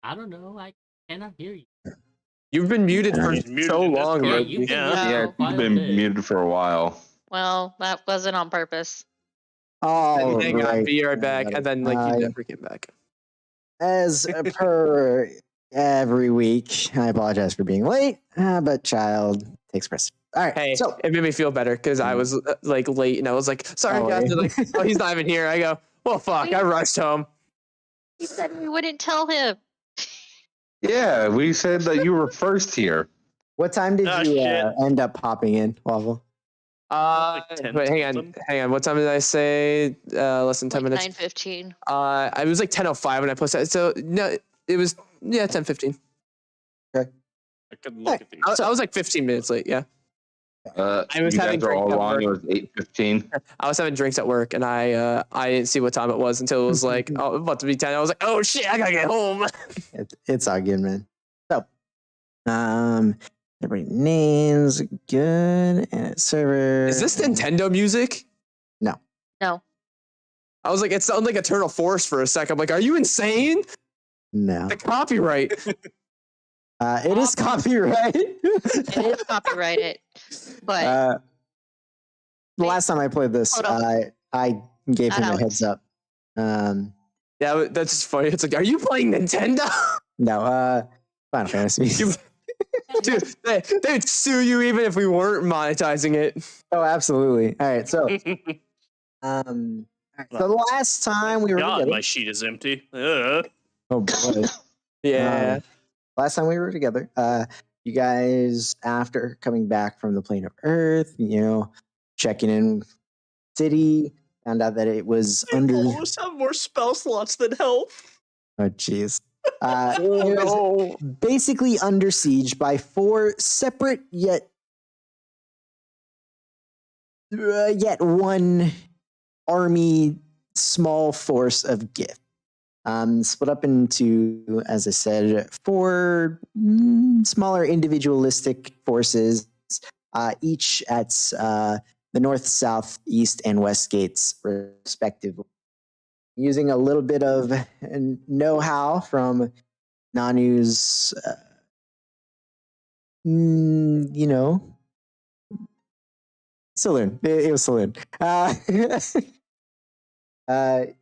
I don't know. I cannot hear you. You've been muted for He's muted so in long. Discord. Yeah, you've been Yeah. muted Yeah, for you've quite a been bit. muted for a while. Well, that wasn't on purpose. Oh, Hang on, right. be right back, and then like you never came back. As per every week, I apologize for being late, but child takes precedence. All right, Hey, so it made me feel better because I was like late, and I was like, sorry Oh, guys. yeah. They're like, oh, he's not even here. I go, well, fuck. I rushed home. You said we wouldn't tell him. Yeah, we said that you were first here. what time did Ah, you shit. end up popping in, Waffle? Like 10 Wait, hang on. What time did I say? Less than 10 Like minutes. 9:15. I was like 10:05 when I posted. So no, it was 10:15. I could look at these. I was like 15 minutes late. Yeah, I was you having guys are all drinks at wrong. work. It was 8:15. I was having drinks at work, and I didn't see what time it was until it was like about to be 10. I was like, oh shit, I gotta get home. It's all good, man. So, everybody names good and server. Is this Nintendo music? No. No. I was like, it sounded like Eternal Force for a second. I'm like, are you insane? No. The copyright. It is copyright. It is copyrighted. But The last time I played this, Hold on. I gave him a Alex. heads up. Yeah, that's just funny. It's like, are you playing Nintendo? No, Final Fantasy. Dude, they'd sue you even if we weren't monetizing it. Oh, absolutely. All right, so all right, so the last time we were God, together, my sheet is empty. oh boy, Yeah. last time we were together, you guys, after coming back from the plane of Earth, checking in city, found out that it was under. almost have more spell slots than health. Oh, jeez. It was basically under siege by 4 separate yet one army small force of Gith. Split up into, as I said, 4 smaller individualistic forces, each at the north, south, east, and west gates, respectively. Using a little bit of know-how from Nanu's, saloon. It was saloon. Got a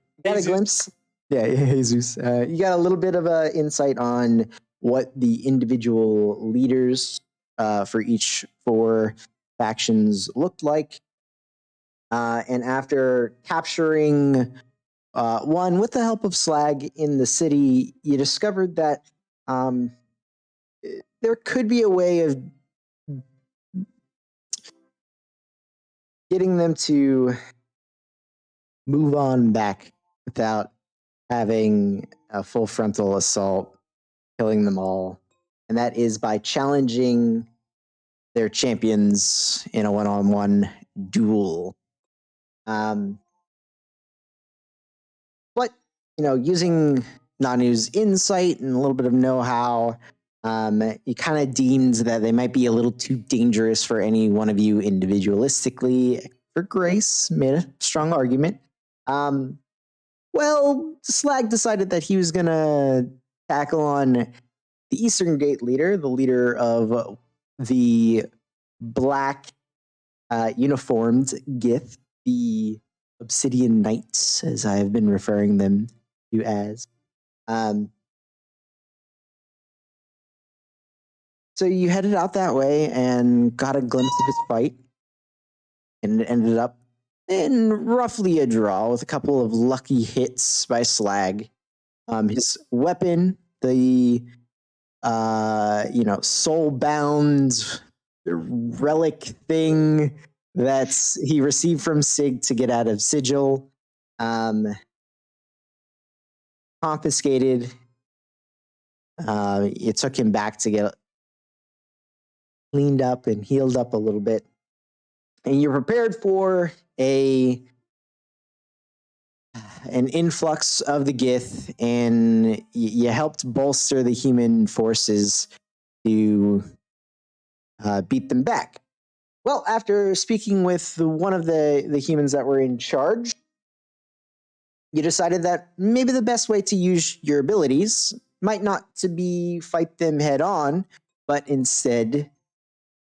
glimpse. Yeah, Jesus. You got a little bit of insight on what the individual leaders for each 4 factions looked like. And after capturing one with the help of Slag in the city, you discovered that there could be a way of getting them to move on back without having a full frontal assault, killing them all. And that is by challenging their champions in a one-on-one duel. But, using Nanu's insight and a little bit of know-how, you kind of deemed that they might be a little too dangerous for any one of you individualistically. For Grace, made a strong argument. Well, Slag decided that he was going to tackle on the Eastern Gate leader, the leader of the black uniformed Gith, the Obsidian Knights, as I have been referring them to as. So you headed out that way and got a glimpse of his fight, and it ended up in roughly a draw with a couple of lucky hits by Slag. His weapon, the soul-bound relic thing that he received from Sig to get out of Sigil, confiscated. It took him back to get cleaned up and healed up a little bit. And you're prepared for an influx of the Gith, and you helped bolster the human forces to beat them back. Well, after speaking with one of the humans that were in charge, you decided that maybe the best way to use your abilities might not to be fight them head on, but instead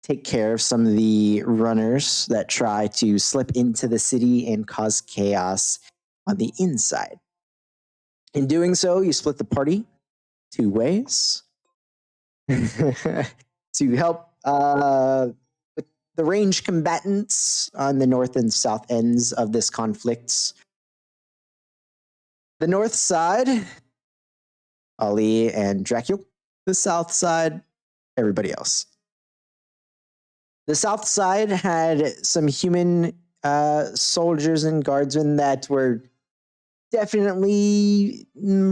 take care of some of the runners that try to slip into the city and cause chaos on the inside. In doing so, you split the party 2 ways to help with the ranged combatants on the north and south ends of this conflict. The north side, Ali and Dracula. The south side, everybody else. The south side had some human soldiers and guardsmen that were definitely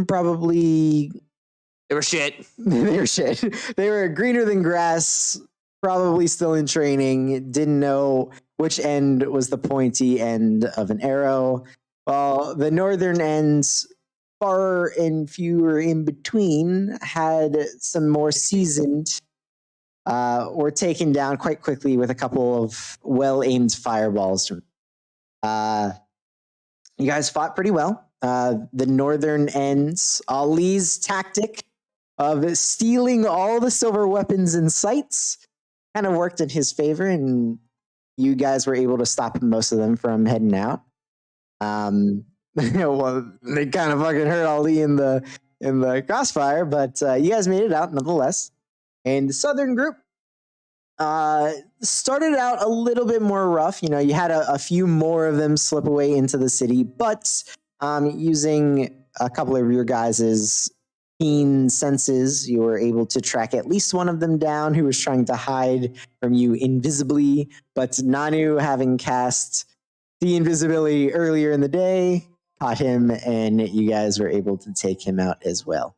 probably They were shit. they were shit. They were greener than grass, probably still in training, didn't know which end was the pointy end of an arrow, while the northern ends, far and fewer in between, had some more seasoned, were taken down quite quickly with a couple of well-aimed fireballs. You guys fought pretty well. The northern ends, Ali's tactic of stealing all the silver weapons in sights kind of worked in his favor, and you guys were able to stop most of them from heading out. Well, they kind of fucking hurt Ali in the crossfire, but you guys made it out nonetheless. And the southern group started out a little bit more rough. You know, you had a few more of them slip away into the city, but using a couple of your guys' keen senses, you were able to track at least one of them down who was trying to hide from you invisibly. But Nanu, having cast the invisibility earlier in the day, caught him, and you guys were able to take him out as well.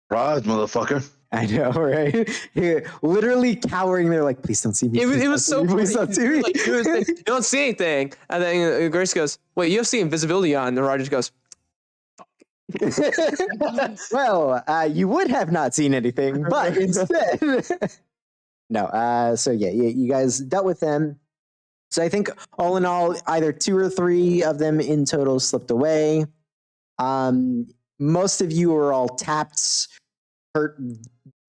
Surprise, motherfucker. I know, right? You're literally cowering there, like, please don't see me. It was so please funny. don't see me. Like, he was like, you don't see anything. And then Grace goes, wait, you have the invisibility on. And Roger goes, Well, you would have not seen anything, but instead, no. So yeah, you guys dealt with them. So I think all in all, either 2 or 3 of them in total slipped away. Most of you are all tapped, hurt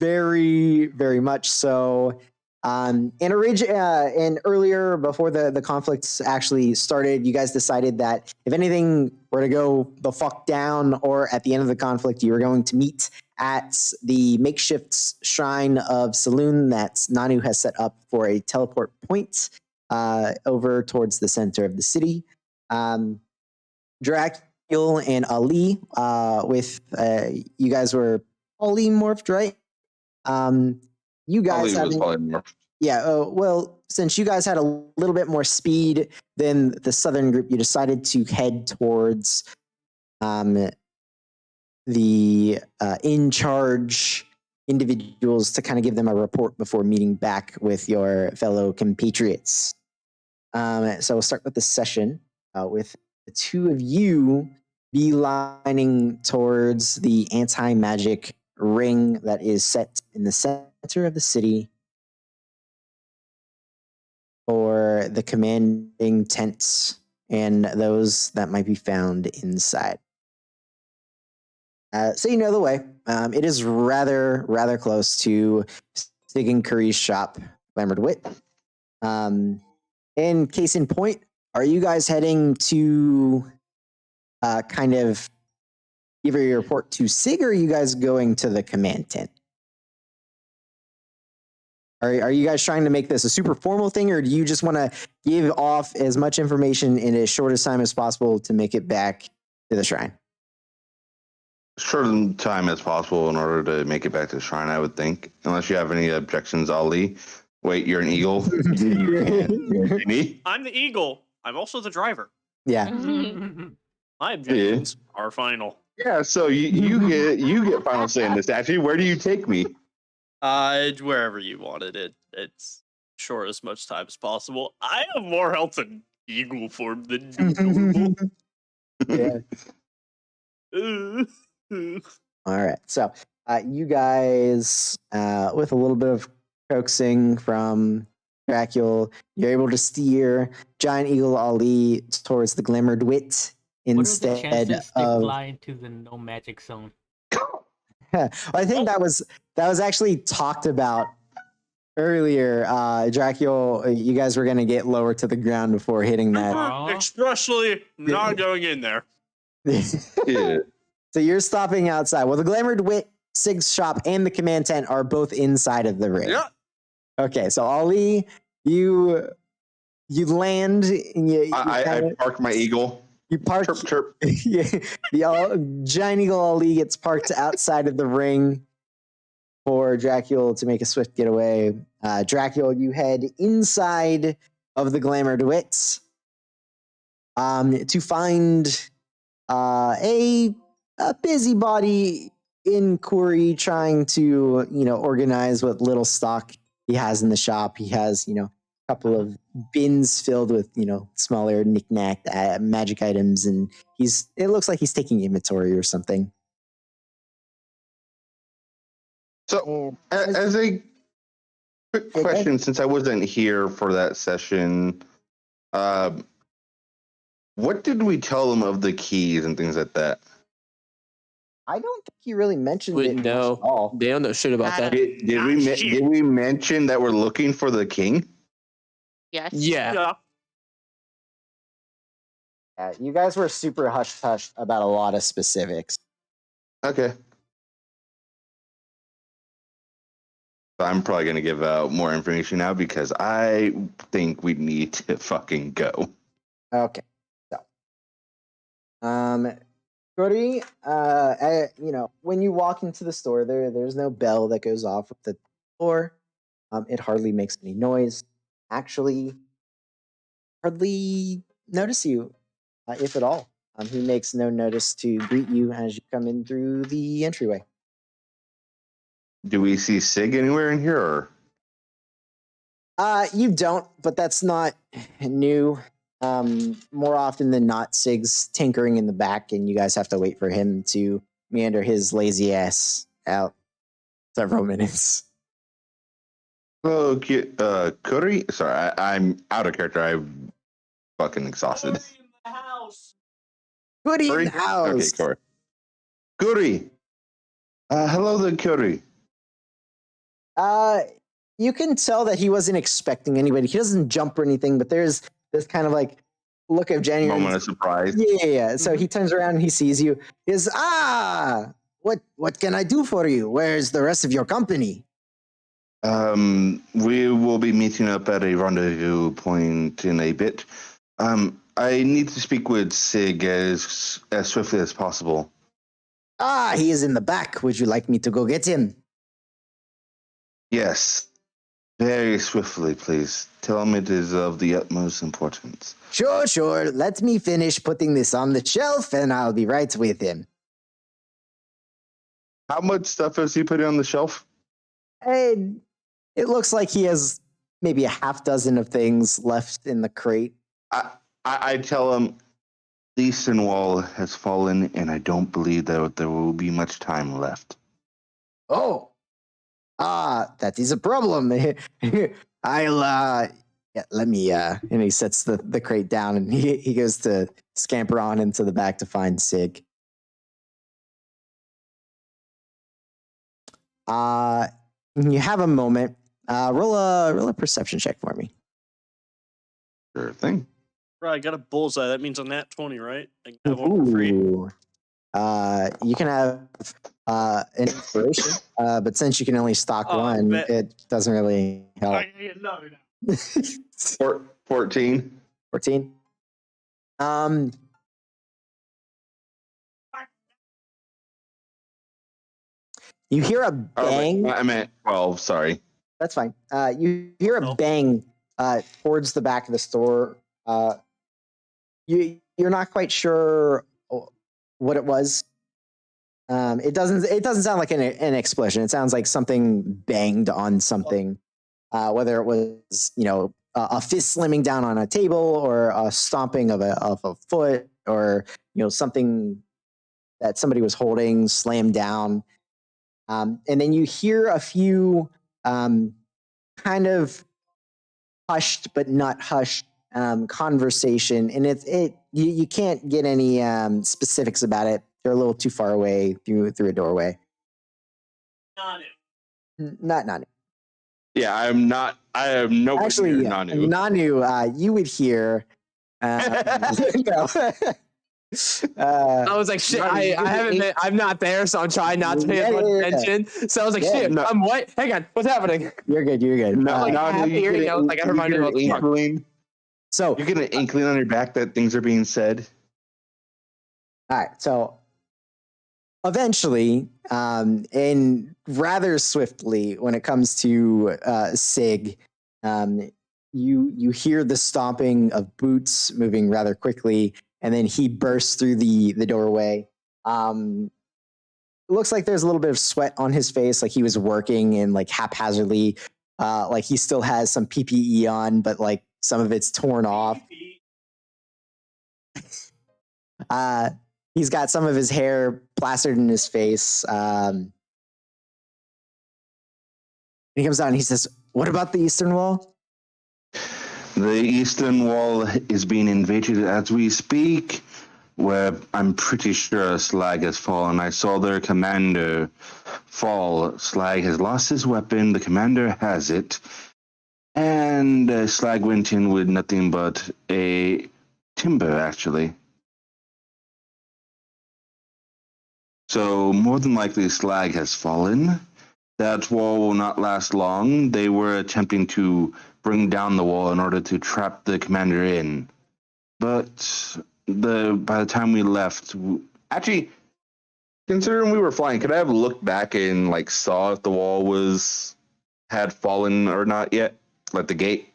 very, very much so. And earlier, before the conflicts actually started, you guys decided that if anything were to go the fuck down, or at the end of the conflict, you were going to meet at the makeshift shrine of Saloon that Nanu has set up for a teleport point over towards the center of the city. Dracul and Ali, with you guys were polymorphed, right? You guys Ali was polymorphed. yeah, well, since you guys had a little bit more speed than the southern group, you decided to head towards the in-charge individuals to kind of give them a report before meeting back with your fellow compatriots. So we'll start with the session with the 2 of you beelining towards the anti-magic ring that is set in the center of the city for the commanding tents and those that might be found inside. So you know the way. It is rather close to Stig and Curry's shop, Glamored Wit. In case in point, are you guys heading to kind of give your report to Sig, or are you guys going to the command tent? Are you guys trying to make this a super formal thing, or do you just want to give off as much information in as short a time as possible to make it back to the shrine? Short time as possible in order to make it back to the shrine, I would think. Unless you have any objections, Ali. Wait, you're an eagle? I'm the eagle. I'm also the driver. Yeah. My objections are final. Yeah, so you get final say in this. Actually, where do you take me? Wherever you wanted it. It's short as much time as possible. I have more health in eagle form than normal. Yeah. All right. So you guys, with a little bit of coaxing from Dracula, you're able to steer Giant Eagle Ali towards the Glamored Wit What are the instead chances they of. fly into the no magic zone? I think that was actually talked about earlier. Dracula, you guys were gonna get lower to the ground before hitting that. Aw. Expressly not going in there. Yeah. So you're stopping outside. Well, the Glamored Wit, Sig's shop, and the command tent are both inside of the ring. Yeah. Okay, so Ali, you land and you I parked my eagle. you park. Chirp, chirp. Yeah, the giant eagle Ali gets parked outside of the ring for Dracula to make a swift getaway. Dracula, you head inside of the Glamored Wits to find a busybody in Corey trying to, organize what little stock he has in the shop. He has, a couple of bins filled with, smaller knickknack magic items, and it looks like he's taking inventory or something. So, as a quick question, since I wasn't here for that session, what did we tell them of the keys and things like that? I don't think he really mentioned Wait, it much no. at all. They don't know shit about that. Did we mention that we're looking for the king? Yes. Yeah. Yeah. You guys were super hush-hush about a lot of specifics. Okay. So I'm probably going to give out more information now because I think we need to fucking go. Okay. So, Cody, when you walk into the store, there's no bell that goes off at the door. It hardly makes any noise. Actually, hardly notice you, if at all. He makes no notice to greet you as you come in through the entryway. Do we see Sig anywhere in here? Or? You don't, but that's not new. More often than not, Sig's tinkering in the back, and you guys have to wait for him to meander his lazy ass out several minutes. Oh, Curry? Sorry, I'm out of character. I'm fucking exhausted. Goody in Curry? the house. Okay, sorry. Curry. Hello there, Curry. You can tell that he wasn't expecting anybody. He doesn't jump or anything, but there's this kind of like look of genuine Moment of surprise. Yeah. So he turns around and he sees you. He says, what can I do for you? Where's the rest of your company? We will be meeting up at a rendezvous point in a bit. I need to speak with Sig as swiftly as possible. He is in the back. Would you like me to go get him? Yes. Very swiftly, please. Tell him it is of the utmost importance. Sure. Let me finish putting this on the shelf and I'll be right with him. How much stuff has he put on the shelf? Hey, it looks like he has maybe a half dozen of things left in the crate. I tell him, the eastern wall has fallen, and I don't believe that there will be much time left. Oh, that is a problem. Let me, and he sets the crate down and he goes to scamper on into the back to find Sig. You have a moment. Roll a perception check for me. Sure thing. Right, I got a bullseye. That means a nat 20, right? I can have one for free. Ooh. You can have an inspiration, but since you can only stock one, bet. it doesn't really help. I get another now. 14. 14. You hear a bang. I meant 12, sorry. That's fine. You hear a Oh. bang towards the back of the store. You're not quite sure what it was. It doesn't sound like an explosion. It sounds like something banged on something. Whether it was a fist slamming down on a table or a stomping of a foot or something that somebody was holding slammed down. And then you hear a few kind of hushed but not hushed conversation, and you can't get any specifics about it. They're a little too far away through a doorway. Not Nanu. Yeah, I am not. I am nowhere Actually, near yeah, Nanu. Nanu, you would hear. No. I was like, shit, Nanu, you I haven't been, I'm not there, so I'm trying not to pay as much attention. So I was like, Yeah, shit, no. I'm what? Hang on, what's happening? You're good. You're good. No, like, Nanu, half you hearing, get, I was like, I you reminded get me an of the fuck. inkling. So, You get an inkling on your back that things are being said. all right. So, eventually, and rather swiftly, when it comes to Sig, you hear the stomping of boots moving rather quickly, and then he bursts through the doorway. It looks like there's a little bit of sweat on his face, like he was working and like haphazardly. Like he still has some PPE on, but like some of it's torn off. He's got some of his hair plastered in his face. He comes out and he says, "What about the Eastern Wall?" The eastern wall is being invaded as we speak, where I'm pretty sure Slag has fallen. I saw their commander fall. Slag has lost his weapon. The commander has it. And Slag went in with nothing but a timber, actually. So more than likely Slag has fallen. That wall will not last long. They were attempting to bring down the wall in order to trap the commander in. But by the time we left, actually, considering we were flying, could I have looked back and like saw if the wall had fallen or not yet, like the gate?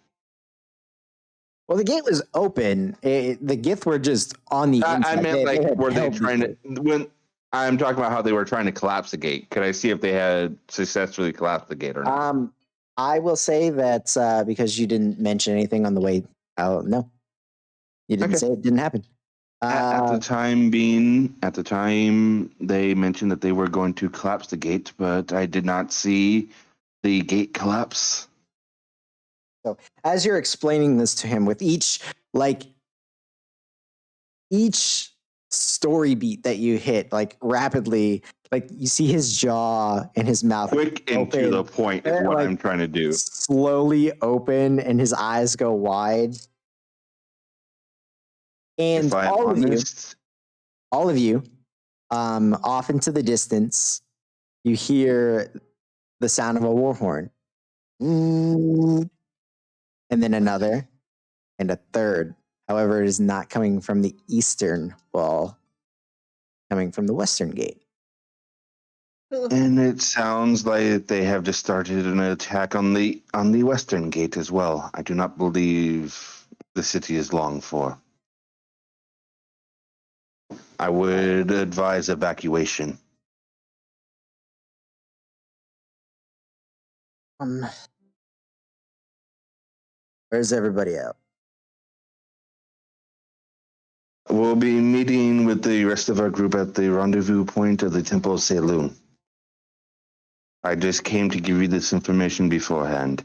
Well, the gate was open. The Gith were just on the inside. I meant like were they held trying the to when I'm talking about how they were trying to collapse the gate. Could I see if they had successfully collapsed the gate or not? I will say that because you didn't mention anything on the way out, no, you didn't Okay. say it didn't happen. At the time, they mentioned that they were going to collapse the gate, but I did not see the gate collapse. So as you're explaining this to him, with each story beat that you hit, like rapidly, like you see his jaw and his mouth Quick and to the point is what I'm trying to do. Slowly open, and his eyes go wide. And all of you, off into the distance, you hear the sound of a war horn. And then another, and a third. However, it is not coming from the eastern wall, coming from the western gate. And it sounds like they have just started an attack on the western gate as well. I do not believe the city is long for. I would advise evacuation. Where's everybody out? We'll be meeting with the rest of our group at the rendezvous point of the Temple of Saloon. I just came to give you this information beforehand.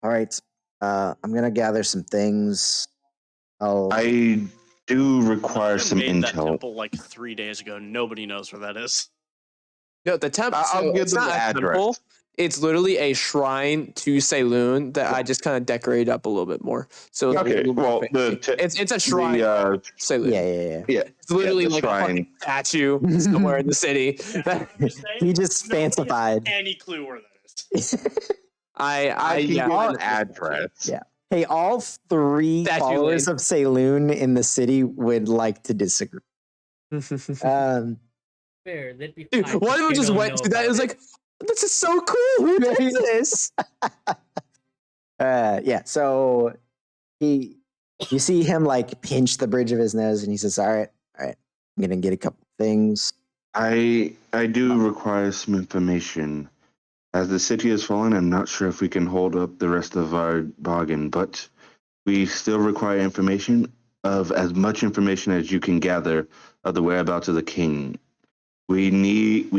All right. I'm gonna gather some things. I do require some made that intel. temple like 3 days ago. Nobody knows where that is. No, the temple. I'll give it's them not the a address. temple. It's literally a shrine to Saloon that I just kind of decorated up a little bit more. So it's a Okay, little more well, fancy. It's a shrine. To Saloon. Yeah. It's literally the like shrine. a fucking statue somewhere in the city. He just fancified. Any clue where that is? I can yeah. give an address. Yeah. Hey, all three Statue followers Lane. of Saloon in the city would like to disagree. Fair, that'd be Dude, fine, one of them you just don't went know to that. It was about like, this is so cool. Who did this? Yeah. So you see him like pinch the bridge of his nose, and he says, "All right, I'm gonna get a couple things." I do require some information. As the city has fallen, I'm not sure if we can hold up the rest of our bargain, but we still require information of as much information as you can gather of the whereabouts of the king. We need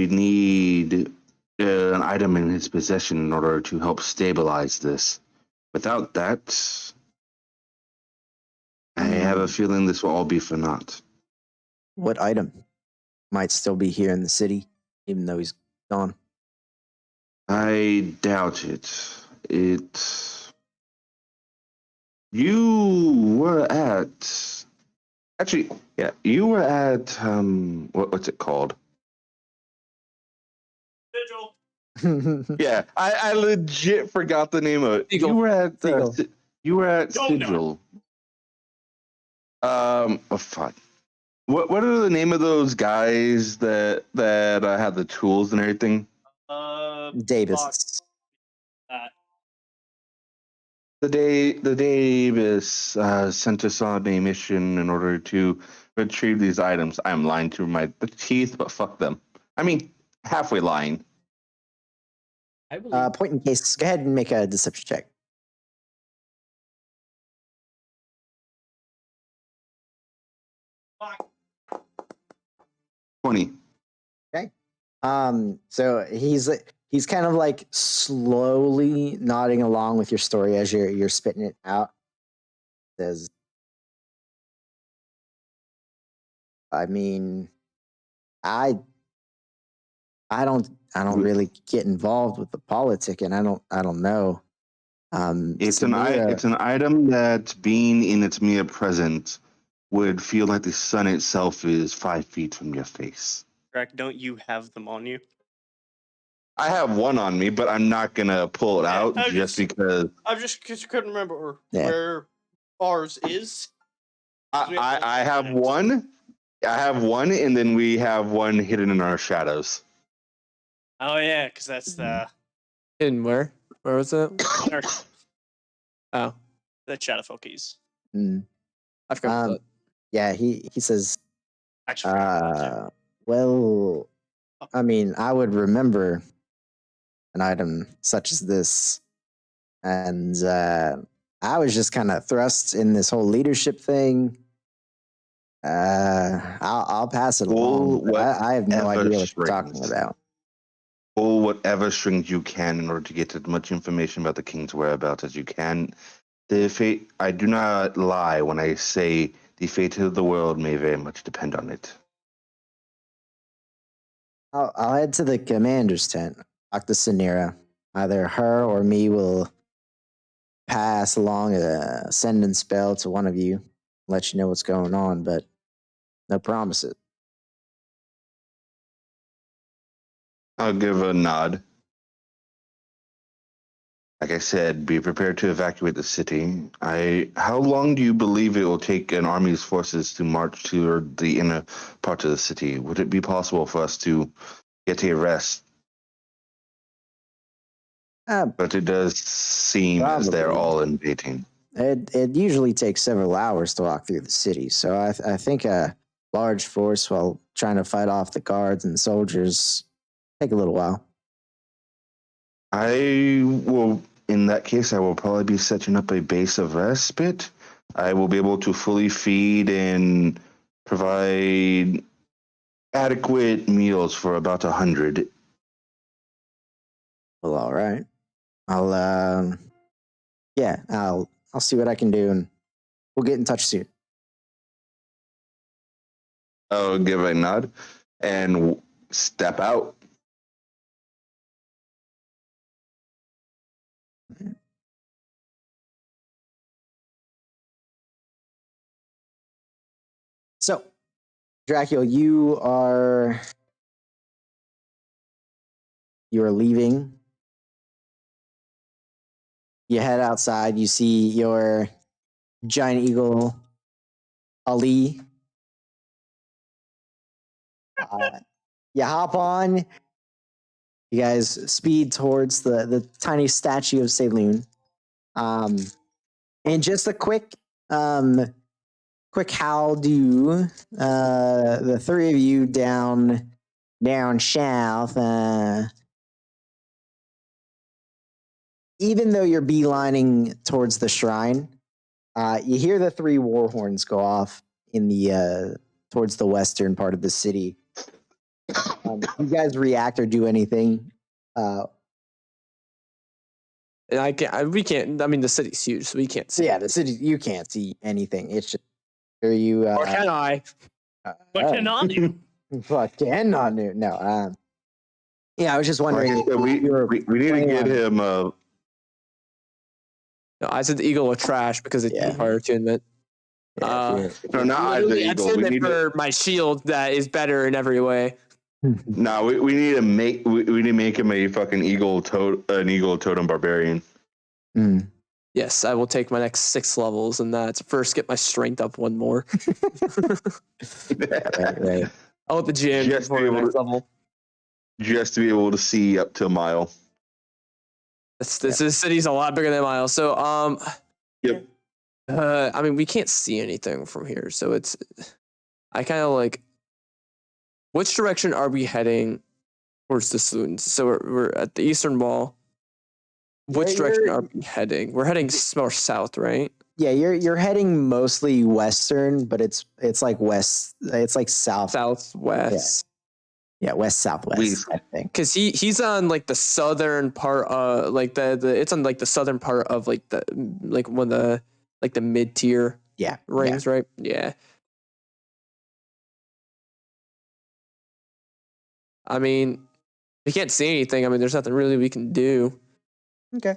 an item in his possession in order to help stabilize this. Without that, I have a feeling this will all be for naught. What item? might still be here in the city, even though he's gone. I doubt it. You were at. Actually, yeah, you were at what's it called? Vigil. Yeah, I legit forgot the name of it. Siegel. You were at Siegel. you were at Don't know. Sigil. Oh fuck. What are the name of those guys that have the tools and everything? Davis. The Davis sent us on a mission in order to retrieve these items. I'm lying through my teeth, but fuck them. I mean, halfway lying. I believe. Point in case. Go ahead and make a deception check. Fuck. 20. So he's kind of like slowly nodding along with your story as you're spitting it out. Says, I mean, I don't really get involved with the politic, and I don't know. It's an item that, being in its mere presence, would feel like the sun itself is 5 feet from your face. Correct. Don't you have them on you? I have one on me, but I'm not gonna pull it out I just just- because I just couldn't remember Yeah. where ours is. I have one. I have one, and then we have one hidden in our shadows. Oh yeah, because that's In where? Where was it? Oh, the Shadowfell keys. Mm. I forgot. about Yeah, he says, Actually, forgot about that, too. well, I mean, I would remember an item such as this, and I was just kind of thrust in this whole leadership thing. I'll pass it along. But I have no idea what you're talking about. Pull whatever strings you can in order to get as much information about the king's whereabouts as you can. The fate, I do not lie when I say the fate of the world may very much depend on it. I'll head to the commander's tent. Talk to Sanira. Either her or me will pass along a sending spell to one of you, let you know what's going on, but no promises. I'll give a nod. Like I said, be prepared to evacuate the city. How long do you believe it will take an army's forces to march to the inner part of the city? Would it be possible for us to get a rest? But it does seem as they're Probably. all invading. It usually takes several hours to walk through the city, so I think a large force while trying to fight off the guards and soldiers take a little while. I will, in that case, I will probably be setting up a base of respite. I will be able to fully feed and provide adequate meals for about 100. Well, all right. I'll see what I can do, and we'll get in touch soon. I'll give a nod and step out. So, Dracula, you are leaving. You head outside. You see your giant eagle, Ali. You hop on. You guys speed towards the tiny statue of Saloon. And just a quick how do the three of you down south. Even though you're beelining towards the shrine, you hear the 3 war horns go off in the towards the western part of the city. You guys react or do anything? And we can't. I mean, the city's huge, so we can't see. Yeah, the city. You can't see anything. It's just. Are you? Or can I? What can I do? Fuck, cannot do. No. Yeah, I was just Like wondering. I said, if you were we need to planning get on- him. No, I said the eagle was trash because it's Yeah. hard to admit. Yeah, if No, not the Literally, eagle. I'm We saying need that to. for my shield that is better in every way. No, we need to make. We need to make him a fucking an eagle totem barbarian. Mm. Yes, I will take my next 6 levels, and that's first get my strength up one more. Right. I'll let the GM Just before be the able next to- level. Just to be able to see up to a mile. This city's a lot bigger than a mile. So Yep. I mean we can't see anything from here, so it's I kind of like which direction are we heading towards the saloons? So we're at the eastern wall. Which Yeah, direction you're- are we heading? We're heading more south, right? Yeah, you're heading mostly western, but it's like west. It's like south. Southwest. Yeah, west southwest. I think. Cause he's on like the southern part, like the it's on like the southern part of like the like one of the like the mid tier Yeah. rings, right? Yeah. I mean, we can't see anything. I mean, there's nothing really we can do. Okay.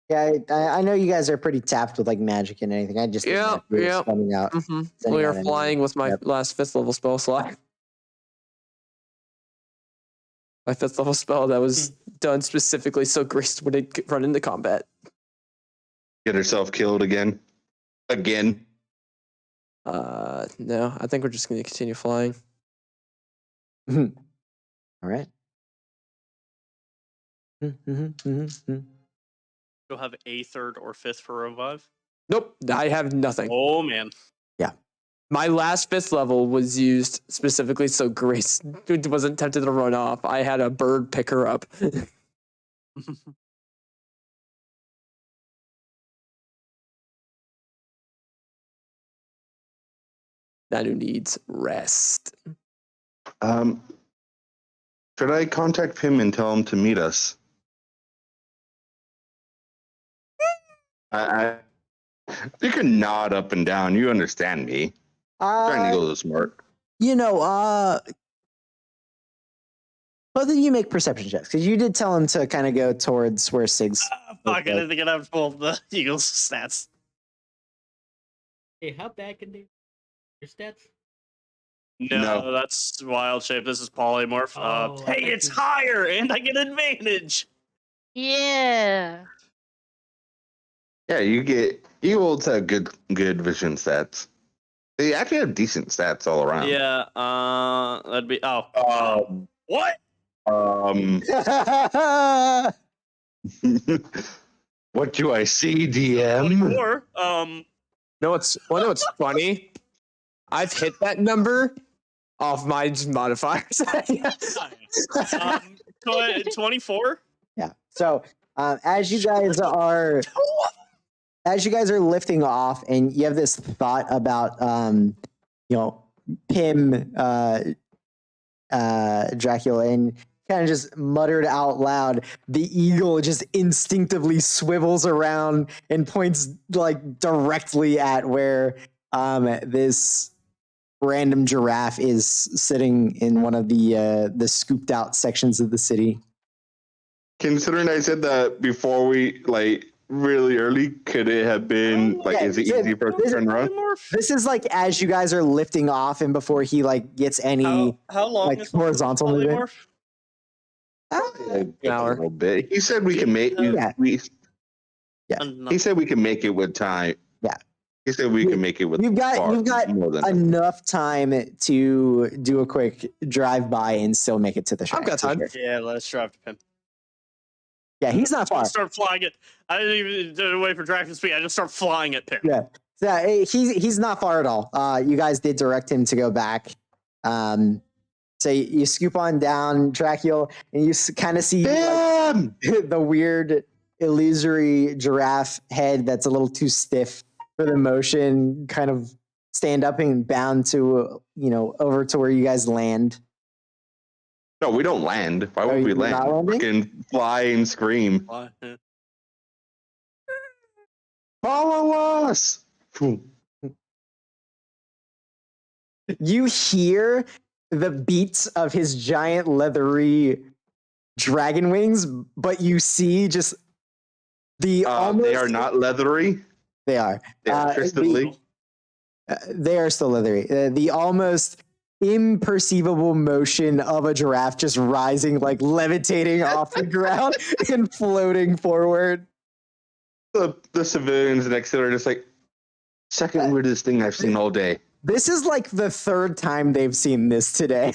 Yeah, I know you guys are pretty tapped with like magic and anything. I just didn't know if you were spending out. Mm-hmm. Sending We out are any- flying with my Yep. last 5th level spell slot. My 5th level spell that was done specifically so Grace wouldn't run into combat. Get herself killed again. Again. No, I think we're just going to continue flying. All right. Mm-hmm. You'll have a 3rd or 5th for revive. Nope, I have nothing. Oh man. My last 5th level was used specifically so Grace wasn't tempted to run off. I had a bird pick her up. Nanu needs rest. Should I contact him and tell him to meet us? You can nod up and down. You understand me. Trying to go this smart. You know, both of you make perception checks because you did tell him to kind of go towards where Sig's. Fuck, I didn't think I'd have pulled the Eagles stats. Hey, how bad can they your stats? No, No. that's wild shape. This is polymorph. Oh, I Hey, it's see. higher, and I get advantage. Yeah. Yeah, you will have good vision stats. They actually have decent stats all around. Yeah, that'd be what? What do I see, DM? 24. No, what's funny? I've hit that number off my modifiers. 24. Yeah. So as you guys are lifting off, and you have this thought about Pim Dracula, and kind of just muttered out loud, the eagle just instinctively swivels around and points like directly at where this random giraffe is sitting in one of the scooped out sections of the city. Considering I said that before we really early, could it have been is it easy for us to turn around? This is like as you guys are lifting off and before he gets any How long like is horizontal movement. polymorph? An A hour. little bit. He said we can make. Yeah. He said we can make it with time. Yeah. He said we can make it with. You've got more than enough time to do a quick drive by and still make it to the shack. I've got time. for sure. Yeah, let's drive to Pim. Yeah, he's not far. Start flying it. I didn't even wait for dragon speed. I just start flying at Pim. Yeah. Yeah, he's not far at all. You guys did direct him to go back. So you scoop on down Dracula, and you kind of see Damn! the weird illusory giraffe head that's a little too stiff for the motion, kind of stand up and bound to over to where you guys land. No, we don't land. Why would Are we you land? not landing? Fucking fly and scream. Yeah. Follow us! You hear the beats of his giant leathery dragon wings, but you see just the almost they are not leathery. they are They are crystally. they are still leathery. The almost imperceivable motion of a giraffe just rising, like levitating off the ground and floating forward. The civilians next to it are just like, second weirdest thing I've seen all day. This is like the third time they've seen this today.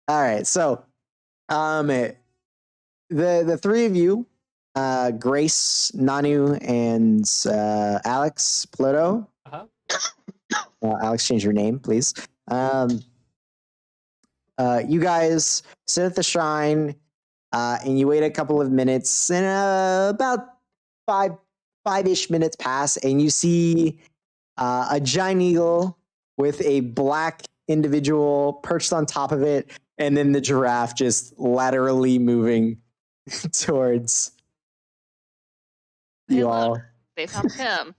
All right, so the three of you, Grace, Nanu, and Alex Ploto. Uh-huh. Alex, change your name, please. You guys sit at the shrine, and you wait a couple of minutes, and about five-ish minutes pass, and you see a giant eagle with a black individual perched on top of it, and then the giraffe just laterally moving towards Hey, you look. all. They found him.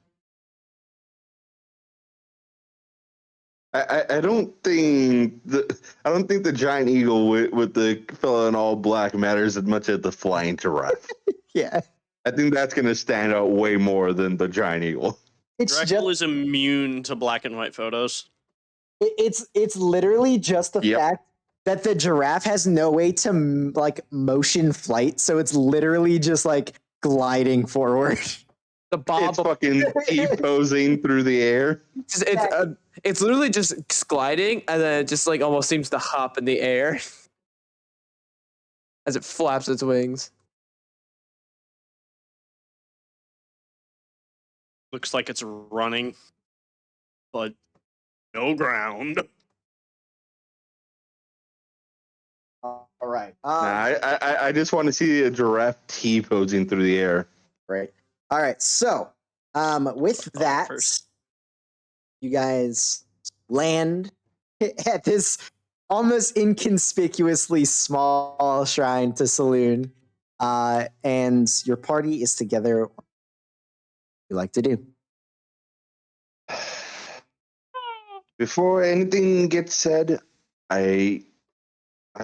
I don't think the giant eagle with the fellow in all black matters as much as the flying giraffe. Yeah, I think that's going to stand out way more than the giant eagle. it's Dracula just is immune to black and white photos. it's literally just the Yep. fact that the giraffe has no way to like motion flight, so it's literally just like gliding forward. The bob. It's fucking T-posing through the air. It's literally just gliding, and then it just like almost seems to hop in the air as it flaps its wings. Looks like it's running, but no ground. All right. I just want to see a giraffe T-posing through the air. Right. All right. So, with Oh, that, first. you guys land at this almost inconspicuously small shrine to Saloon, and your party is together. What you like to do? Before anything gets said, I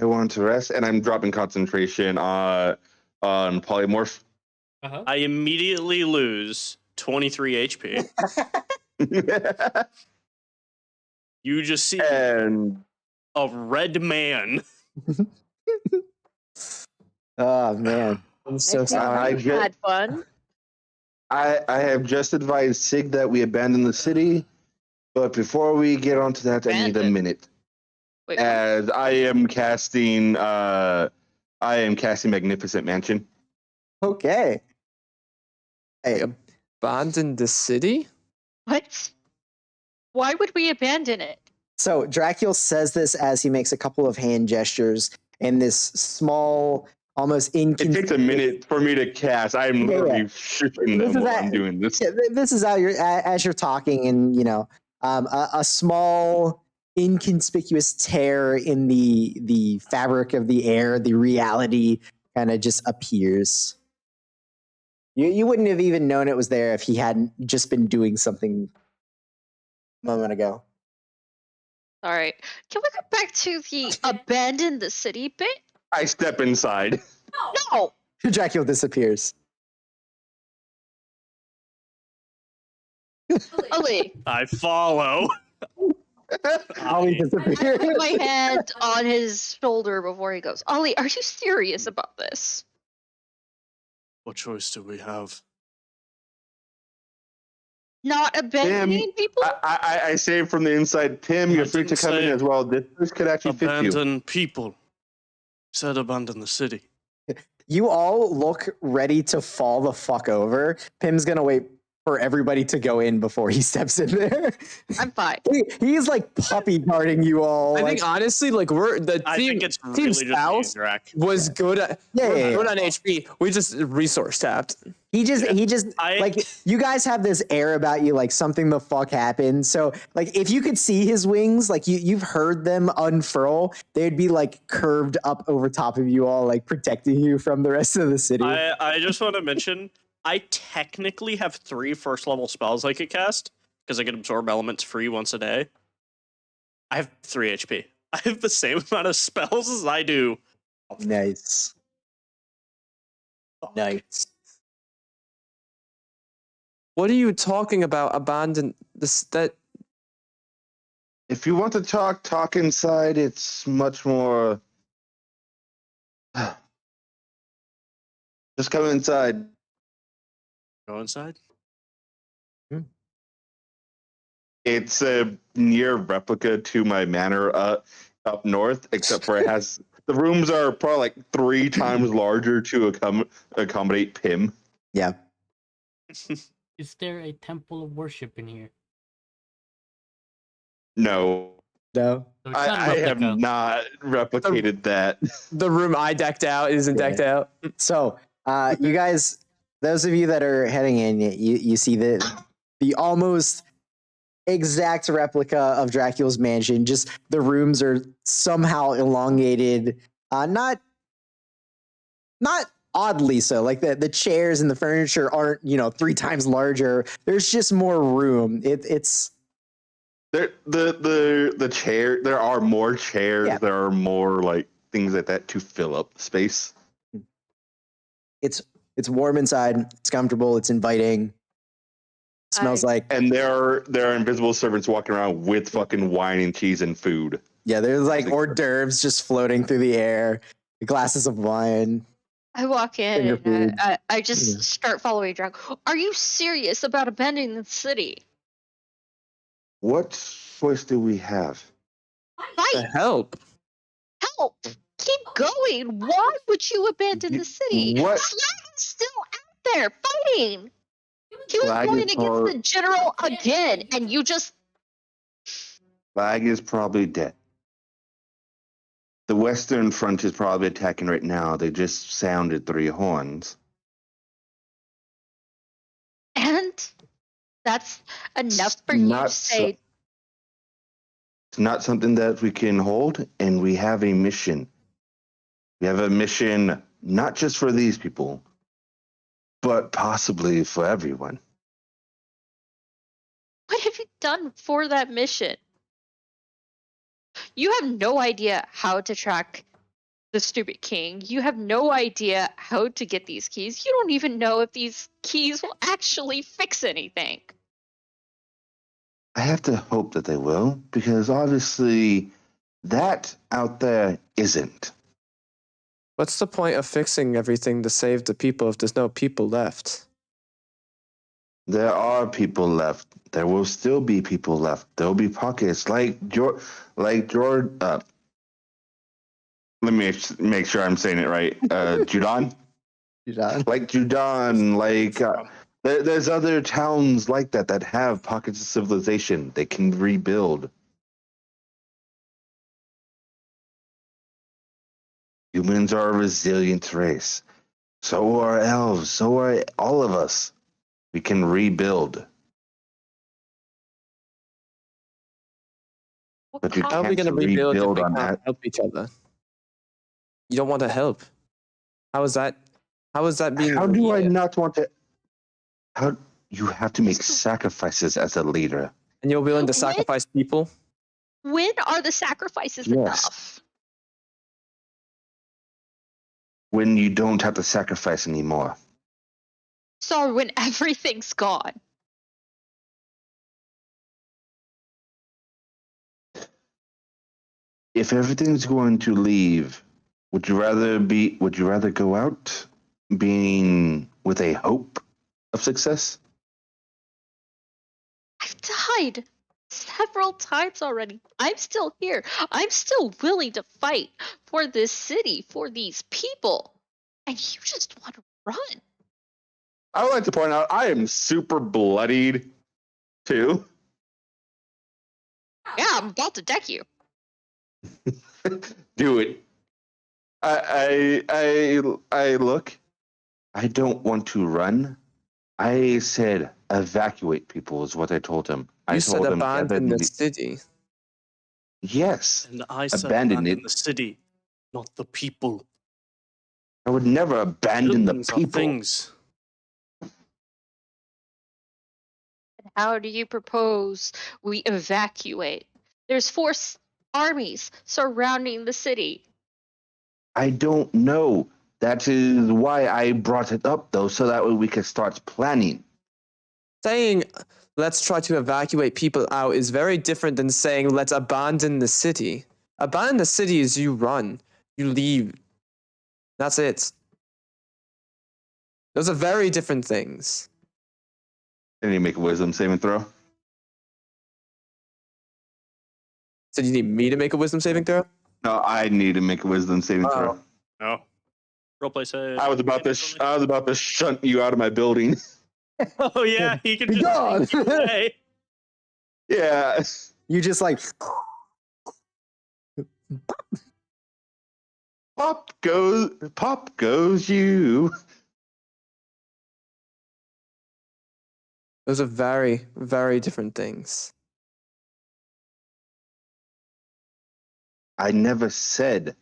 want to rest, and I'm dropping concentration on polymorph. Uh-huh. I immediately lose 23 HP. You just see and a red man. Oh man, I'm so I sorry. had fun. I have just advised Sig that we abandon the city, but before we get onto that, I need a Abandon? minute. Wait, what? As I am casting Magnificent Mansion. Okay. Hey, Abandon the city? What? Why would we abandon it? so Dracula says this as he makes a couple of hand gestures, and this small, almost It inconspicuous. takes a minute for me to cast. I'm Yeah, literally yeah. shooting This them is while that- I'm doing this. Yeah, this is how you're as you're talking, and a small inconspicuous tear in the fabric of the air, the reality kind of just appears. You wouldn't have even known it was there if he hadn't just been doing something a moment ago. All right. Can we go back to the abandon the city bit? I step inside. No. Dracula disappears. Ollie, I follow. Ollie I disappears. put my hand on his shoulder before he goes. Ollie, are you serious about this? What choice do we have? Not abandoning people? I say from the inside, Tim, you're I free to didn't come in say as well. This could actually fit you. Abandon people. Said abandon the city. You all look ready to fall the fuck over. Pim's gonna wait for everybody to go in before he steps in there. I'm fine. He's like puppy guarding you all. I like, think honestly, like the I team think it's team really just me and South Drac. was good at Yeah. good on HP. We just resource tapped. he just like you guys have this air about you, like something the fuck happened. So like if you could see his wings, like you've heard them unfurl, they'd be like curved up over top of you all, like protecting you from the rest of the city. I just want to mention, I technically have 3 first level spells I could cast because I can absorb elements free once a day. I have 3 HP. I have the same amount of spells as I do. Nice. Fuck. Nice. What are you talking about? Abandon this? That If you want to talk inside. It's much more. Just come inside. Go inside. It's a near replica to my manor up north, except for it has the rooms are probably like 3 times larger to accommodate Pim. Yeah. Is there a temple of worship in here? No, No. So it's not a I have replica. not replicated that. the room I decked out isn't Yeah. decked out. So, you guys, those of you that are heading in, you see the almost exact replica of Dracula's mansion. Just the rooms are somehow elongated. Not oddly so. Like the chairs and the furniture aren't 3 times larger. There's just more room. It's The chair. There are more chairs. Yeah. There are more like things like that to fill up space. it's warm inside. It's comfortable. It's inviting. Smells like And there are invisible servants walking around with fucking wine and cheese and food. yeah. There's like hors d'oeuvres just floating through the air. Glasses of wine. I walk Finger in food. and I just Yeah. start following Drac. Are you serious about abandoning the city? What choice do we have? The Fight! help. Help! Keep going! Why would you abandon the city? What? Slag is still out there fighting! He was Slag going is against hard. the general again, and you just... Flag is probably dead. The Western Front is probably attacking right now. They just sounded 3 horns. And that's enough for you to Not say, It's not something that we can hold, and we have a mission. We have a mission not just for these people, but possibly for everyone. what have you done for that mission? You have no idea how to track the stupid king. You have no idea how to get these keys. You don't even know if these keys will actually fix anything. I have to hope that they will, because obviously that out there isn't. What's the point of fixing everything to save the people if there's no people left? There are people left. There will still be people left. There will be pockets like George. Let me make sure I'm saying it right. Judan, like Judan, like there's other towns like that have pockets of civilization. They can rebuild. Humans are a resilient race. So are elves. So are all of us. We can rebuild. But you How are we can't going to rebuild if rebuild we on can't that. help each other? You don't want to help. How is that? How is that being? How do I needed? not want to? How you have to make sacrifices as a leader. And you're willing to When- sacrifice people? When are the sacrifices Yes. enough? When you don't have to sacrifice anymore. Sorry, when everything's gone. If everything's going to leave, would you rather go out being with a hope of success? I've died several times already. I'm still here. I'm still willing to fight for this city, for these people. And you just want to run. I would like to point out I am super bloodied too. Yeah, I'm about to deck you. Do it. I look. I don't want to run. I said evacuate people is what I told him. I You said told him abandon the city. Yes, And I said Abandon abandon it. the city, not the people. I would never abandon the Buildings are people. things. How do you propose we evacuate? There's armies surrounding the city. I don't know. That is why I brought it up, though, so that way we could start planning. Saying let's try to evacuate people out is very different than saying let's abandon the city. Abandon the city is you run, you leave. That's it. Those are very different things. I need to make a wisdom saving throw. So you need me to make a wisdom saving throw? No, I need to make a wisdom saving throw. No. Roleplay say. I was about to shunt you out of my building. Oh yeah, he can Be just gone. take you away. Yeah. You just like Pop goes you. Those are very, very different things. I never said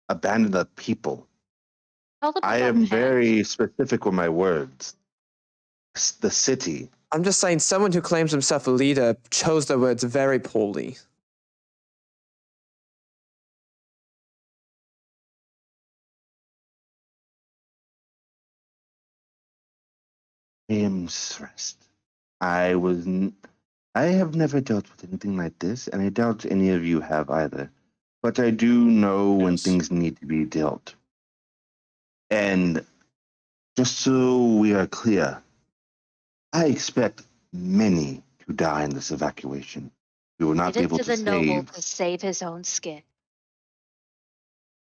abandon the people. Tell them I about am that. very specific with my words. The city. I'm just saying someone who claims himself a leader chose their words very poorly. I am stressed. I have never dealt with anything like this, and I doubt any of you have either. But I do know when Yes. things need to be dealt. And just so we are clear, I expect many to die in this evacuation. We will not It be is able to to the noble save. to save his own skin.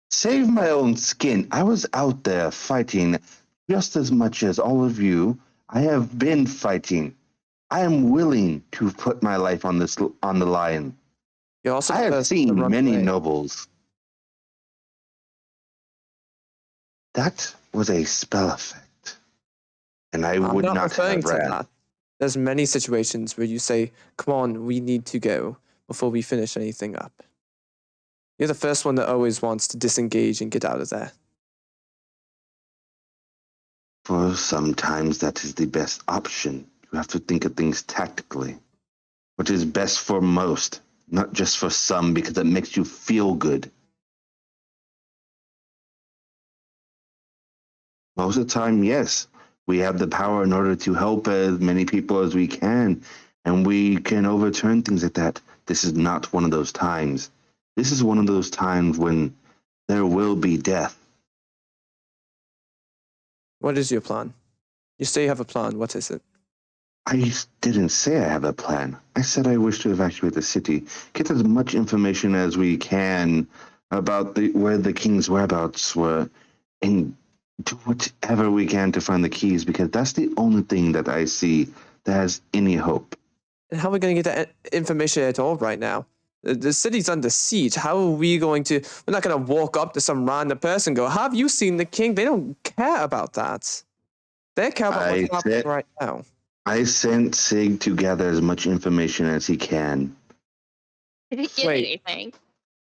Save my own skin. I was out there fighting just as much as all of you. I have been fighting. I am willing to put my life on the line. You're also I the have first to seen run many away. nobles. That was a spell effect, and I I'm would not not referring have to ran. that. There's many situations where you say, come on, we need to go before we finish anything up. You're the first one that always wants to disengage and get out of there. For sometimes that is the best option. You have to think of things tactically. What is best for most, not just for some because it makes you feel good. Most of the time, yes, we have the power in order to help as many people as we can, and we can overturn things like that. This is not one of those times. This is one of those times when there will be death. What is your plan? You say you have a plan. What is it? I didn't say I have a plan. I said I wish to evacuate the city, get as much information as we can about where the king's whereabouts were, and do whatever we can to find the keys, because that's the only thing that I see that has any hope. And how are we going to get that information at all right now? The city's under siege. How are we going to... We're not going to walk up to some random person and go, have you seen the king? They don't care about that. They care about what's happening right now. I sent Sig to gather as much information as he can. Did he get Wait. anything?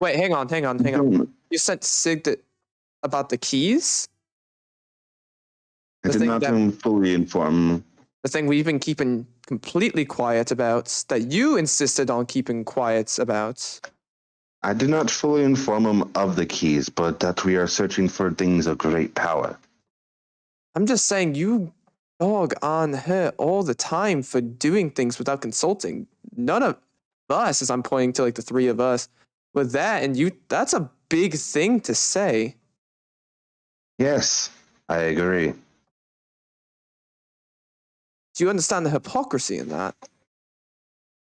Wait, hang on. You sent Sig about the keys? I The did thing not fully inform. The thing we've been keeping completely quiet about, that you insisted on keeping quiet about. I did not fully inform him of the keys, but that we are searching for things of great power. I'm just saying you dog on her all the time for doing things without consulting. None of us, as I'm pointing to like the three of us, with that, and you, that's a big thing to say. Yes, I agree. Do you understand the hypocrisy in that?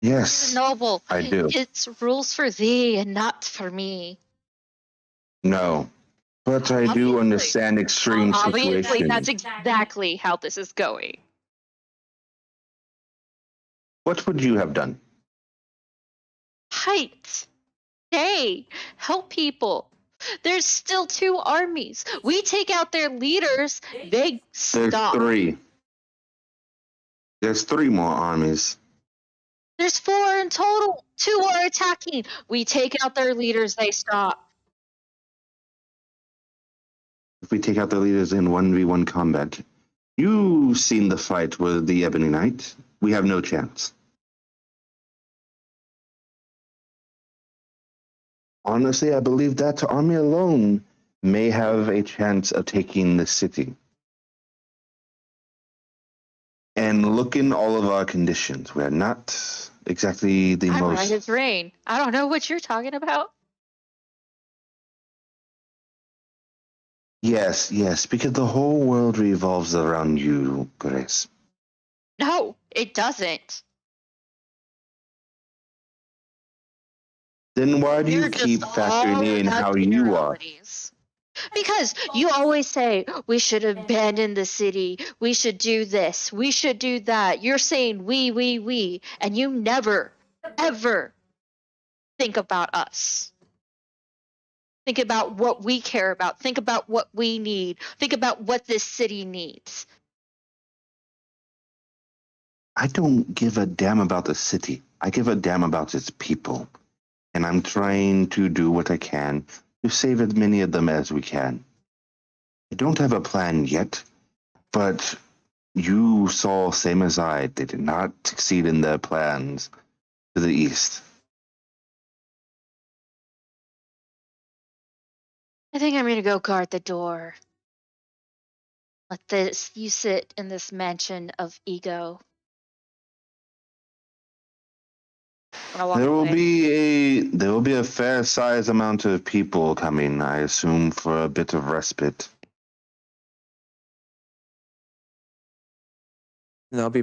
Yes, Noble. I do. It's rules for thee and not for me. No, but I do Obviously. understand extreme Obviously, situations. that's exactly how this is going. What would you have done? Fight. Hey, help people. There's still 2 armies. We take out their leaders, they There's stop. 3. There's 3 more armies. There's 4 in total. 2 are attacking. We take out their leaders, they stop. If we take out the leaders in 1v1 combat, you've seen the fight with the Ebony Knight. We have no chance. Honestly, I believe that army alone may have a chance of taking the city. And look in all of our conditions. We're not exactly the I'm most. right as rain. I don't know what you're talking about. Yes, because the whole world revolves around you, Grace. No, it doesn't. Then why do you You're keep just all factoring in about how you are? generalities. Because you always say, we should abandon the city, we should do this, we should do that. You're saying we, and you never, ever think about us. Think about what we care about. Think about what we need. Think about what this city needs. I don't give a damn about the city. I give a damn about its people. And I'm trying to do what I can to save as many of them as we can. I don't have a plan yet, but you saw, same as I, they did not succeed in their plans to the east. I think I'm gonna go guard the door. Let you sit in this mansion of ego. And I walk There will away. be a fair size amount of people coming, I assume, for a bit of respite. And I'll be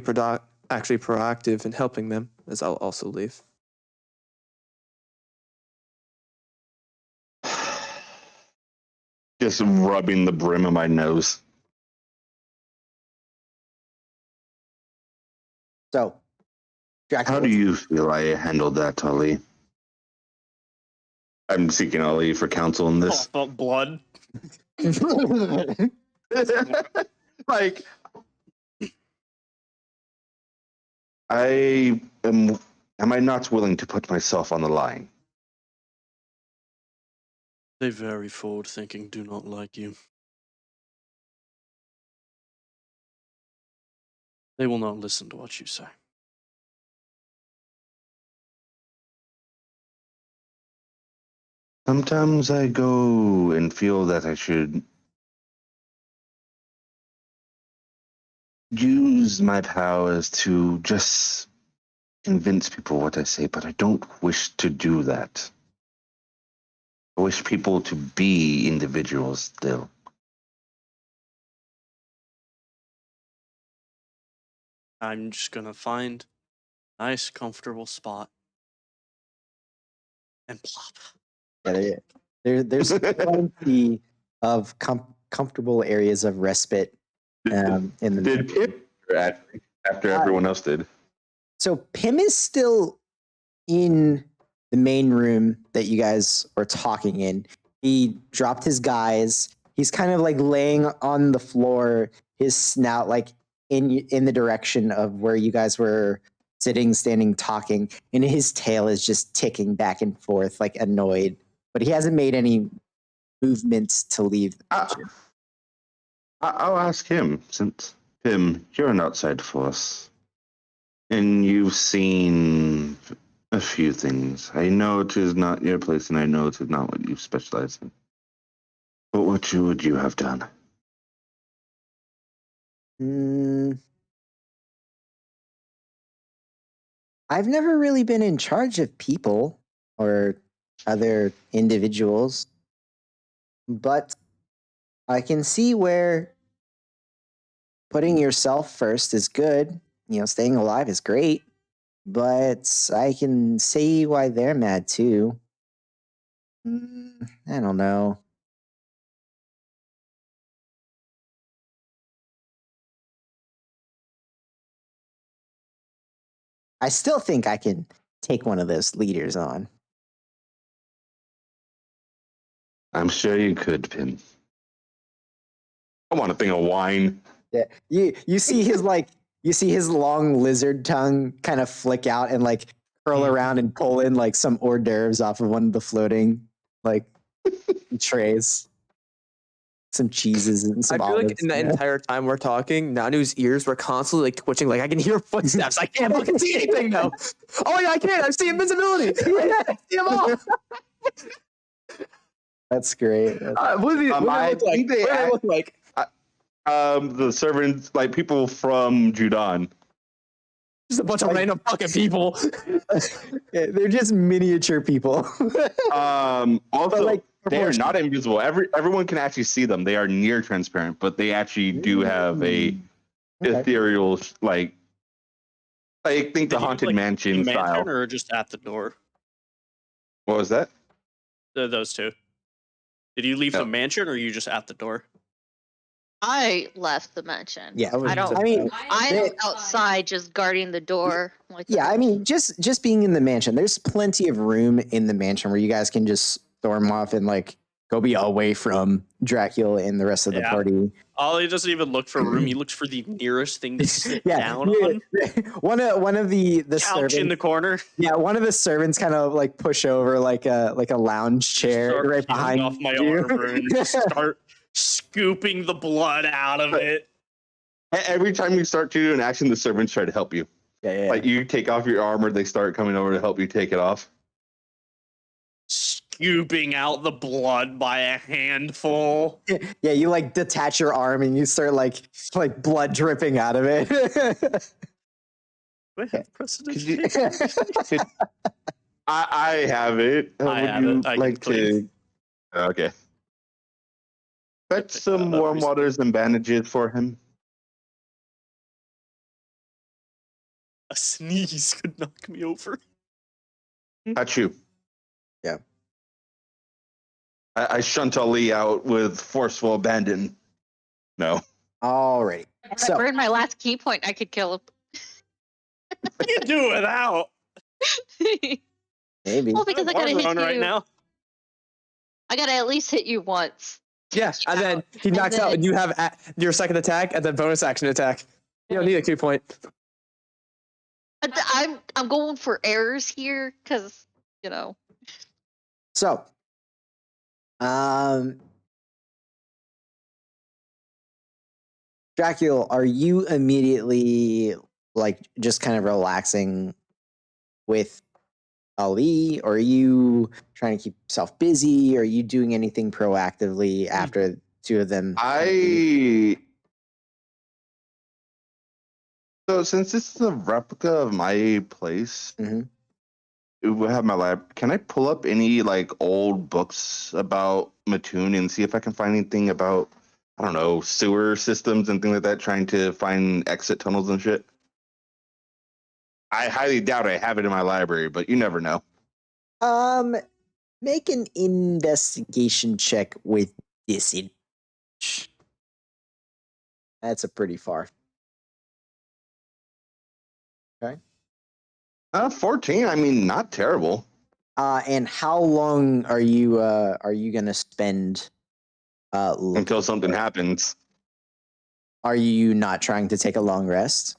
actually proactive in helping them, as I'll also leave. Just rubbing the brim of my nose. So, Drax, How do you feel I handled that, Tully? I'm seeking Ali for counsel in this. Cough up blood. Like, am I not willing to put myself on the line? They very forward thinking do not like you. They will not listen to what you say. Sometimes I go and feel that I should use my powers to just convince people what I say, but I don't wish to do that. I wish people to be individuals still. I'm just gonna find a nice, comfortable spot and plop. There's plenty of comfortable areas of respite in the Did Pip after everyone else did? So Pim is still in the main room that you guys are talking in. He dropped his guys. He's kind of like laying on the floor, his snout like in the direction of where you guys were sitting, standing, talking, and his tail is just ticking back and forth, like annoyed. But he hasn't made any movements to leave the picture. I'll ask him, since Pim, you're an outside force, and you've seen a few things. I know it is not your place, and I know it is not what you specialize in. But what would you have done? I've never really been in charge of people or other individuals, but I can see where putting yourself first is good. You know, staying alive is great, but I can see why they're mad too. I don't know. I still think I can take one of those leaders on. I'm sure you could, Pim. I want a thing of wine. Yeah, you see his you see his long lizard tongue kind of flick out and like curl around and pull in like some hors d'oeuvres off of one of the floating like trays. Some cheeses and some I feel like olives. in the entire time we're talking, Nanu's ears were constantly like twitching. Like I can hear footsteps. I can't fucking see anything though. Oh yeah, I can. I see invisibility. Yeah, I see them all. That's great. What do they I look like? think they What do they act- look like? The servants, like people from Judan. Just a bunch of Like- random fucking people. Yeah, they're just miniature people. Also, like, they are not proportional. invisible. Everyone can actually see them. They are near transparent, but they actually do have a Okay. ethereal, like I think Did the you, haunted like, mansion the style. mansion or just at the door? What was that? Those two. Did you leave No. the mansion or you just at the door? I left the mansion. Yeah, I don't. I mean, I'm they- outside just guarding the door. Like yeah, I mean, just being in the mansion, there's plenty of room in the mansion where you guys can just storm off and like go be away from Dracula and the rest of the Yeah. party. Ollie doesn't even look for a room. He looks for the nearest thing to sit Yeah, down yeah. on. One of the Couch servants, in the corner. yeah, one of the servants kind of like push over like a lounge chair Start right peeling behind off my you. armor and just start scooping the blood out of it. Every time you start to do an action, the servants try to help you. Yeah. Like you take off your armor, they start coming over to help you take it off. Scooping out the blood by a handful. Yeah, you like detach your arm and you start like blood dripping out of it. Do I have precedent? Could you- I have it. I Would have you it. I can like clean. to? Okay. Fetch picked some that up warm recently. waters and bandages for him. A sneeze could knock me over. At you. Yeah. I shunt Ali out with forceful abandon. No. Alrighty. if I So burned my last key point, I could kill I can do without. him. maybe. Well, because I gotta hit Warzone you. right now. I gotta at least hit you once. Yeah, and then he And knocks out, then- and you have your second attack, and then bonus action attack. You don't need a key point. But I'm going for errors here because So, Dracula, are you immediately like just kind of relaxing with Ali, or are you trying to keep yourself busy? Are you doing anything proactively after two of them? So since this is a replica of my place, Mhm. it will have my lab. Can I pull up any like old books about Mattoon and see if I can find anything about, I don't know, sewer systems and things like that, trying to find exit tunnels and shit? I highly doubt I have it in my library, but you never know. Make an investigation check with disadvantage. That's a pretty far. 14. I mean, not terrible. And how long are you gonna spend looking? Until something happens. Are you not trying to take a long rest?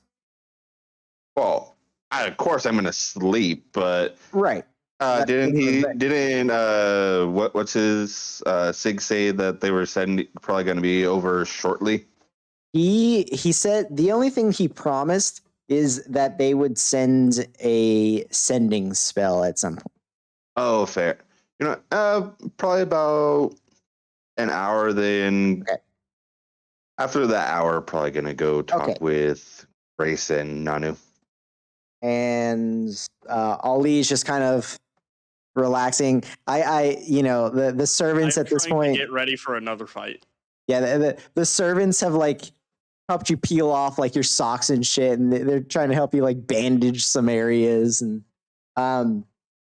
Well, of course I'm gonna sleep, but Right. That's what's his Sig say that they were probably gonna be over shortly? He said the only thing he promised is that they would send a sending spell at some point. Oh, fair. Probably about an hour then. Okay. After that hour, probably gonna go talk Okay. with Grace and Nanu. And Ali is just kind of relaxing. The servants I'm at this trying to point, get ready for another fight. yeah, the servants have like helped you peel off like your socks and shit, and they're trying to help you like bandage some areas. And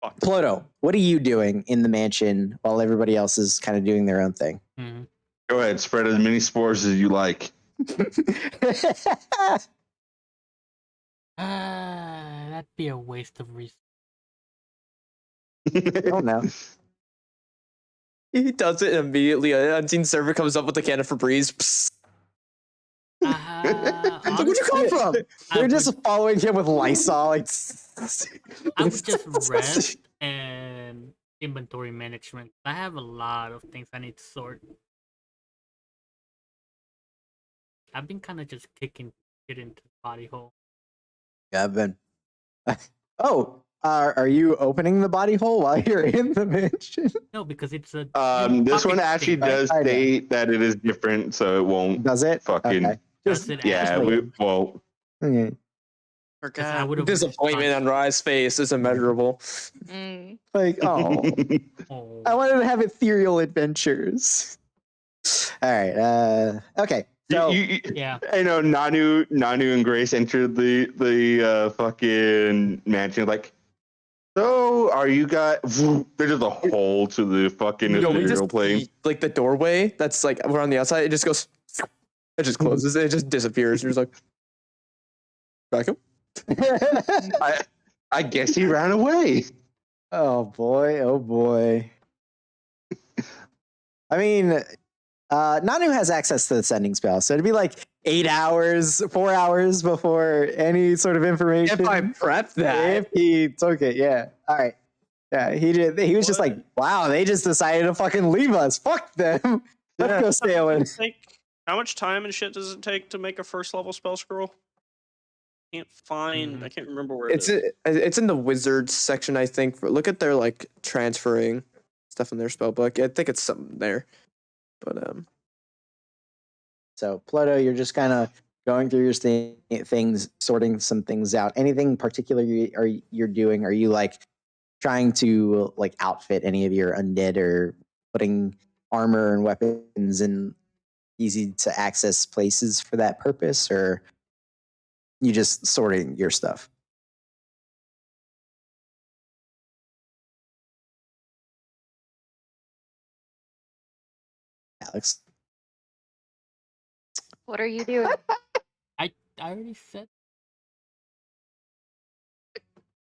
Fuck. Ploto, what are you doing in the mansion while everybody else is kind of doing their own thing? Mhm. Go ahead, spread as many spores as you like. That'd be a waste of resources. Oh no. He does it immediately. An unseen server comes up with a can of Febreze. Psst. Where'd you come from? They're just following him with Lysol. Like, I would just rest and inventory management. I have a lot of things I need to sort. I've been kind of just kicking it into the body hole. Yeah, I've been. Oh, Are you opening the body hole while you're in the mansion? No, because it's a This one pocket actually thing, right? does I know. state that it is different, so it won't Does it? fucking. Okay. Does it Yeah, actually? Okay. Because I would have Disappointment on Rye's face is immeasurable. Mm. Like, oh, Oh, I wanted to have ethereal adventures. All right. Okay. So yeah. I know Nanu and Grace entered the fucking mansion like. So are you guys? There's just a hole to the fucking No, we ethereal just plane. like the doorway. That's like we're on the outside. It just goes. It just closes. It just disappears. You're just like, vacuum. I guess he ran away. oh boy. Oh boy. I mean, Nanu has access to the sending spell, so it'd be like 8 hours, 4 hours before any sort of information. If I prep that, If he took it, yeah. All right. Yeah, he did. He was just like, wow, they just decided to fucking leave us. Fuck them. Let's go sailing. How much time and shit does it take to make a first level spell scroll? I can't remember where it's in the wizards section, I think. Look at their like transferring stuff in their spell book. I think it's something there. But So Ploto, you're just kind of going through your things, sorting some things out. Anything particular you're doing? Are you like trying to like outfit any of your undead or putting armor and weapons in easy to access places for that purpose, or you just sorting your stuff? Alex. What are you doing? I already said.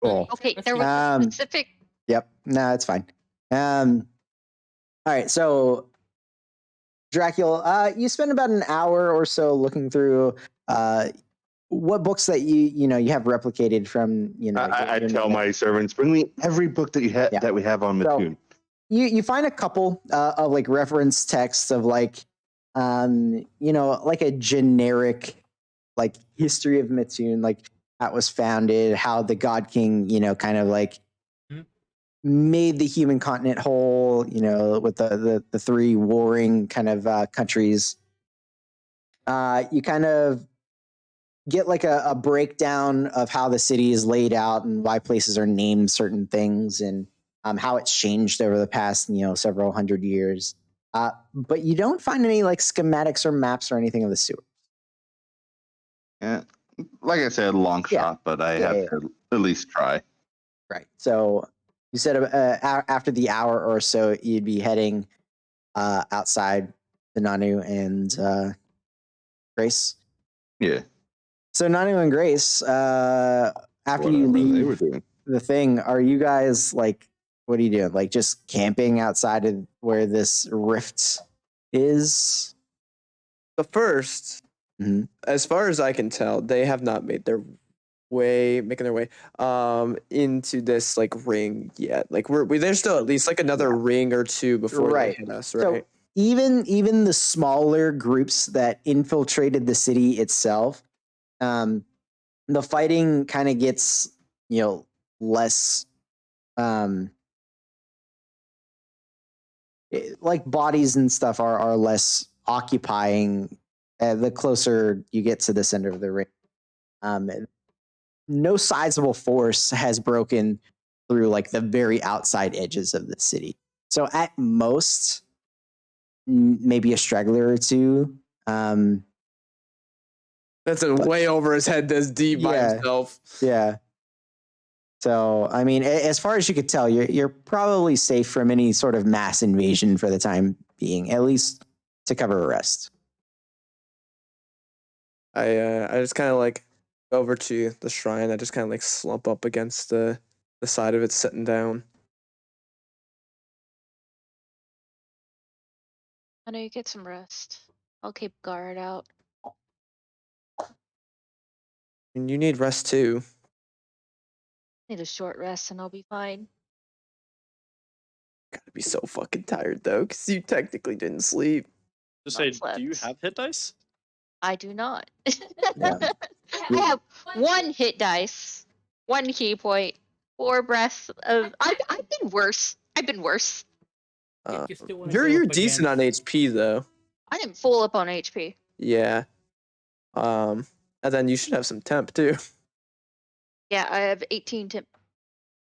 cool. Okay, there was a specific. Yep. No, it's fine. All right. So, Dracula, you spend about an hour or so looking through what books that you have replicated from I your tell name. my servants, bring me every book that you have Yeah. that we have on So- Mattoon. You find a couple of like reference texts of like like a generic like history of Mattoon, like how it was founded, how the God King kind of like made the human continent whole, with the three warring kind of countries. You kind of get like a breakdown of how the city is laid out and why places are named certain things, and how it's changed over the past several hundred years. But you don't find any like schematics or maps or anything of the sewer. Yeah, like I said, long Yeah. shot, but I Yeah, have yeah. to at least try. Right. So you said after the hour or so, you'd be heading outside the Nanu and Grace. Yeah. So Nanu and Grace, after you Whatever they were leave doing. the thing, are you guys like, what are you doing? Like just camping outside of where this rift is? But first, Mhm. as far as I can tell, they have not making their way into this like ring yet. Like there's still at least like another ring or two before Right. they hit us, So right? even the smaller groups that infiltrated the city itself, the fighting kind of gets less like bodies and stuff are less occupying the closer you get to the center of the ring. No sizable force has broken through like the very outside edges of the city. So at most, maybe a straggler or two. That's way over his head, this deep by Yeah. himself. Yeah. So, I mean, as far as you could tell, you're probably safe from any sort of mass invasion for the time being, at least to cover a rest. I just kind of like go over to the shrine. I just kind of like slump up against the side of it, sitting down. I know you get some rest. I'll keep guard out. And you need rest too. Need a short rest and I'll be fine. Gotta be so fucking tired though, because you technically didn't sleep. Just Not say, do you slept. have hit dice? I do not. Yeah. I have one hit dice, one key point, 4 breaths of. I've been worse. I've been worse. You still wanna You're go you're up decent on against- HP though. I am full up on HP. Yeah. And then you should have some temp too. Yeah, I have 18 temp.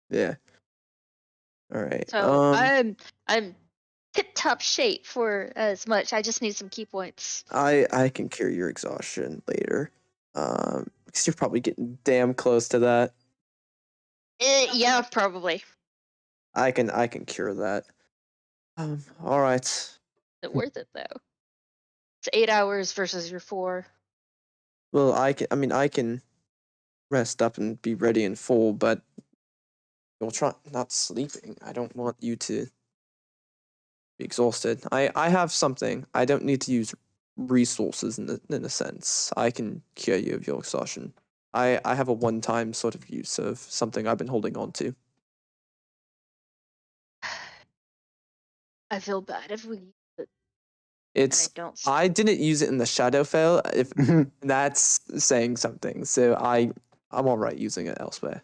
Yeah. All right. So I'm tip top shape for as much. I just need some key points. I can cure your exhaustion later. Because you're probably getting damn close to that. Yeah, probably. I can cure that. All right. Is it worth it though? It's 8 hours versus your 4. Well, I can rest up and be ready and full, but you'll try not sleeping. I don't want you to be exhausted. I have something. I don't need to use resources in a sense. I can cure you of your exhaustion. I have a one-time sort of use of something I've been holding on to. I feel bad if we use it It's and I don't. I didn't use it in the Shadowfell. If that's saying something, so I'm all right using it elsewhere.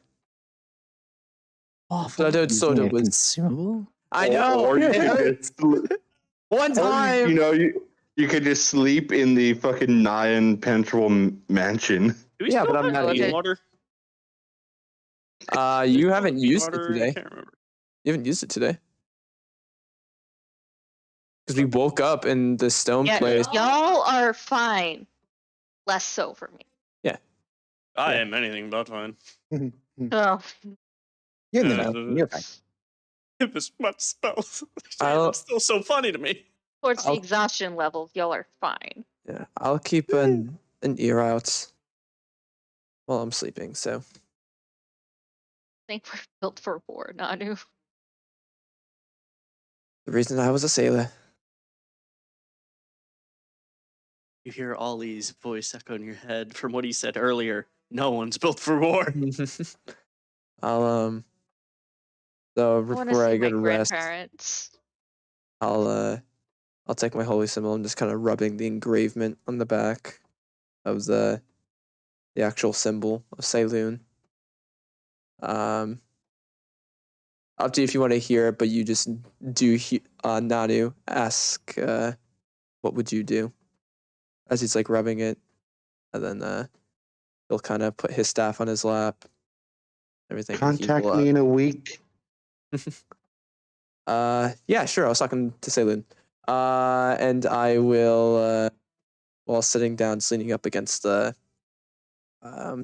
Awful. But it's sort Using of a was. consumable. I know. Or you it could hurts. just, One or time. you could just sleep in the fucking Nyan Penetrable mansion. Do we Yeah, still but I'm have not clean okay. water? You haven't Clean used it water? I today. can't remember. You haven't used it today. Because we woke up in the stone Yeah, place. y'all are fine. Less so for me. I Yeah. am anything but fine. Oh, You're in the Uh, middle. You're fine. If it's much spells, I'll- it's still so funny to me. towards the I'll- exhaustion level, y'all are fine. Yeah, I'll keep an ear out while I'm sleeping. So I think we're built for war, Nanu. the reason I was a sailor. You hear Ollie's voice echo in your head from what he said earlier. No one's built for war. I'll So I want to before I see go my to rest, grandparents. I'll take my holy symbol. I'm just kind of rubbing the engravement on the back of the actual symbol of Saloon. Up to you if you want to hear it, but you just do. Nanu ask, what would you do? As he's like rubbing it, and then he'll kind of put his staff on his lap. Everything. and he Contact will, me in a week. Yeah, sure. I was talking to Saloon. And I will, while sitting down, just leaning up against the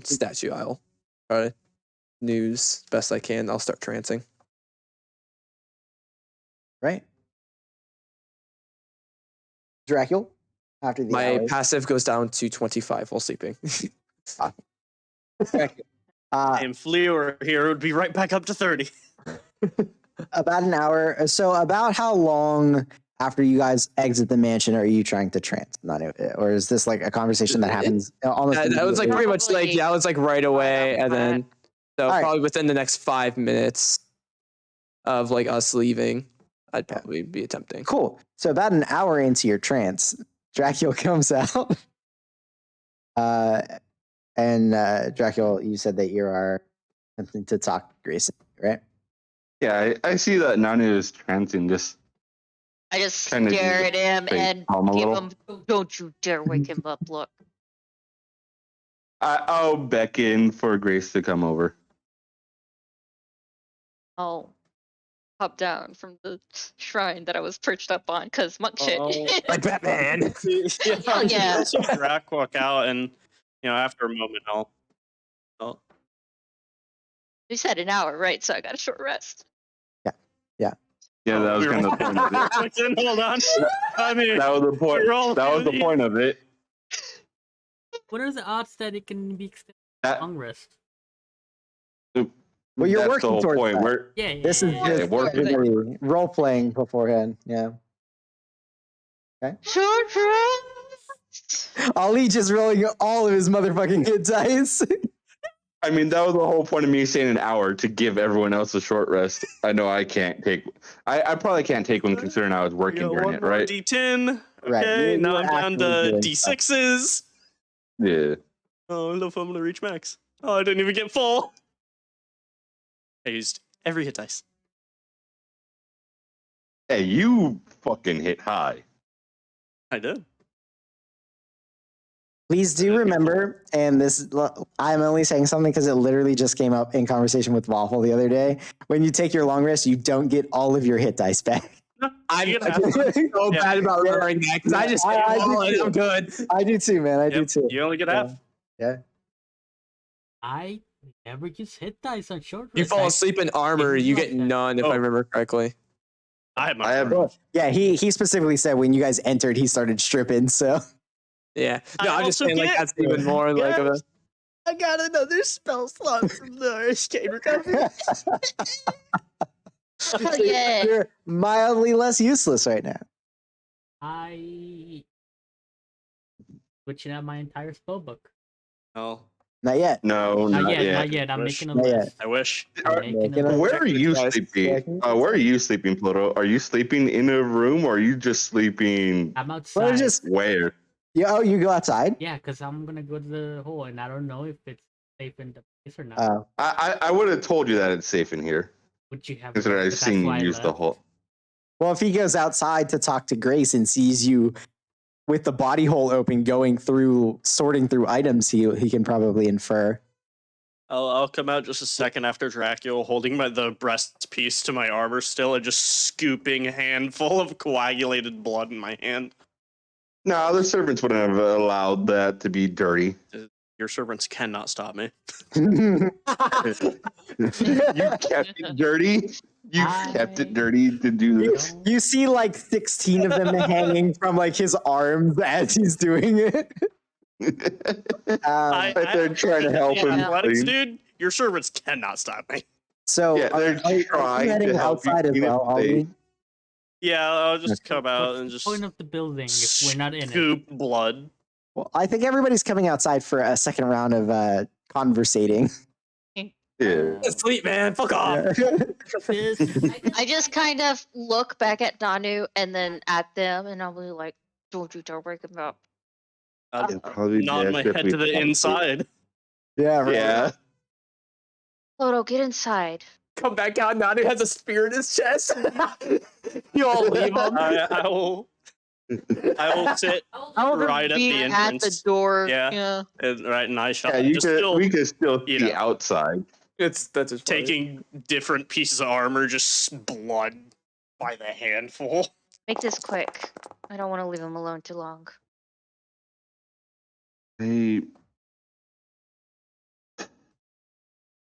statue aisle, try to news best I can. I'll start trancing. Right. Dracula. After the My hours. passive goes down to 25 while sleeping. And Flea or here would be right back up to 30. About an hour. So about how long after you guys exit the mansion are you trying to trance? Not, or is this like a conversation that happens almost? That was like immediately? pretty much like, yeah, I was like right away. after And then, so All right. probably within the next 5 minutes of like us leaving, I'd probably be attempting. Cool. So about an hour into your trance, Dracula comes out. And Dracula, you said that you are attempting to talk to Grayson, right? Yeah, I see that Nanu is trancing. Just I just Kinda stare at him fake and calm a give little. him, don't you dare wake him up, look. I'll beckon for Grace to come over. I'll hop down from the shrine that I was perched up on, because monk shit. Like Batman. Hell yeah. I'll see Drac walk out, and after a moment, I'll You said an hour, right? So I got a short rest. Yeah, that was kind of the point of it. Hold on. I mean, That was the point. We're all That was the really- point of it. What are the odds that it can be extended That, long rest? Well, you're that's working the whole towards point. that. We're Yeah. This is Yeah, just we're basically role playing beforehand. Yeah. Short rest. Ali just rolling all of his motherfucking hit dice. I mean, that was the whole point of me saying an hour to give everyone else a short rest. I know I can't take. I probably can't take one considering I was working got during one it, more right? D10. Right, Okay, you now were I'm down actively to doing stuff. D6s. Yeah. Oh, I don't know if I'm gonna reach max. Oh, I didn't even get full. I used every hit dice. Hey, you fucking hit high. I did. Please do remember, and this I'm only saying something because it literally just came up in conversation with Waffle the other day. When you take your long rest, you don't get all of your hit dice back. I'm You can have so Yeah. bad about remembering that because I just hit I them do all and too. I'm good. I do too, man. I do too. You only get half. I never use hit dice on short You rest. fall I- asleep in armor, Even you like get that. none if Oh. I remember correctly. I have my I have- Well, yeah, he specifically said when you guys entered, he started stripping. So Yeah. No, I I'm just also saying like get- that's even more like of a I got another spell slot from the Arcane Recovery. Oh, yeah. you're mildly less useless right now. I switching out my entire spell book. Oh, Not yet. No, Not yet, yet. not yet. I'm Wish. making a Not yet. list. I wish. I'm Are- making a Making a- list. Where are you Guys, sleeping? Where are you sleeping, Ploto? Are you sleeping in a room or are you just sleeping I'm Well, outside. just where? you go outside. Yeah, because I'm gonna go to the hole, and I don't know if it's safe in the place or not. I would have told you that it's safe in here. Would you have? Considering I've That's seen you why I use the left. whole. Well, if he goes outside to talk to Grace and sees you with the body hole open, sorting through items, he can probably infer. I'll come out just a second after Dracula, holding the breast piece to my armor still, and just scooping a handful of coagulated blood in my hand. No, the servants wouldn't have allowed that to be dirty. Your servants cannot stop me. You kept it dirty. You kept it dirty to do you, this. you see like 16 of them hanging from like his arms as he's doing it. I- They're trying to help him. Athletics, clean. dude, your servants cannot stop me. So Yeah, they're are trying you heading to help you outside as clean it well, Ollie? safe. Yeah, I'll just come out What's and the just point of the building if we're not in it? scoop blood. Well, I think everybody's coming outside for a second round of conversating. Yeah. sleep, man. Fuck off. This I just kind of look back at Danu and then at them, and I'll be like, "Don't you dare wake him up." I'll It'd probably nod my best if head we to the talk inside. Yeah, right. Yeah. Ploto, get inside. Come back out. Nanu has a spear in his chest. You all leave him. I will sit I'll right at be the at entrance. the door. Yeah. and I shall Yeah, just still we could still you see know. outside. That's just funny. taking different pieces of armor, just blood by the handful. Make this quick. I don't want to leave him alone too long.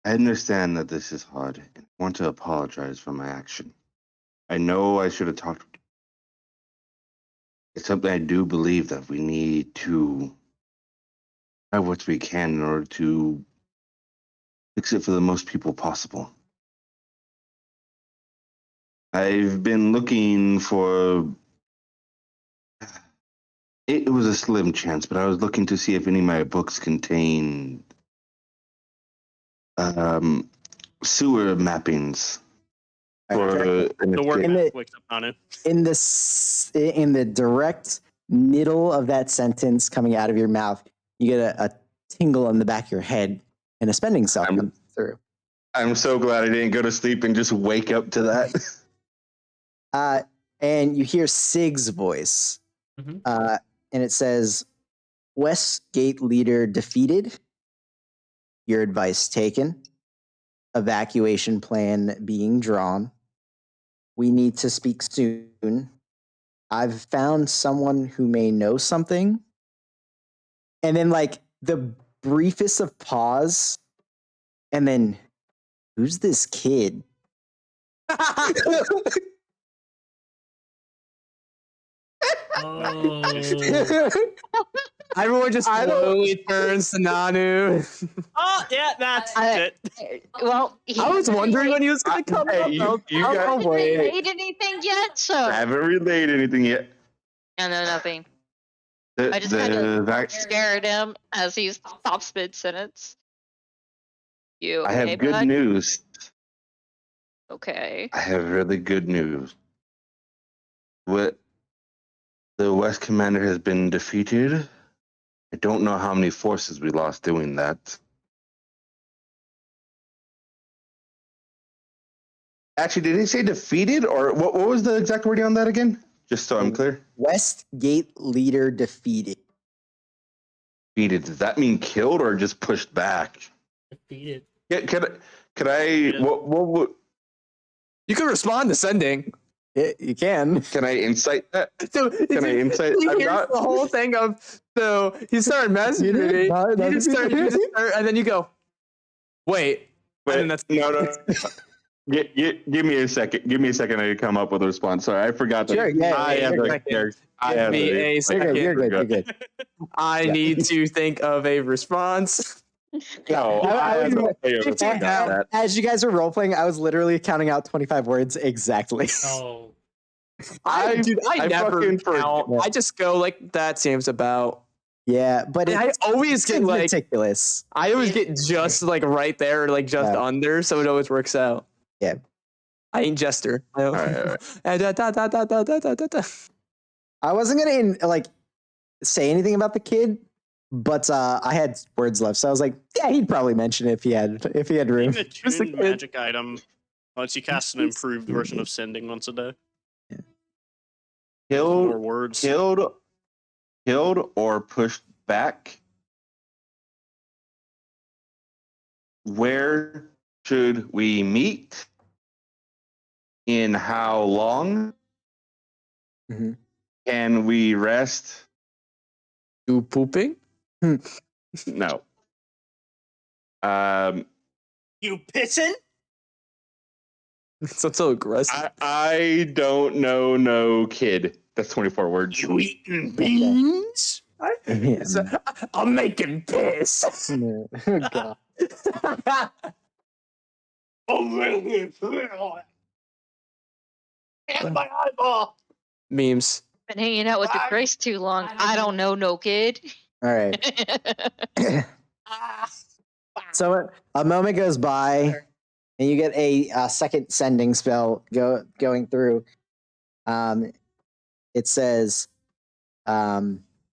I understand that this is hard and I want to apologize for my action. I know I should have talked. It's something I do believe that we need to try what we can in order to fix it for the most people possible. I've been looking for. It was a slim chance, but I was looking to see if any of my books contained sewer mappings for an The word In escape. the- wakes up on it. in the direct middle of that sentence coming out of your mouth, you get a tingle on the back of your head, and a spending cell I'm- comes through. I'm so glad I didn't go to sleep and just wake up to that. And you hear Sig's voice, Mhm. and it says, "Westgate leader defeated. Your advice taken. Evacuation plan being drawn. We need to speak soon. I've found someone who may know something." And then, like, the briefest of pause, and then, "Who's this kid?" oh, Everyone just slowly turns to Nanu. Oh, yeah, that's I- it. Well, I was wondering when he was gonna come Hey, up. you- I was- you I was got- like, didn't wait. made anything yet, I so haven't relayed anything yet. I know nothing. The, I just the kinda vac- Stare at him as he stops mid sentence. You I okay, have good bud? news. Okay. I have really good news. What the West Commander has been defeated. I don't know how many forces we lost doing that. Actually, did he say defeated, or what was the exact wording on that again? Just so I'm clear. Westgate leader defeated. Defeated. Does that mean killed or just pushed back? Defeated. Yeah, could I? What You can respond to sending. You can. can I insight that? So Can I insight? he I'm hears not. the whole thing of so he started messaging me. You just start, and then you go, wait, and then that's No. Give me a second. Give me a second to come up with a response. Sorry, I forgot that. Sure, yeah, I yeah, have you're the good. character. I Give have me the- a You're second. good. You're good. You're good. I Yeah. need to think of a response. No, I I was- forgot that. As you guys were role playing, I was literally counting out 25 words exactly. Oh, I never fucking count. forget. I just go like that seems about. Yeah, but And I always get like meticulous. I always get just like right there, or like just Yeah. under, so it always works out. Yeah. I ain't Jester. All right. I wasn't gonna like say anything about the kid, but I had words left, so I was like, yeah, he'd probably mention it if he had room. Even a Just a tuned kid. magic item lets you cast an improved version of sending once a day. More Killed, words. killed or pushed back. Where should we meet? In how long? Mhm. Can we rest? You pooping? No. You pissing? It's so aggressive. I don't know. No kid. That's 24 words. You eating beans? Yeah. I'm making piss. Oh, God. And my eyeball. Memes. Been hanging out with the Christ too long. I don't know, no kid. All right. So a moment goes by, and you get a second sending spell going through. It says,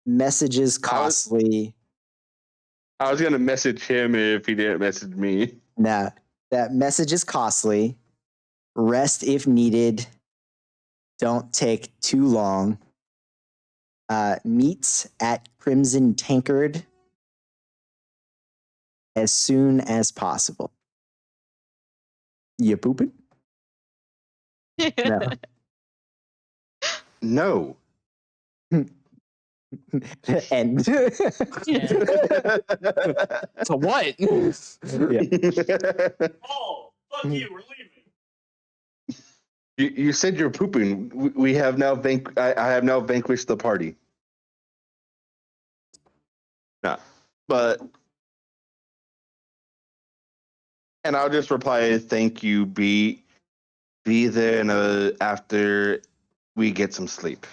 "Messages costly." I was gonna message him if he didn't message me. No, that message is costly. Rest if needed. Don't take too long. Meets at Crimson Tankard as soon as possible. You pooping? No. No. End. So what? Oh, fuck you, we're leaving. You said you're pooping. We have now I have now vanquished the party. No, but and I'll just reply, "Thank you. Be there after we get some sleep."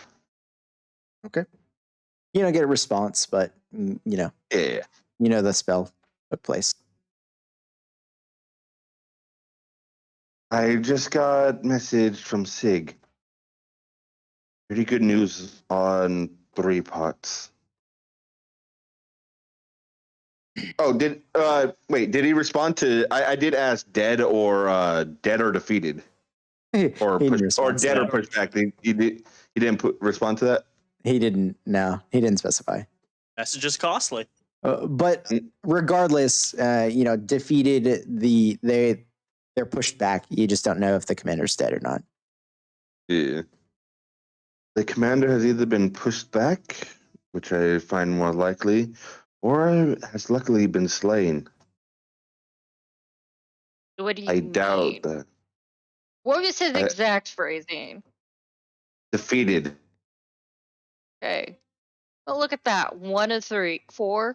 You don't get a response, but Yeah. the spell took place. I just got message from Sig. Pretty good news on 3 pots. Oh, did he respond to I did ask dead or defeated? Or He didn't push, or respond to dead or that. pushed back. He didn't respond to that? He didn't. No, he didn't specify. Message is costly. But regardless, defeated they're pushed back. You just don't know if the commander's dead or not. Yeah. The commander has either been pushed back, which I find more likely, or has luckily been slain. What do you I mean? doubt that. What was his I- exact phrasing? Defeated. Okay. Well, look at that. 1 of 3. 4.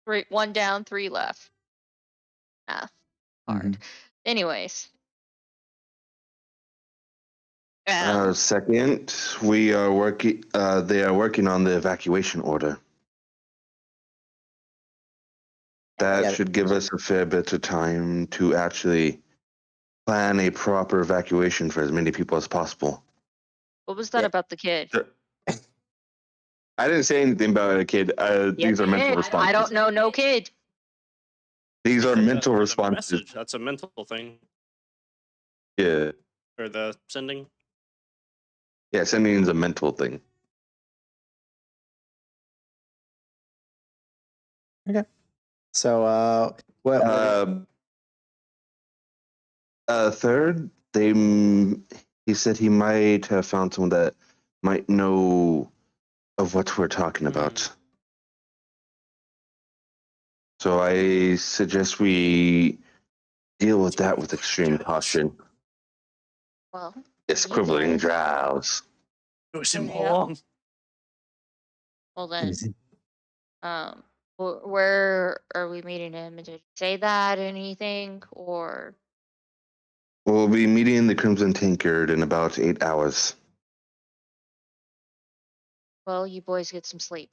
3. 1 down, 3 left. Math. Hard. Anyways. Second, we are working. They are working on the evacuation order. That Yeah. should give us a fair bit of time to actually plan a proper evacuation for as many people as possible. What was that Yeah. about the kid? I didn't say anything about a kid. These are mental Kid. responses. I don't know, no kid. These are mental That's a responses. message. That's a mental thing. Yeah. or the sending. Yeah, sending is a mental thing. So, what? Third, he said he might have found someone that might know of what we're talking about. So I suggest we deal with that with extreme caution. Well, It's you quibbling guys- drows. It was him Yeah. all along. Well then, where are we meeting him? Did he say that anything or? We'll be meeting the Crimson Tankard in about 8 hours. Well, you boys get some sleep.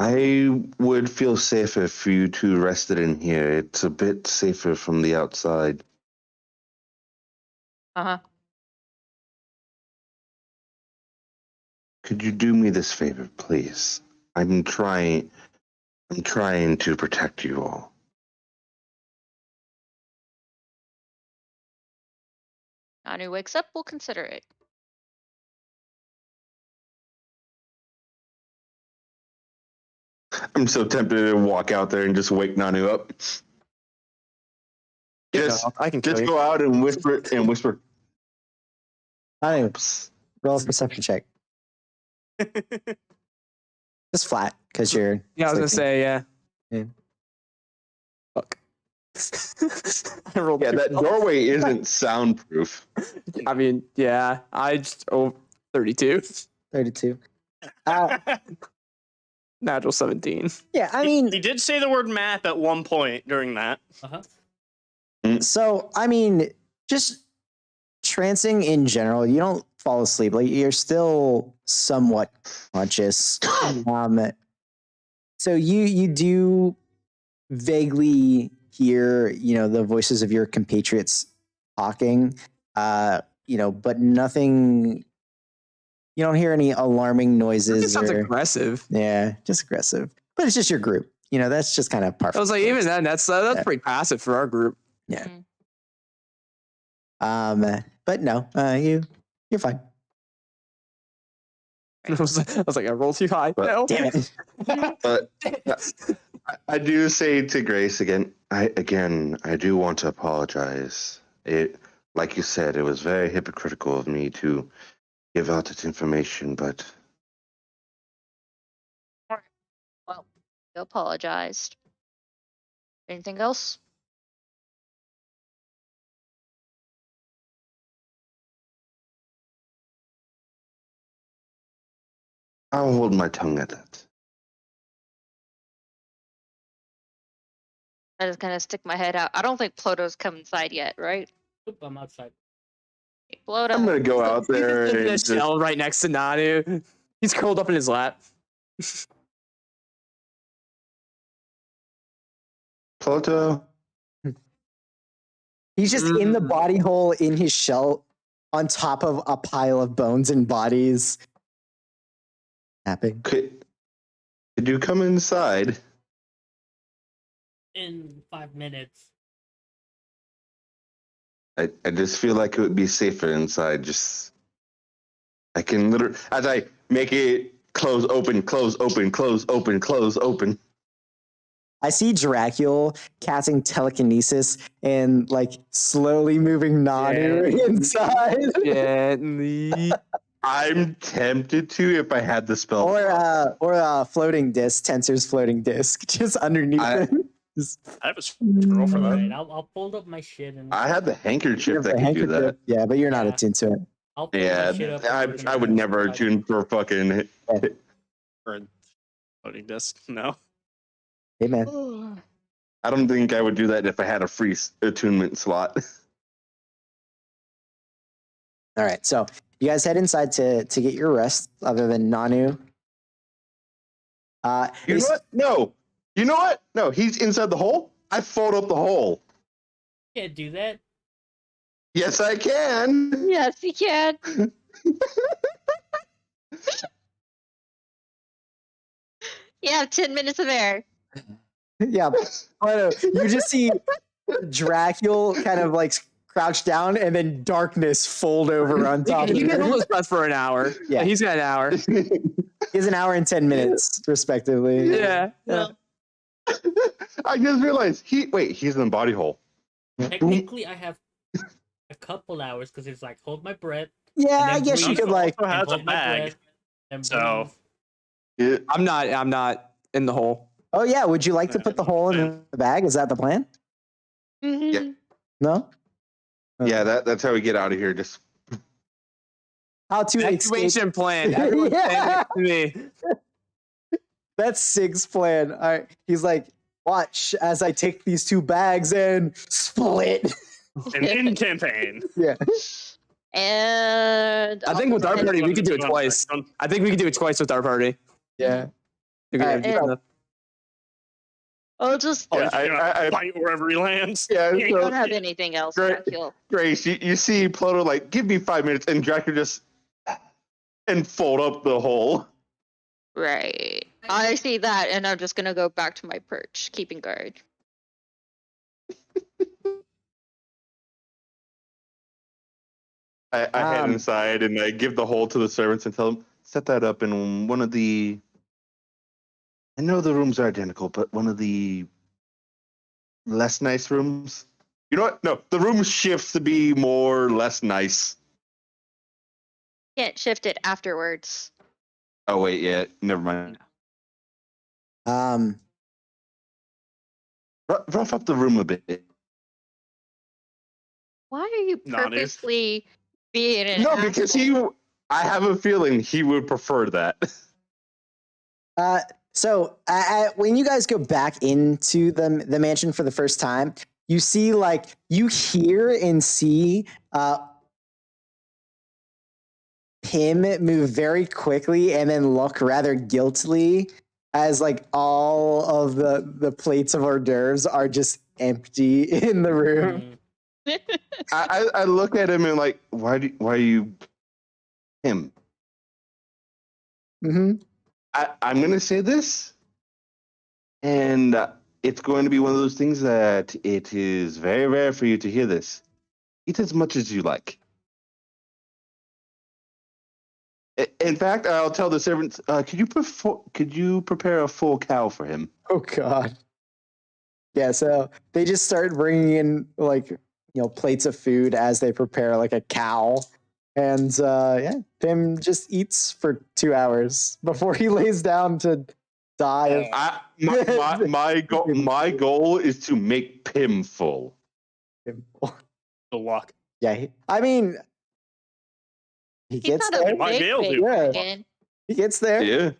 I would feel safer for you to rest it in here. It's a bit safer from the outside. Uh-huh. Could you do me this favor, please? I'm trying to protect you all. Anu wakes up, we'll consider it. I'm so tempted to walk out there and just wake Nanu up. Just, I can kill just you. go out and whisper. Anyway, roll a perception check. Just flat, because you're. Yeah, I was gonna say, yeah. Yeah. Fuck. I rolled Yeah, two that fails. doorway isn't soundproof. I mean, yeah, I just 32. 32. Natural 17. Yeah, I mean, He did say the word map at one point during that. so I mean, just trancing in general, you don't fall asleep. Like you're still somewhat conscious. So you do vaguely hear, the voices of your compatriots talking, but nothing. You don't hear any alarming noises. It sounds aggressive. Yeah, just aggressive. But it's just your group. That's just kind of par. I was like, even then, that's Yeah. pretty passive for our group. Yeah. Mhm. But no, you're fine. I was like, I rolled too high. But- No. Damn it. But I do say to Grace again, I do want to apologize. Like you said, it was very hypocritical of me to give out this information, but Well, you apologized. Anything else? I'll hold my tongue at that. I just kind of stick my head out. I don't think Ploto's come inside yet, right? Oop, I'm outside. Hey, Ploto. I'm gonna go out there He's in the and just, shell right next to Nanu. He's curled up in his lap. Ploto. He's just in the body hole in his shell on top of a pile of bones and bodies. Napping. Could you come inside? In 5 minutes. I just feel like it would be safer inside. I can literally, as I make it close, open, close, open, close, open, close, open. I see Dracula casting telekinesis and slowly moving Nanu inside. Gently. I'm tempted to if I had the spell. Or a floating disc, Tensor's floating disc, just underneath him. Just, I have a scroll for that. Alright, I'll fold up my shit and I had the handkerchief that the could do that. handkerchief. Yeah, but you're not Yeah. attuned to it. I'll fold Yeah, my shit up. and I would never attune for fucking. For a loading disc. No. Hey man. I don't think I would do that if I had a free attunement slot. All right, so you guys head inside to get your rest, other than Nanu. You know what? No. You know what? No, he's inside the hole. I fold up the hole. Can't do that. Yes, I can. Yes, you can. You have 10 minutes of air. Yeah, but you just see Dracula kind of crouch down, and then darkness fold over on top of He can hold you. his breath for an hour. Yeah. He's got an hour. He has an hour and 10 minutes, respectively. Yeah. Well, I just realized he's in the body hole. technically, I have a couple hours because it's like hold my breath. Yeah, and I then guess you breathe, could like. Also and has a hold my bag. breath, and So- breathe. I'm not in the hole. Oh yeah, would you like to put the hole in the bag? Is that the plan? Mhm. No. Yeah, that's how we get out of here. Just How to escape? Evacuation plan. Everyone stand Yeah. next to me. That's Sig's plan. All right. He's like, watch as I take these two bags and split. An in campaign. Yeah. And I think with our and- party, we could do it One twice. second. I think we could do it twice with our party. Yeah. Okay, Alright, yeah, and- I'll just. Oh, Yeah, I- fight wherever he lands. yeah. I So, don't have anything else, Great. Dracula. Grace, you see Ploto like, give me 5 minutes, and Dracula just and fold up the hole. Right. I see that, and I'm just gonna go back to my perch, keeping guard. I head Um, inside and I give the hole to the servants and tell them set that up in one of the. I know the rooms are identical, but one of the less nice rooms. You know what? No, the room shifts to be more less nice. Can't shift it afterwards. Oh wait, yeah, never mind. Um. Rough up the room a bit. Why are you Not if- purposely being an No, because asshole? I have a feeling he would prefer that. So when you guys go back into the mansion for the first time, you see you hear and see him move very quickly and then look rather guiltily as all of the plates of hors d'oeuvres are just empty in the room. Mm. I look at him and like, why are you him? Mm-hmm. I'm gonna say this, and it's going to be one of those things that it is very rare for you to hear this. Eat as much as you like. In fact, I'll tell the servants. Could you prepare a full cow for him? Oh God. Yeah, so they just start bringing in plates of food as they prepare a cow, and Pim just eats for 2 hours before he lays down to die. My goal is to make Pim full. The luck. Yeah, I mean, he He's gets not there. a Might be big, able to. big Yeah. dragon. He gets there. Yeah.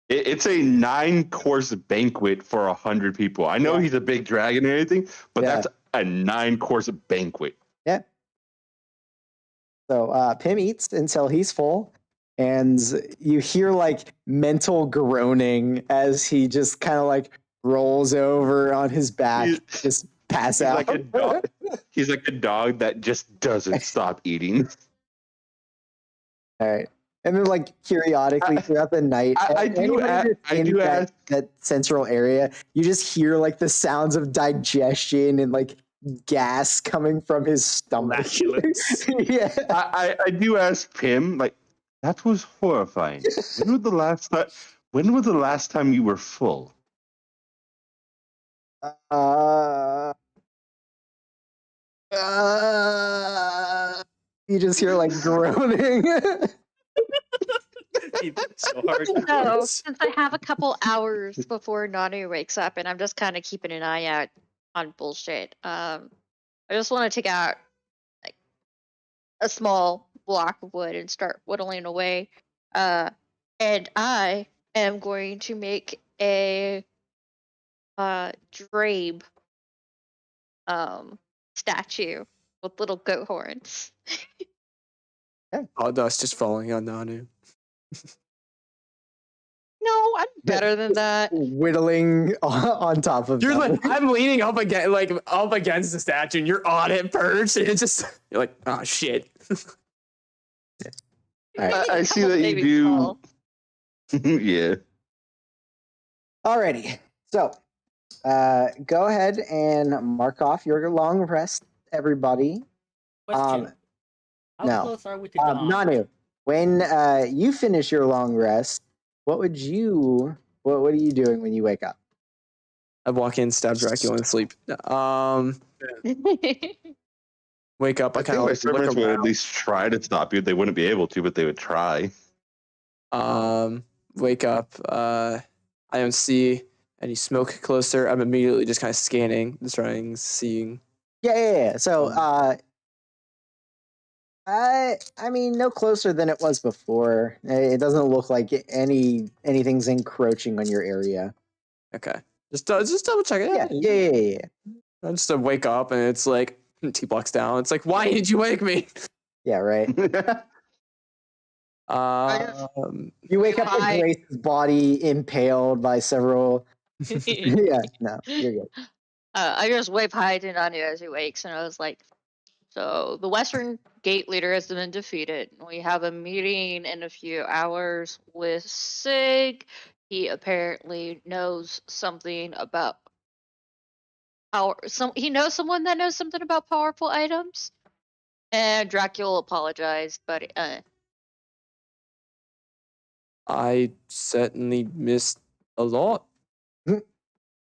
It's a 9-course banquet for 100 people. I know Yeah. he's a big dragon and everything, but Yeah. that's a 9-course banquet. So Pim eats until he's full, and you hear mental groaning as he just kind of rolls over on his back, He's- just pass He's out. like a dog. He's like a dog that just doesn't stop eating. All right. And then periodically throughout the night, I do anybody a- that's I in do that, ask- that central area, you just hear the sounds of digestion and gas coming from his stomach. Flatulence. Yeah. I do ask Pim, like, that was horrifying. When was the last time you were full? You just hear groaning. So hard. So, since I have a couple hours before Nanu wakes up, and I'm just kind of keeping an eye out on bullshit, I just want to take out a small block of wood and start whittling away. And I am going to make a drabe statue with little goat horns. All dust just falling on Nanu. No, I'm better than that. Whittling on top of You're them. I'm leaning up against the statue, and you're on it perched, and it's just you're like, oh shit. I see Couple that you babies do. fall. Yeah. Alrighty. So go ahead and mark off your long rest everybody. Question: How no. close are we to dawn? Nanu, when you finish your long rest, what are you doing when you wake up? I walk in, stab Dracula, and sleep. Wake up. I I kind think of my like look servants would at around. least try to stop you. They wouldn't be able to, but they would try. Wake up. I don't see any smoke closer. I'm immediately just kind of scanning, trying, seeing. Yeah. So, I mean, no closer than it was before. It doesn't look like anything's encroaching on your area. Okay, just double check it. Yeah. I just wake up and it's like 2 blocks down. It's like, why did you wake me? Yeah, right. You wake up with Grace's body impaled by several. Yeah, no, you're good. I just wave hi to Nanu as he wakes, and I was like, so the Western Gate leader has been defeated. We have a meeting in a few hours with Sig. He apparently knows something about power. He knows someone that knows something about powerful items. And Dracula apologized, but I certainly missed a lot.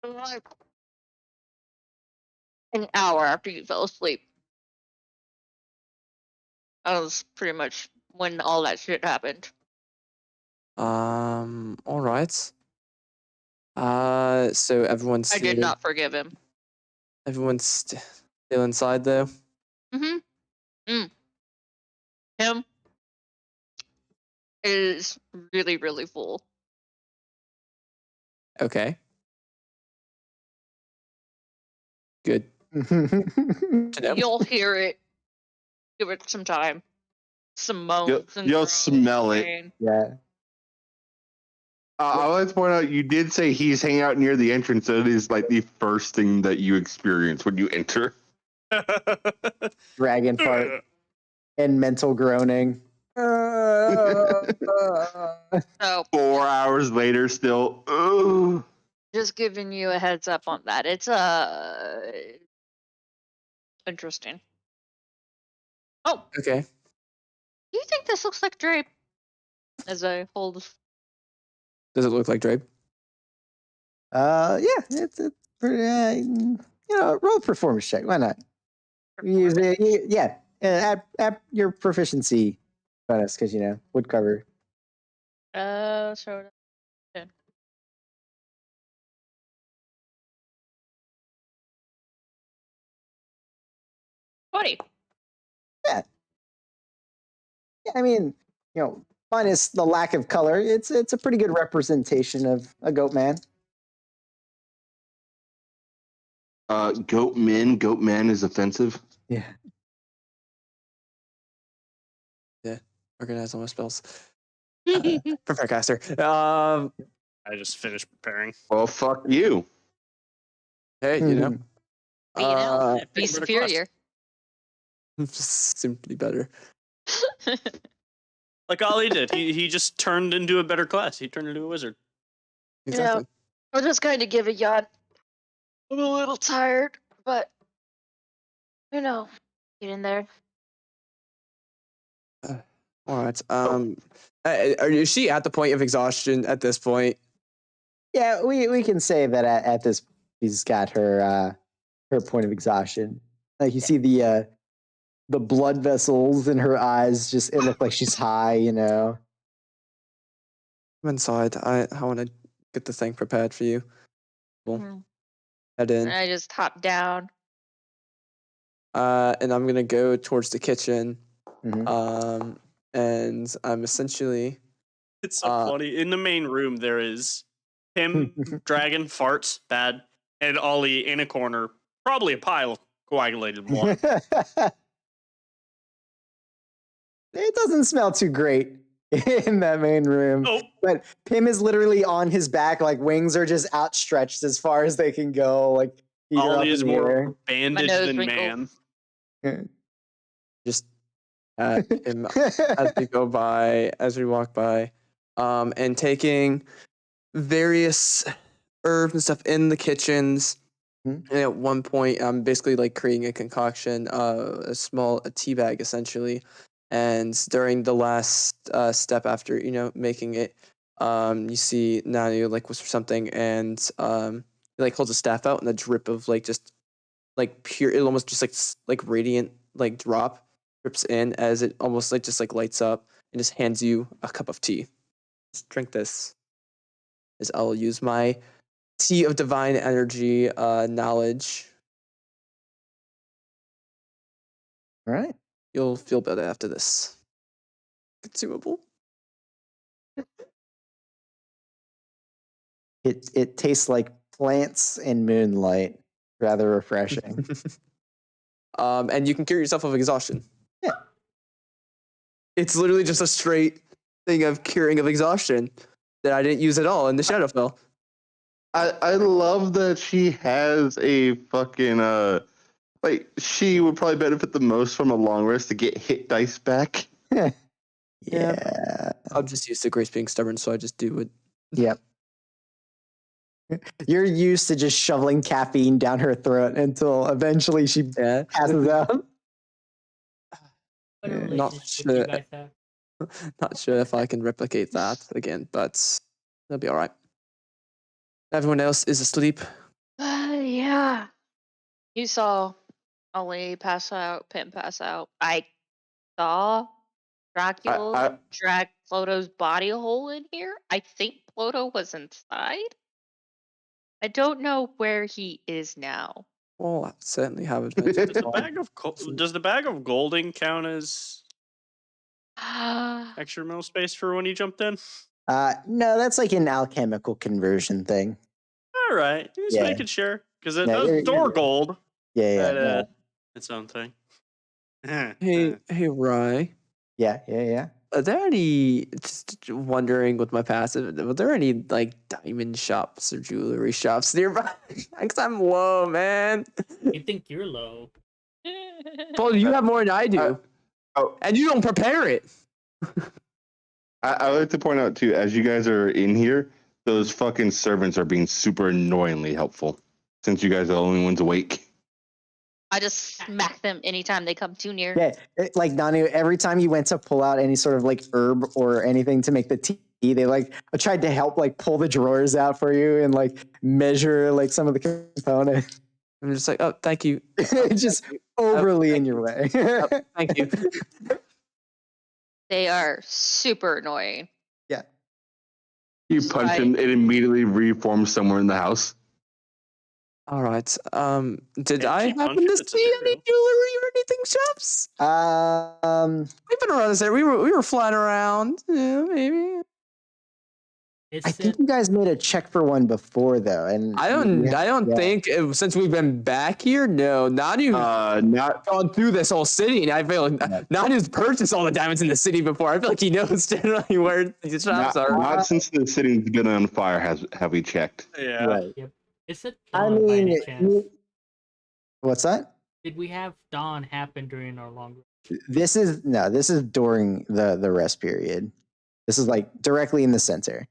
like an hour after you fell asleep. That was pretty much when all that shit happened. All right. So everyone's I did not forgive him. Everyone's still inside though. Him is really, really full. Okay. Good. To know. You'll hear it. Give it some time. Some moans. and You'll groans, smell it. pain. Yeah. I like to point out you did say he's hanging out near the entrance, so it is like the first thing that you experience when you enter. Dragon fart and mental groaning. So 4 hours later, still. Ugh. just giving you a heads up on that. It's interesting. Oh, Okay. do you think this looks like drape? As I hold. Does it look like Drape? Yeah, it's pretty. Roll a performance check. Why not? Use it. Yeah, add your proficiency bonus because wood cover. So 10. 20. Yeah, I mean, minus the lack of color, it's a pretty good representation of a goat man. Goat man is offensive. Yeah. Organize all my spells. Prepare caster. I just finished preparing. Well, fuck you. Hey, Be an elf. Be Better superior. just simply better. Like Ollie did. He just turned into a better class. He turned into a wizard. Exactly. I'll just kind of give a yawn. I'm a little tired, but get in there. All right. Is she at the point of exhaustion at this point? Yeah, we can say that at this she's got her point of exhaustion. Like you see the blood vessels in her eyes. Just it look like she's high. I'm inside. I want to get the thing prepared for you. Cool. Head in. And I just hop down. And I'm gonna go towards the kitchen. Mhm. And I'm essentially. It's so funny. In the main room, there is him, dragon, farts, bad, and Ollie in a corner, probably a pile of coagulated blood. It doesn't smell too great in that main room. Nope. But Pim is literally on his back, like wings are just outstretched as far as they can go. Like feet are up Ollie is in the air. more bandaged nose than wrinkled. man. Just at him as we walk by, and taking various herbs and stuff in the kitchens, And at one point, I'm basically like creating a concoction, a tea bag essentially. And during the last step after making it, you see Nanu like whisper something, and he like holds a staff out, and a drip of like just like pure, it almost just like radiant like drop drips in as it almost like just like lights up, and just hands you a cup of tea. Just drink this. As I'll use my tea of divine energy knowledge. All right. You'll feel better after this. Consumable. It tastes like plants and moonlight. Rather refreshing. And you can cure yourself of exhaustion. Yeah. It's literally just a straight thing of curing of exhaustion that I didn't use at all in the Shadowfell. I love that she has a fucking like she would probably benefit the most from a long rest to get hit dice back. Yeah. I'm just used to Grace being stubborn, so I just do it. Yep. You're used to just shoveling caffeine down her throat until eventually she passes out. What a Not relationship sure. you guys have. Not sure if I can replicate that again, but it'll be all right. Everyone else is asleep. Yeah. You saw only pass out, Pim pass out. I saw Dracula drag Ploto's body hole in here. I think Ploto was inside. I don't know where he is now. Well, I certainly have adventures. Does the bag of golding count as Ah, extra mental space for when you jumped in? No, that's like an alchemical conversion thing. All right, just Yeah. making sure because it No, does you're store good. gold. Yeah, But, its own thing. Hey, Rye. yeah. Are there any, just wondering with my passive, are there any like diamond shops or jewelry shops nearby? Because I'm low, man. You think you're low? Well, you have more than I do. And you don't prepare it. I like to point out too, as you guys are in here, those fucking servants are being super annoyingly helpful. Since you guys are the only ones awake. I just smack them anytime they come too near. Yeah, like Nanu, every time you went to pull out any sort of like herb or anything to make the tea, they like tried to help like pull the drawers out for you and like measure like some of the components. I'm just like, oh, thank you. Just overly in your way. Thank you. They are super annoying. Yeah. You punch him, it immediately reforms somewhere in the house. All right. Did Yeah, I keep happen punching, to it's a see big any deal. jewelry or anything shops? We've been around this area. We were flying around. Yeah, maybe. I think you guys made a check for one before though, and I don't think since we've been back here. No, Nanu's not gone through this whole city, and I feel like Nanu's purchased all the diamonds in the city before. I feel like he knows generally where these shops are. Not since the city's been on fire have we checked. Yeah. Right. Yep. Is it I dawn by any mean, chance? what's that? Did we have dawn happen during our long rest? This is during the rest period. This is like directly in the center.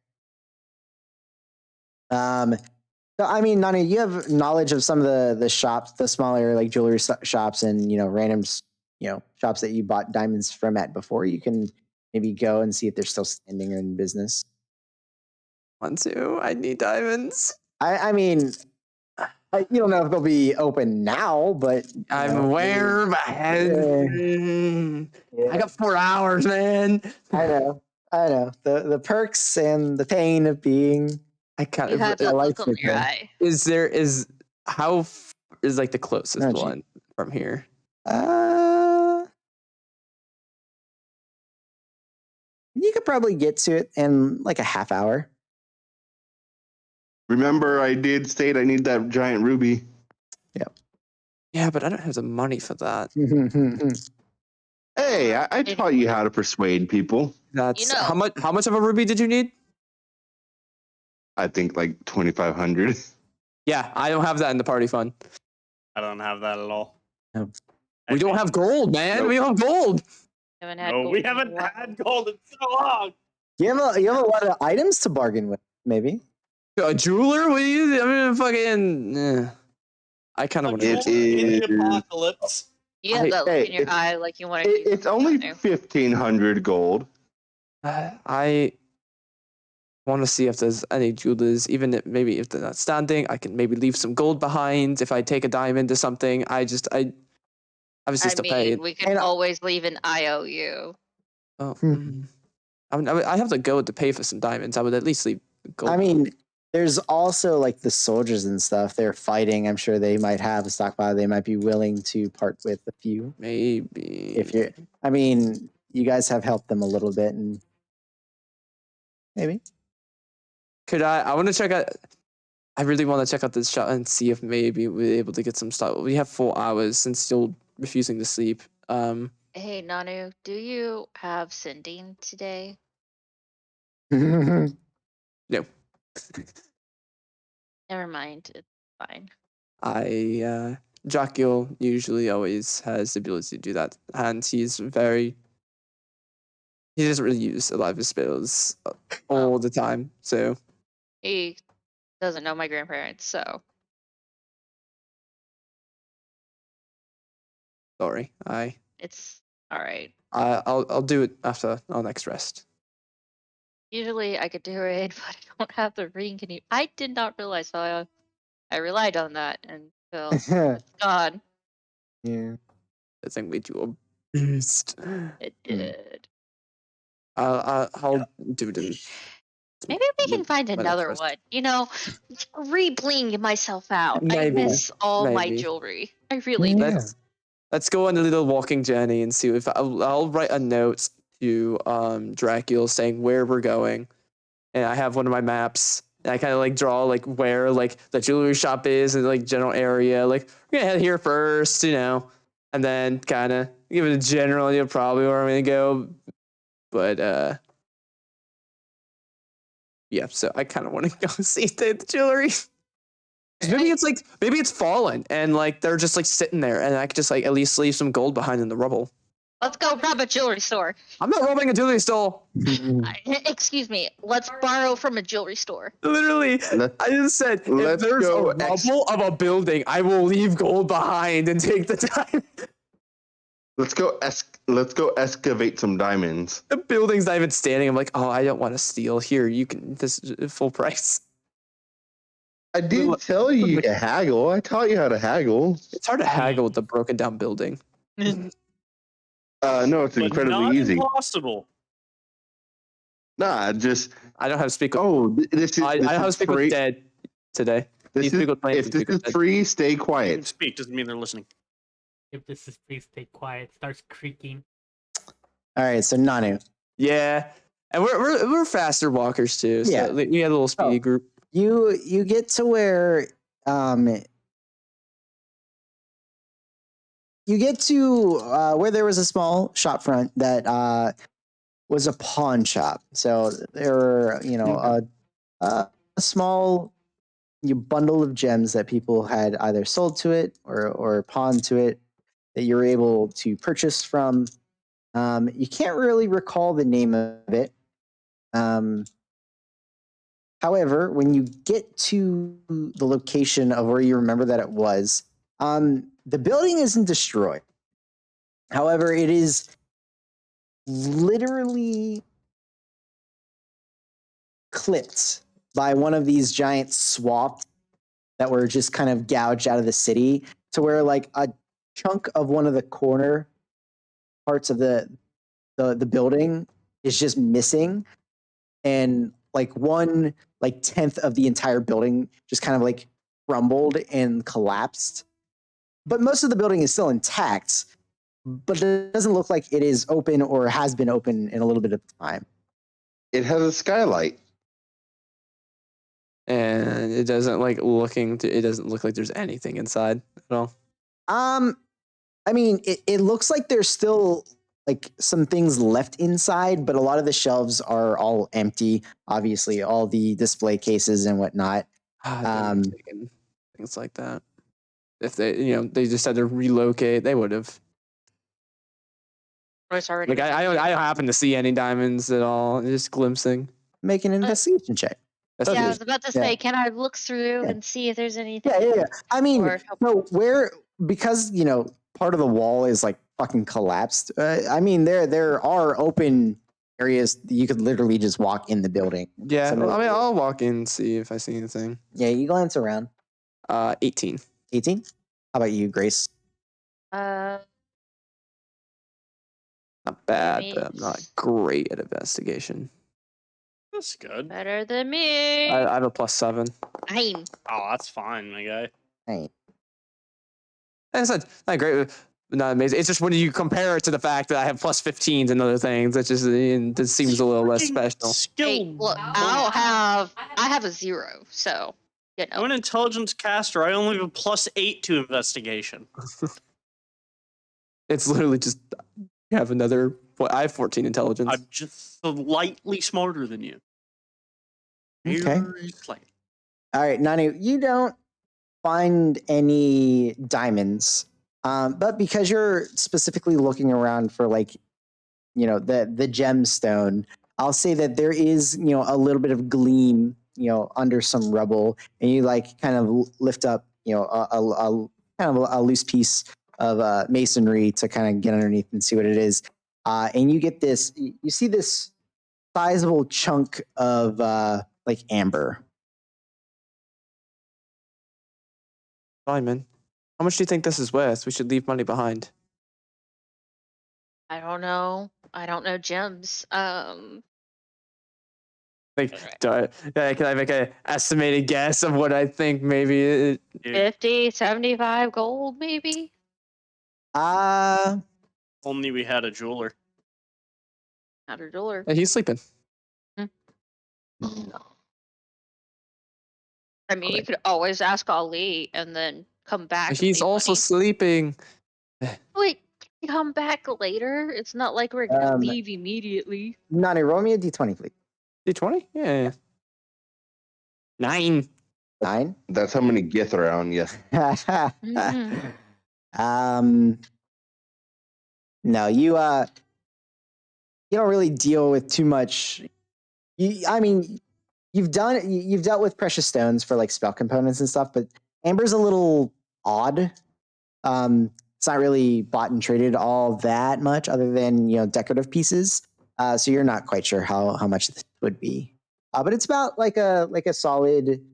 So I mean, Nani, you have knowledge of some of the shops, the smaller like jewelry shops, and random shops that you bought diamonds from at before. You can maybe go and see if they're still standing or in business. Want to? I need diamonds. I mean, you don't know if they'll be open now, but I'm aware, but I got 4 hours, man. I know. The perks and the pain of being. I kind You of. have that like look on it, your though. eye. Is like the closest one from here? You could probably get to it in like a half hour. Remember, I did state I need that giant ruby. Yeah, but I don't have the money for that. Hey, I taught you how to persuade people. That's how much of a ruby did you need? I think like 2,500. Yeah, I don't have that in the party fund. I don't have that at all. No. We don't have gold, man. Nope. We don't have gold. Haven't had No, gold we in a haven't while. had gold in so long. You have a lot of items to bargain with, maybe. A jeweler? What do you? I mean, fucking. I kind of A want to. jewelry in the is- apocalypse. You have that look Hey, in your eye like you want to. It's only 1,500 gold. I want to see if there's any jewelers, even if maybe if they're not standing, I can maybe leave some gold behind. If I take a diamond or something, I obviously I still pay mean, it. we can And- always leave an IOU. Oh, Hmm. I have to go to pay for some diamonds. I would at least leave gold. I mean, there's also like the soldiers and stuff. They're fighting. I'm sure they might have a stockpile. They might be willing to part with a few. Maybe If you're, I mean, you guys have helped them a little bit, and maybe. could I want to check out. I really want to check out this shop and see if maybe we're able to get some stuff. We have 4 hours since you're refusing to sleep. Hey, Nanu, do you have sending today? No. Never mind. It's fine. Jacquiel usually always has the ability to do that, and he doesn't really use a lot of his spells all the time. So He doesn't know my grandparents, so sorry. it's all right. I'll do it after our next rest. Usually I could do it, but I don't have the ring. Can you? I did not realize how I relied on that until it's gone. Yeah. That thing made you a beast. It did. I'll do it in Maybe we can find my next another rest. one. You know, re-bling myself out. I Maybe, miss all my maybe. jewelry. I really do. Yeah. Let's go on a little walking journey and see if I'll write a note to Dracula saying where we're going, and I have one of my maps. And I kind of like draw like where like the jewelry shop is and like general area. Like we're gonna head here first, and then kind of give it a general idea of probably where I'm gonna go. But yeah. So I kind of want to go see the jewelry. 'Cause maybe it's fallen and like they're just like sitting there, and I could just like at least leave some gold behind in the rubble. Let's go rob a jewelry store. I'm not robbing a jewelry store. Excuse me. Let's borrow from a jewelry store. Literally, Let's- I just said if let's there's a go rubble of a building, I will leave gold behind and take the time. Let's go excavate some diamonds. The building's not even standing. I'm like, oh, I don't want to steal. Here, you can this is full price. I did tell you to haggle. I taught you how to haggle. It's hard to haggle with the broken down building. No, it's But incredibly not easy. impossible. Nah, just I don't have to speak. this is I don't have to speak with dead today. This These is, people claim if to this speak is with dead. free, stay You can quiet. speak doesn't mean they're listening. If this is please stay quiet, starts creaking. All right. So Nanu, Yeah, and we're faster walkers too. So Yeah. we had a little speedy Oh. group. you get to where you get to where there was a small shop front that was a pawn shop. So there were, a small bundle of gems that people had either sold to it or pawned to it that you were able to purchase from. You can't really recall the name of it. However, when you get to the location of where you remember that it was, the building isn't destroyed. However, it is literally clipped by one of these giant swaths that were just kind of gouged out of the city to where like a chunk of one of the corner parts of the building is just missing, and like one like tenth of the entire building just kind of like crumbled and collapsed. But most of the building is still intact, but it doesn't look like it is open or has been open in a little bit of time. It has a skylight. And it doesn't it doesn't look like there's anything inside at all. I mean, it looks like there's still like some things left inside, but a lot of the shelves are all empty. Obviously, all the display cases and whatnot. They would have taken things like that. If they just had to relocate, they would have. It's already Like I don't happen to see any diamonds at all. Just glimpsing. Make an investigation check. That's Yeah, I neat. was about to Yeah. say, can I look through Yeah. and see if there's anything? Yeah. I mean, Or no, because part of the wall is like fucking collapsed. I mean, there are open areas that you could literally just walk in the building. Yeah, Some of I mean, the- I'll walk in and see if I see anything. Yeah, you glance around. 18. 18. How about you, Grace? Not bad, me- but I'm not great at investigation. That's good. better than me. I have a +7. 9. Oh, that's fine, my guy. Hey. And it's not great, not amazing. It's just when you compare it to the fact that I have +15s and other things, it seems a little less special. Skill. Hey, look, I have a 0, so I'm an intelligence caster. I only have a +8 to investigation. It's literally just you have another. I have 14 intelligence. I'm just slightly smarter than you. Okay. Very slightly. All right, Nanu, you don't find any diamonds, but because you're specifically looking around for the gemstone, I'll say that there is a little bit of gleam under some rubble, and you kind of lift up a kind of a loose piece of masonry to kind of get underneath and see what it is, and you get this. You see this sizable chunk of amber. Simon, how much do you think this is worth? We should leave money behind. I don't know. I don't know gems. Like, can I make an estimated guess of what I think maybe it, 50, 75 gold, maybe? Only we had a jeweler. Not a dollar. he's sleeping. I mean, you could always ask Ali and then come back. and He's leave also money. sleeping. Wait, come back later? It's not like we're gonna Um, leave immediately. Nani, roll me a d20, please. D20? Yeah. 9. 9. That's how many get around you. Mhm. No, you don't really deal with too much. I mean, you've dealt with precious stones for spell components and stuff, but amber's a little odd. It's not really bought and traded all that much, other than decorative pieces. So you're not quite sure how much this would be, but it's about like a solid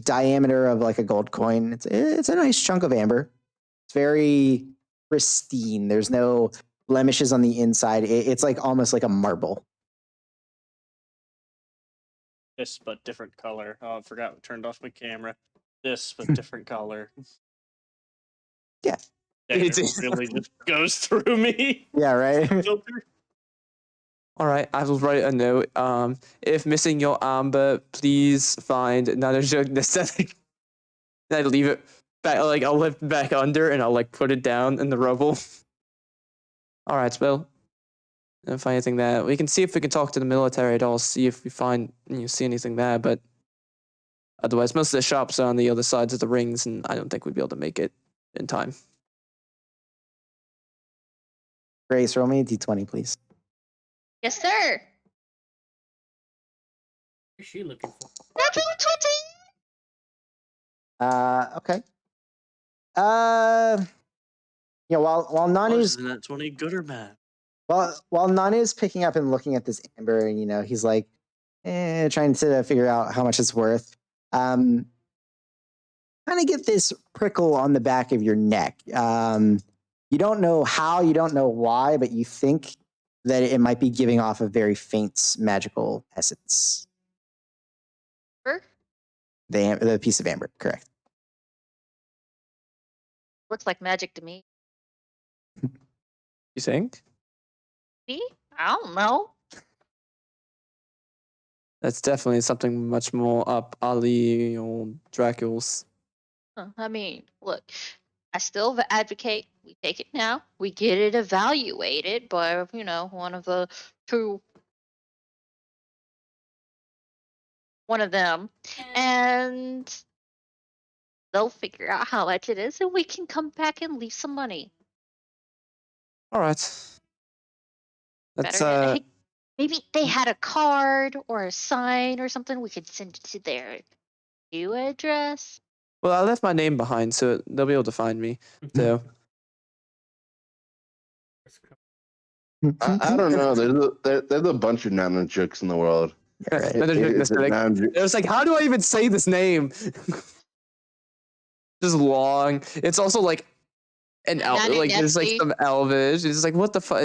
diameter of a gold coin. It's a nice chunk of amber. It's very pristine. There's no blemishes on the inside. It's almost like a marble. This, but different color. Oh, I forgot we turned off my camera. This, but different color. Yeah. Damn, it really just goes through me. Yeah, right. Filter. All right, I will write a note. If missing your amber, please find another joke. I'd leave it back. I'll lift back under and I'll put it down in the rubble. All right, Spill. Don't find anything there. We can see if we can talk to the military at all. See if we see anything there. But otherwise, most of the shops are on the other sides of the rings, and I don't think we'd be able to make it in time. Grace, roll me a d20, please. Yes, sir. What is she looking for? Natural 20. Okay. While Nani's Isn't that 20 good or bad? while Nani's picking up and looking at this amber, and he's trying to figure out how much it's worth. Kind of get this prickle on the back of your neck. You don't know how, you don't know why, but you think that it might be giving off a very faint magical essence. Amber? The piece of amber, correct. Looks like magic to me. You think? Me? I don't know. That's definitely something much more up Ali or Dracula's. I mean, look, I still advocate we take it now. We get it evaluated by, one of the two, one of them, and they'll figure out how much it is, and we can come back and leave some money. All right. That's Better, Maybe they had a card or a sign or something. We could send it to their new address. Well, I left my name behind, so they'll be able to find me. So I don't know. There's a bunch of nanojukes in the world. Yeah, right. Is it nanojuk- it was like, how do I even say this name? Just long. It's also like an like there's like some Elvish. It's like what the fuck.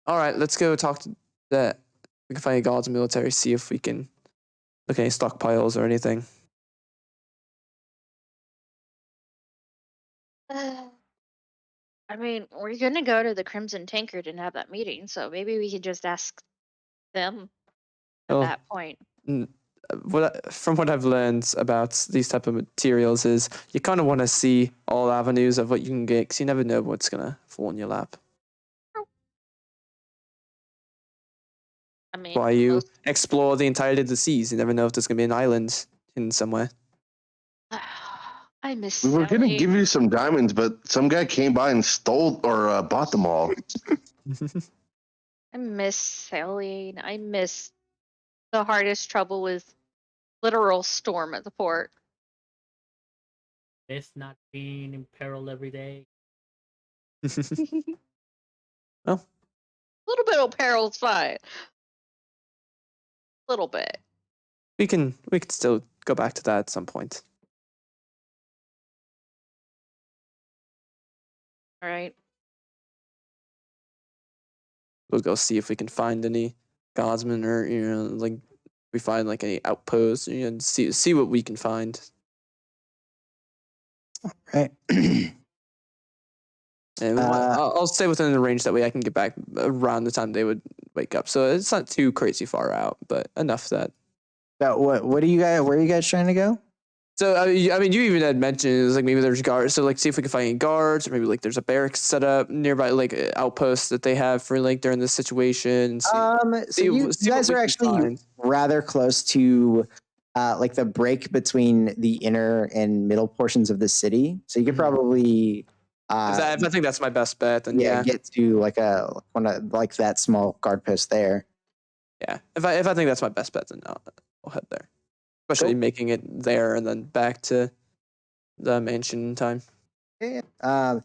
All right, let's go talk to that. We can find any gods military. See if we can look at any stockpiles or anything. I mean, we're gonna go to the Crimson Tankard and have that meeting, so maybe we could just ask them at Oh, that point. from what I've learned about these type of materials is you kind of want to see all avenues of what you can get because you never know what's gonna fall in your lap. I mean, Why you explore the entirety of the seas? You never know if there's gonna be an island in somewhere. I miss. We were gonna Sally. give you some diamonds, but some guy came by and stole or bought them all. I miss sailing. I miss the hardest trouble with literal storm at the port. It's not being in peril every day. Oh, A little bit of peril's fine. A little bit. we can still go back to that at some point. All right. We'll go see if we can find any guardsmen or like we find like any outposts. See what we can find. Right. And I'll stay within the range that way I can get back around the time they would wake up. So it's not too crazy far out, but enough that. So what do you guys? Where are you guys trying to go? So I mean, you even had mentioned it was like maybe there's guards. So like, see if we can find any guards, or maybe like there's a barracks set up nearby, like outposts that they have for like during this situation. So you guys are actually rather close to like the break between the inner and middle portions of the city. So you could probably. If I think that's my best bet, then yeah, get to like like that small guard post there. Yeah, if I think that's my best bet, then I'll head there. Especially making it there and then back to the mansion in time. Yeah. I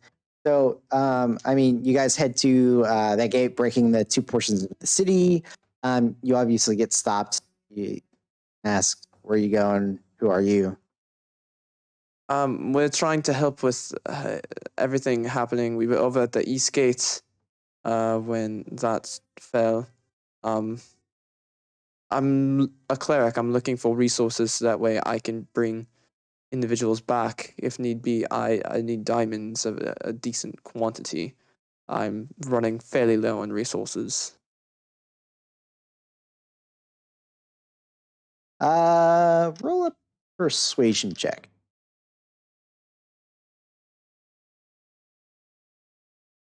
mean, you guys head to that gate, breaking the two portions of the city. You obviously get stopped. You ask, "Where are you going? Who are you?" We're trying to help with everything happening. We were over at the East Gate when that fell. I'm a cleric. I'm looking for resources so that way I can bring individuals back if need be. I need diamonds of a decent quantity. I'm running fairly low on resources. Roll a persuasion check.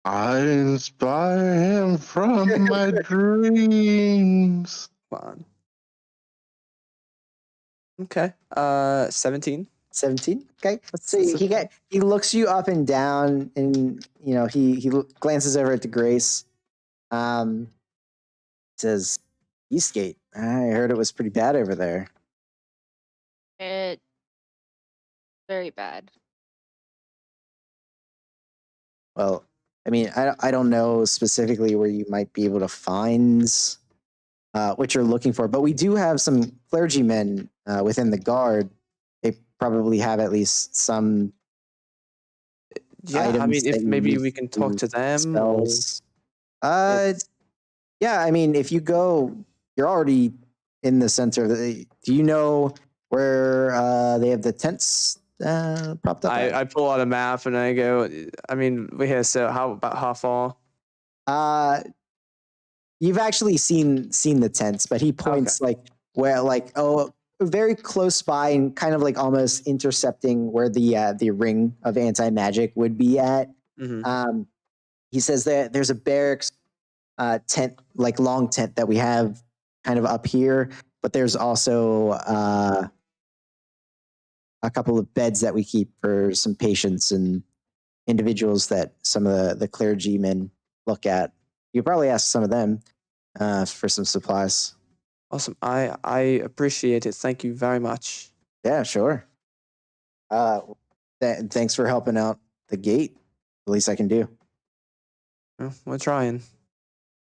I inspire him from my dreams. Come on. Okay. 17. 17. Okay. So he looks you up and down, and he glances over at Grace. Says, "Eastgate. I heard it was pretty bad over there." It very bad. Well, I mean, I don't know specifically where you might be able to find what you're looking for, but we do have some clergymen within the guard. They probably have at least some. Yeah, I mean, if maybe we can talk to them. Spells. Yeah, I mean, if you go, you're already in the center. Do you know where they have the tents propped up? I pull out a map and I go. I mean, so how far? You've actually seen the tents, but he points very close by and kind of like almost intercepting where the ring of anti-magic would be at. Mm-hmm. He says that there's a barracks tent, like long tent that we have kind of up here, but there's also a couple of beds that we keep for some patients and individuals that some of the clergymen look at. you could probably ask some of them for some supplies. Awesome. I appreciate it. Thank you very much. Yeah, sure. Thanks for helping out the gate. The least I can do. Well, we're trying.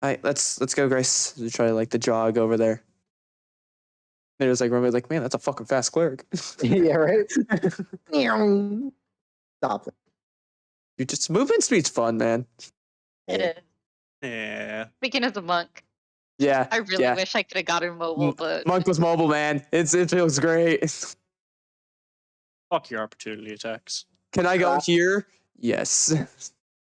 All right, let's go, Grace. We try like the jog over there. They're just like, remember, like, man, that's a fucking fast cleric. Yeah, right. Stop it. You just movement speed's fun, man. It is. Yeah. Speaking of the monk, Yeah. I really yeah. wish I could have gotten mobile, but Monk was mobile, man. It feels great. Fuck your opportunity attacks. Can I go here? Yes.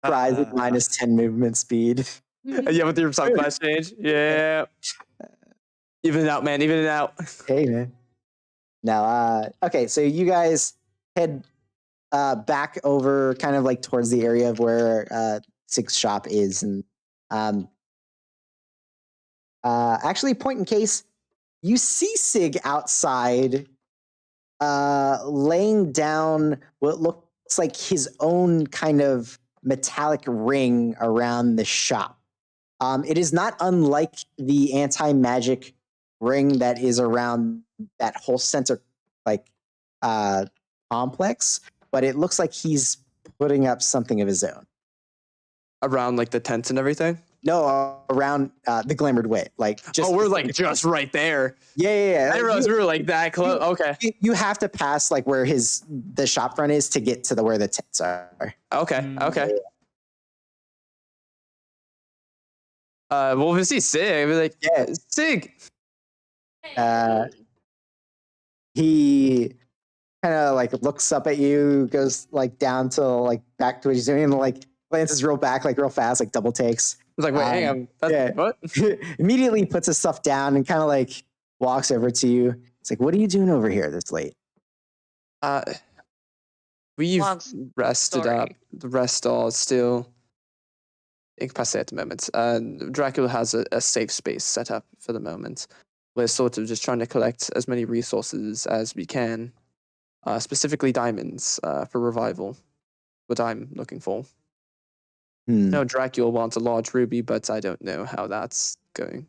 Fries at minus 10 movement speed. Yeah, with your subclass change. Yeah. Even it out, man. Even it out. Hey, man. Now, okay, so you guys head back over kind of like towards the area of where Sig's shop is. And actually, point in case, you see Sig outside laying down what looks like his own kind of metallic ring around the shop. It is not unlike the anti-magic ring that is around that whole center like complex, but it looks like he's putting up something of his own. Around like the tents and everything. No, around the Glamoured Wit. Like just we're like just right there. Yeah. I didn't realize we were like that close. Okay. You have to pass like where the shop front is to get to where the tents are. Okay. Okay. Well, if we see Sig, I'd be like, yeah, Sig. He kind of like looks up at you, goes like down to like back to what he's doing, and like glances real back, like real fast, like double takes. I was like, wait, hang on. Yeah. What? Immediately puts his stuff down and kind of like walks over to you. It's like, what are you doing over here this late? We've Long rested story. up. The rest are still incapacitated at the moment. Dracula has a safe space set up for the moment. We're sort of just trying to collect as many resources as we can, specifically diamonds for revival, what I'm looking for. No, Dracula wants a large ruby, but I don't know how that's going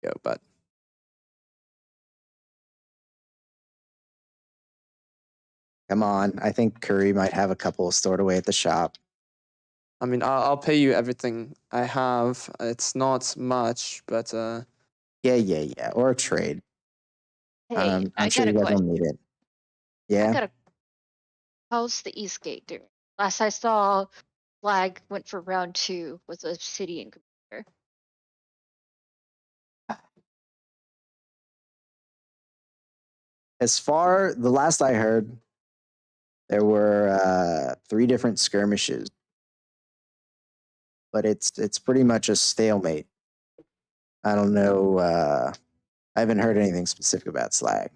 to go. But Come on, I think Curry might have a couple stored away at the shop. I mean, I'll pay you everything I have. It's not much, but Yeah. Or a trade. hey, I I'm sure got you a guys will question. need it. Yeah. How's the East Gate doing? Last I saw, Flag went for round 2 with Obsidian Commander. The last I heard, there were 3 different skirmishes, but it's pretty much a stalemate. I don't know. I haven't heard anything specific about Slag.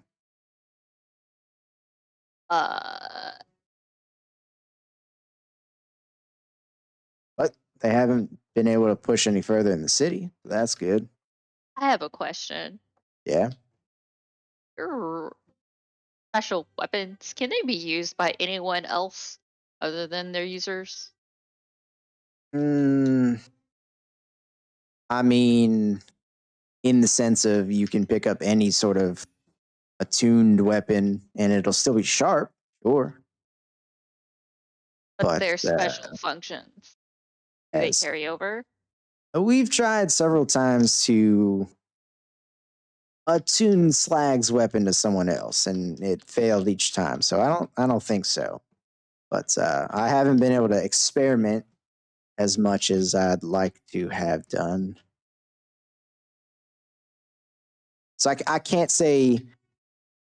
But they haven't been able to push any further in the city. So that's good. I have a question. Yeah. Your special weapons, can they be used by anyone else other than their users? I mean, in the sense of you can pick up any sort of attuned weapon and it'll still be sharp, sure. But their special functions, do they As carry over? we've tried several times to attune Slag's weapon to someone else, and it failed each time. So I don't think so. But I haven't been able to experiment as much as I'd like to have done. So I can't say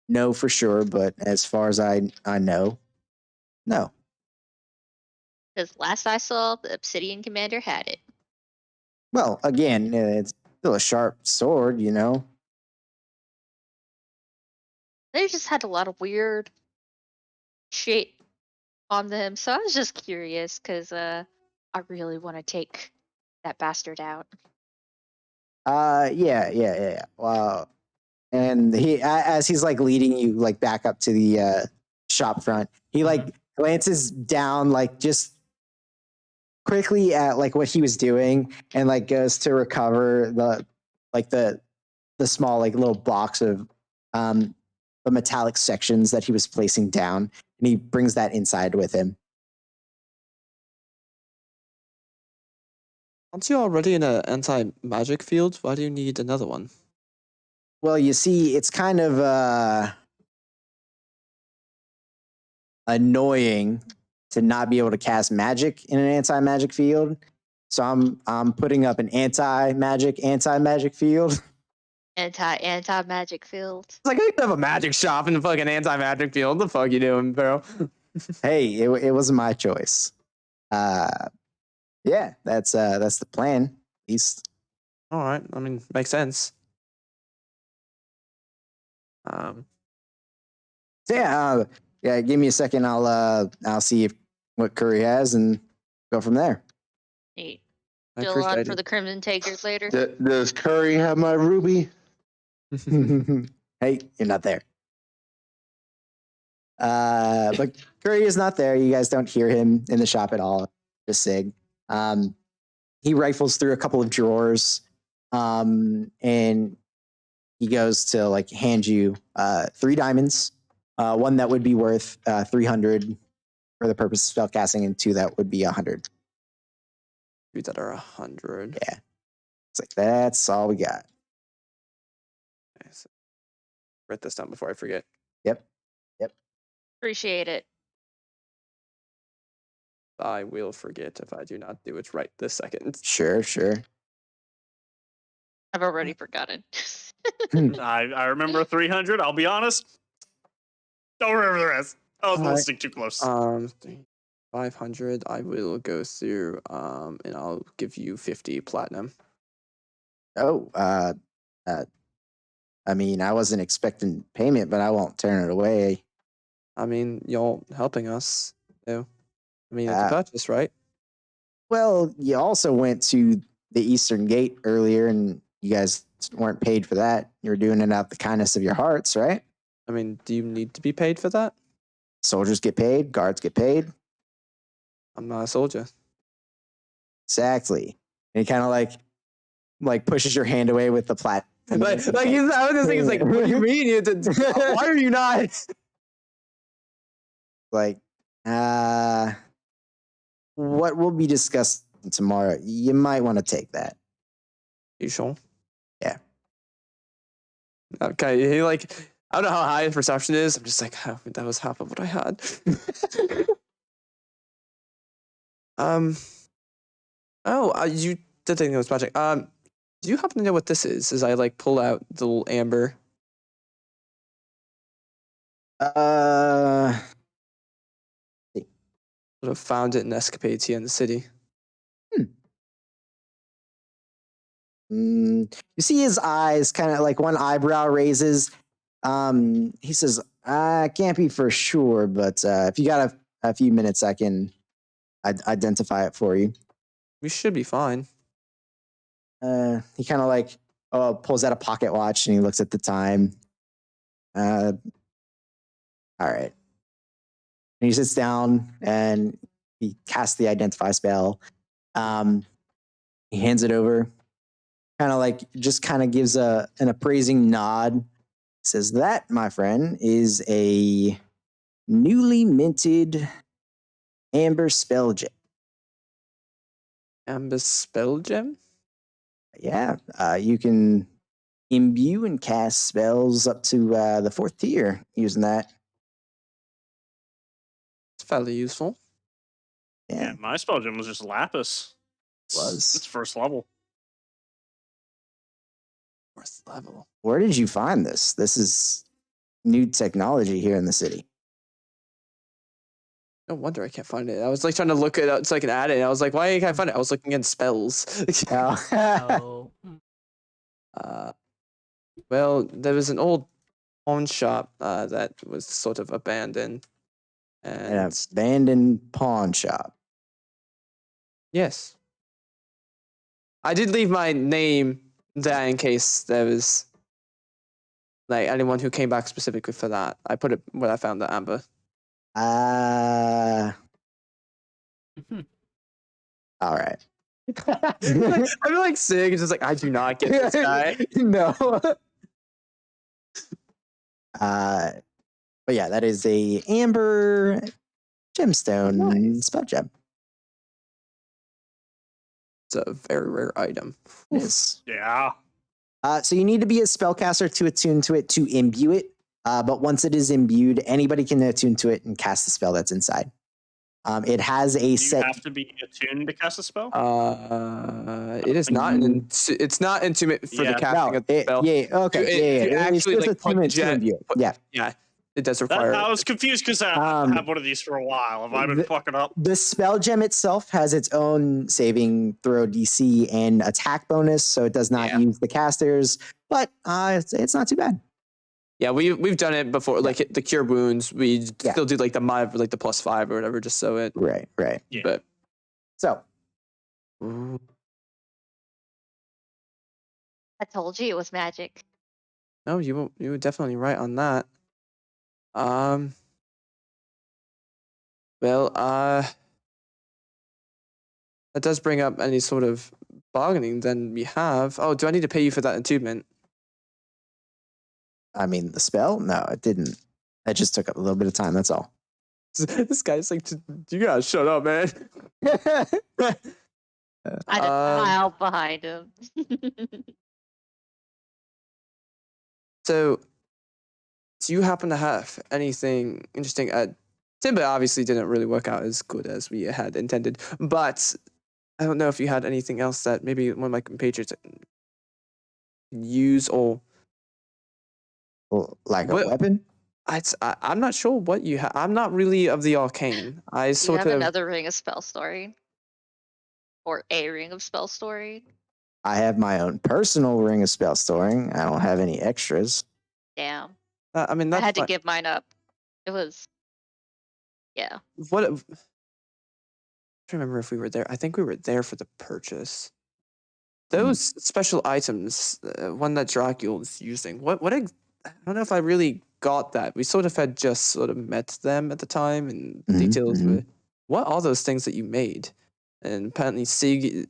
no for sure, but as far as I know, no. Because last I saw, the Obsidian Commander had it. Well, again, it's still a sharp sword, you know. They just had a lot of weird shit on them, so I was just curious because I really want to take that bastard out. Yeah. Wow. And he, as he's like leading you like back up to the shop front, he like glances down, like just quickly at like what he was doing and like goes to recover the small like little box of the metallic sections that he was placing down, and he brings that inside with him. Aren't you already in an anti-magic field? Why do you need another one? Well, you see, it's kind of annoying to not be able to cast magic in an anti-magic field. So I'm putting up an anti-magic field. Anti magic field. It's like I have a magic shop in the fucking anti-magic field. What the fuck you doing, bro? Hey, it wasn't my choice. Yeah, that's the plan. At least. All right. I mean, makes sense. So yeah. Give me a second. I'll see what Curry has and go from there. Neat. I Still on appreciate for it. the Crimson Takers later. Does Curry have my ruby? Hey, you're not there. But Curry is not there. You guys don't hear him in the shop at all. Just Sig. He rifles through a couple of drawers, and he goes to like hand you 3 diamonds, one that would be worth 300 for the purpose of spell casting, and 2 that would be 100. Two that are 100. Yeah, it's like that's all we got. Okay, so write this down before I forget. Yep. Appreciate it. I will forget if I do not do it right this second. Sure. I've already forgotten. I remember 300. I'll be honest. Don't remember the rest. I was Alright. listening too close. 500. I will go through. And I'll give you 50 platinum. Oh, I mean, I wasn't expecting payment, but I won't turn it away. I mean, y'all helping us. So, I mean, it's a purchase, right? Well, you also went to the Eastern Gate earlier, and you guys weren't paid for that. You were doing it out the kindness of your hearts, right? I mean, do you need to be paid for that? Soldiers get paid, guards get paid. I'm not a soldier. Exactly. And he kind of like pushes your hand away with the plat. I was just thinking, it's like, what do you mean? Why are you not? Like, what will be discussed tomorrow? You might want to take that. You sure? Yeah. Okay. He like, I don't know how high his perception is. I'm just like, oh, that was half of what I had. You did think it was magic. Do you happen to know what this is? As I like pull out the little amber. Would have found it in escapades here in the city. You see his eyes kind of like one eyebrow raises. He says, I can't be for sure, but if you got a few minutes, I can identify it for you. We should be fine. He kind of like pulls out a pocket watch and he looks at the time. All right. And he sits down and he casts the identify spell. He hands it over. Kind of like just kind of gives an appraising nod. Says that, my friend, is a newly minted amber spell gem. Amber spell gem? Yeah, you can imbue and cast spells up to the 4th tier using that. It's fairly useful. Yeah, My spell gem was just lapis. It's first level. First level. Where did you find this? This is new technology here in the city. No wonder I can't find it. I was like trying to look it up so I can add it. And I was like, why can't I find it? I was looking at spells. Oh, Well, there was an old pawn shop that was sort of abandoned. And An abandoned pawn shop. yes. I did leave my name there in case there was like anyone who came back specifically for that. I put it where I found the amber. All right. I feel like Sig is just like, I do not get this guy. No. But yeah, that is a amber gemstone spell gem. It's a very rare item. Yes. Yeah. So you need to be a spellcaster to attune to it to imbue it. But once it is imbued, anybody can attune to it and cast the spell that's inside. It has a Do you set. have to be attuned to cast a spell? It is not it's not intimate for the Yeah. casting of the spell. Yeah. Okay. To- yeah. to actually, It's like, just put attunement jet- to imbue it. put- Yeah. Yeah, it does That, require. I was confused because I have one of these for a while. Have I been fucking up? The spell gem itself has its own saving throw DC and attack bonus, so it does not use the casters, but it's not too bad. Yeah, we've done it before. Like the cure wounds, we still do like the like the +5 or whatever, just so it. Right. Yeah. But So I told you it was magic. no, you were definitely right on that. Well, that does bring up any sort of bargaining then we have. Oh, do I need to pay you for that attunement? I mean, the spell? No, it didn't. It just took a little bit of time. That's all. This guy's like, you gotta shut up, man. I just smiled behind him. So, do you happen to have anything interesting? Timber obviously didn't really work out as good as we had intended, but I don't know if you had anything else that maybe one of my compatriots can use or Like a Well, weapon? I'm not sure what you have. I'm not really of the arcane. I Do you sort have of. another ring of spell story? Or a ring of spell story? I have my own personal ring of spell storing. I don't have any extras. Damn. I mean, I that's had to fine. give mine up. It was, yeah. What? I don't remember if we were there. I think we were there for the purchase. Those special items, one that Dracula's using. I don't know if I really got that. We sort of had just sort of met them at the time, and details were. What are those things that you made? And apparently, Flag.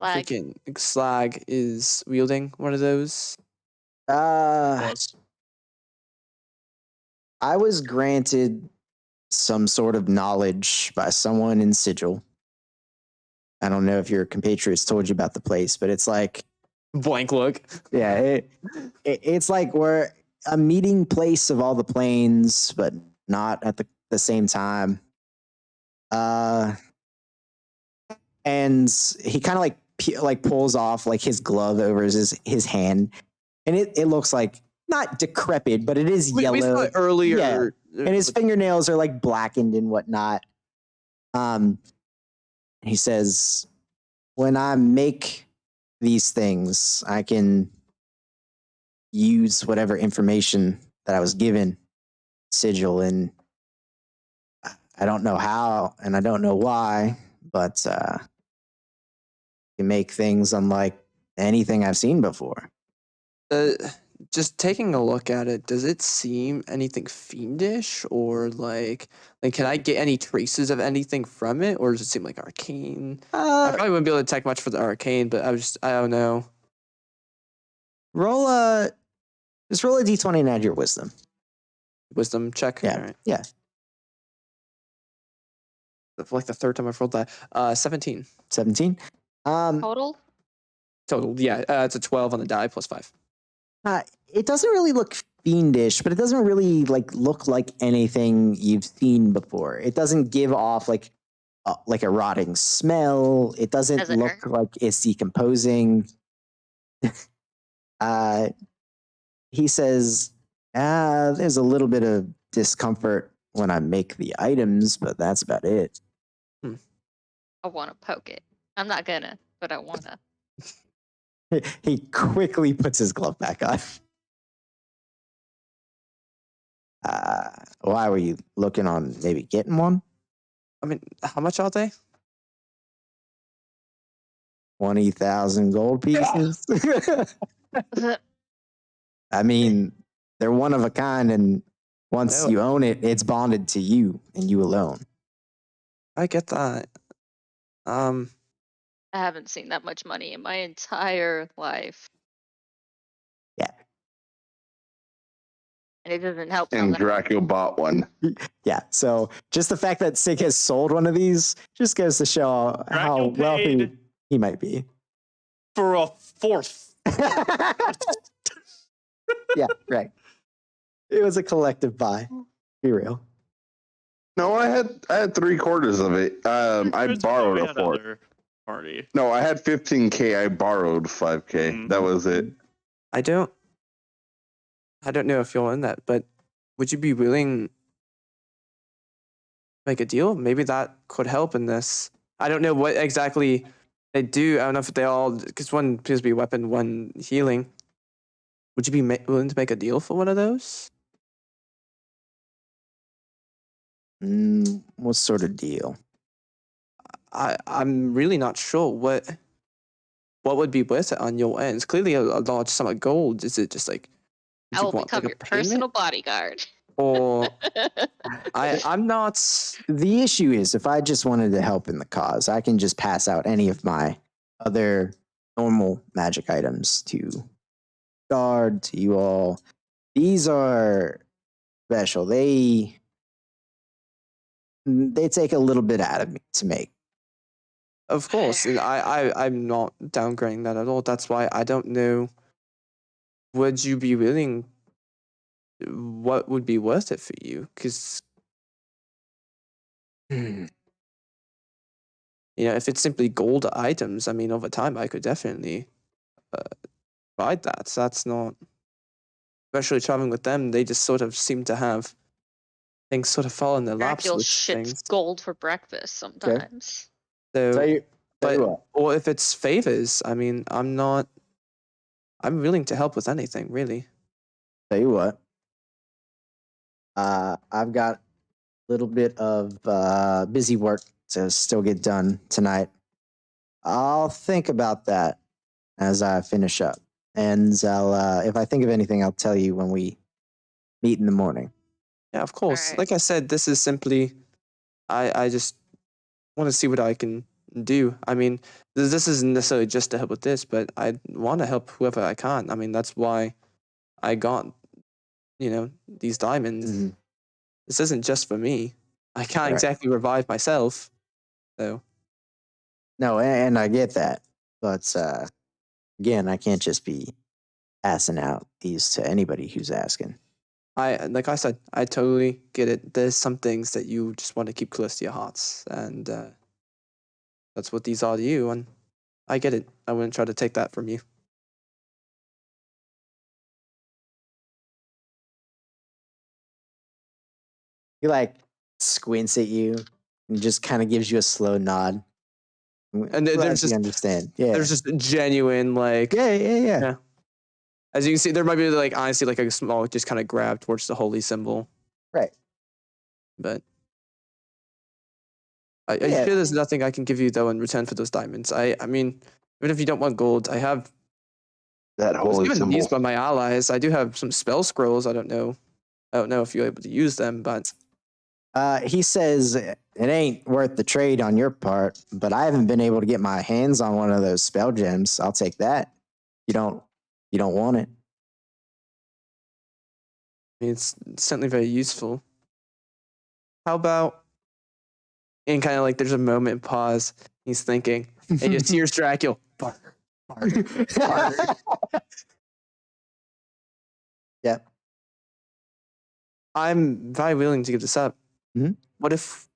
freaking Slag is wielding one of those. Was. I was granted some sort of knowledge by someone in Sigil. I don't know if your compatriots told you about the place, but it's like Blank look. yeah, it's like we're a meeting place of all the planes, but not at the same time. And he kind of like pulls off like his glove over his hand, and it looks like not decrepit, but it is yellow. We saw it earlier. Yeah. And his fingernails are like blackened and whatnot. He says, when I make these things, I can use whatever information that I was given, Sigil, and I don't know how and I don't know why, but you make things unlike anything I've seen before. Just taking a look at it, does it seem anything fiendish, or like can I get any traces of anything from it, or does it seem like arcane? I probably wouldn't be able to detect much for the arcane, but I don't know. Just roll a d20 and add your wisdom. Wisdom check. Yeah, All right. yeah. Like the third time I've rolled that. 17 17. Total? total. Yeah, it's a 12 on the die +5. It doesn't really look fiendish, but it doesn't really look like anything you've seen before. It doesn't give off like a rotting smell. It doesn't Does it look hurt? like it's decomposing. He says, there's a little bit of discomfort when I make the items, but that's about it. I want to poke it. I'm not gonna, but I want to. He quickly puts his glove back on. Why were you looking on maybe getting one? I mean, how much are they? 20,000 gold pieces. I mean, they're one of a kind, and once No. you own it, it's bonded to you and you alone. I get that. Um, I haven't seen that much money in my entire life. Yeah. And it doesn't help now And that Draco bought one. Yeah. So just the fact that Sig has sold one of these just goes to show how Draco wealthy paid he might be. for a fourth. Yeah, right. It was a collective buy. Be real. No, I had 3/4 of it. I It's borrowed we a had fourth. other party. No, I had 15K. I borrowed 5K. Mhm. That was it. I don't know if you're in that, but would you be willing to make a deal? Maybe that could help in this. I don't know what exactly they do. I don't know if they all, because one appears to be weapon, one healing. Would you be willing to make a deal for one of those? What sort of deal? I'm really not sure what would be worth it on your end. It's clearly a large sum of gold. Is it just like, would I you will want become like a your payment? personal bodyguard. Or I'm not. The issue is if I just wanted to help in the cause, I can just pass out any of my other normal magic items to guard, to you all. These are special. They take a little bit out of me to make. Of course, and I'm not downgrading that at all. That's why I don't know. Would you be willing? What would be worth it for you? Because you know, if it's simply gold items, I mean, over time, I could definitely provide that. So that's not, especially traveling with them. They just sort of seem to have things sort of fall in their laps Dracula with shits things. gold for breakfast sometimes. So, Tell you but what. or if it's favors, I mean, I'm willing to help with anything, really. Tell you what. I've got a little bit of busy work to still get done tonight. I'll think about that as I finish up, and I'll if I think of anything, I'll tell you when we meet in the morning. Yeah, of course. Alright. Like I said, this is simply, I just want to see what I can do. I mean, this isn't necessarily just to help with this, but I want to help whoever I can. I mean, that's why I got, these diamonds. Mhm. This isn't just for me. I can't Right. exactly revive myself. So, No, and I get that, but again, I can't just be passing out these to anybody who's asking. like I said, I totally get it. There's some things that you just want to keep close to your hearts, and that's what these are to you. And I get it. I wouldn't try to take that from you. He like squints at you and just kind of gives you a slow nod. And there's Glad just you understand. Yeah. there's just genuine like yeah. Yeah. As you can see, there might be like honestly like a small just kind of grab towards the holy symbol, Right. but I Yeah. sure there's nothing I can give you though in return for those diamonds. I mean, even if you don't want gold, I That was holy given symbol. these by my allies. I do have some spell scrolls. I don't know if you're able to use them, but He says it ain't worth the trade on your part, but I haven't been able to get my hands on one of those spell gems. I'll take that. You don't want it. I mean, it's certainly very useful. How about, and kind of like there's a moment pause. He's thinking, and you just hear Dracula. Yeah. I'm very willing to give this up. Mhm. What if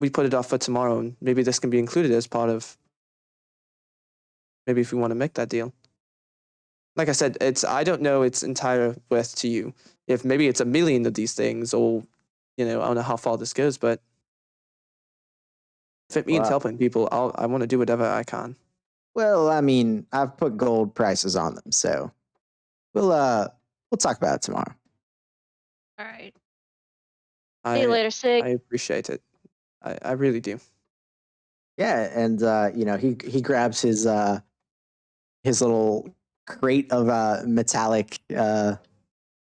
we put it off for tomorrow, and maybe this can be included as part of. Maybe if we want to make that deal. Like I said, I don't know its entire worth to you. If maybe it's 1,000,000 of these things, or I don't know how far this goes, but if it means Wow. helping people, I want to do whatever I can. Well, I mean, I've put gold prices on them, so we'll talk about it tomorrow. Alright. See I you later, Sig. I appreciate it. I really do. Yeah, and he grabs his little crate of metallic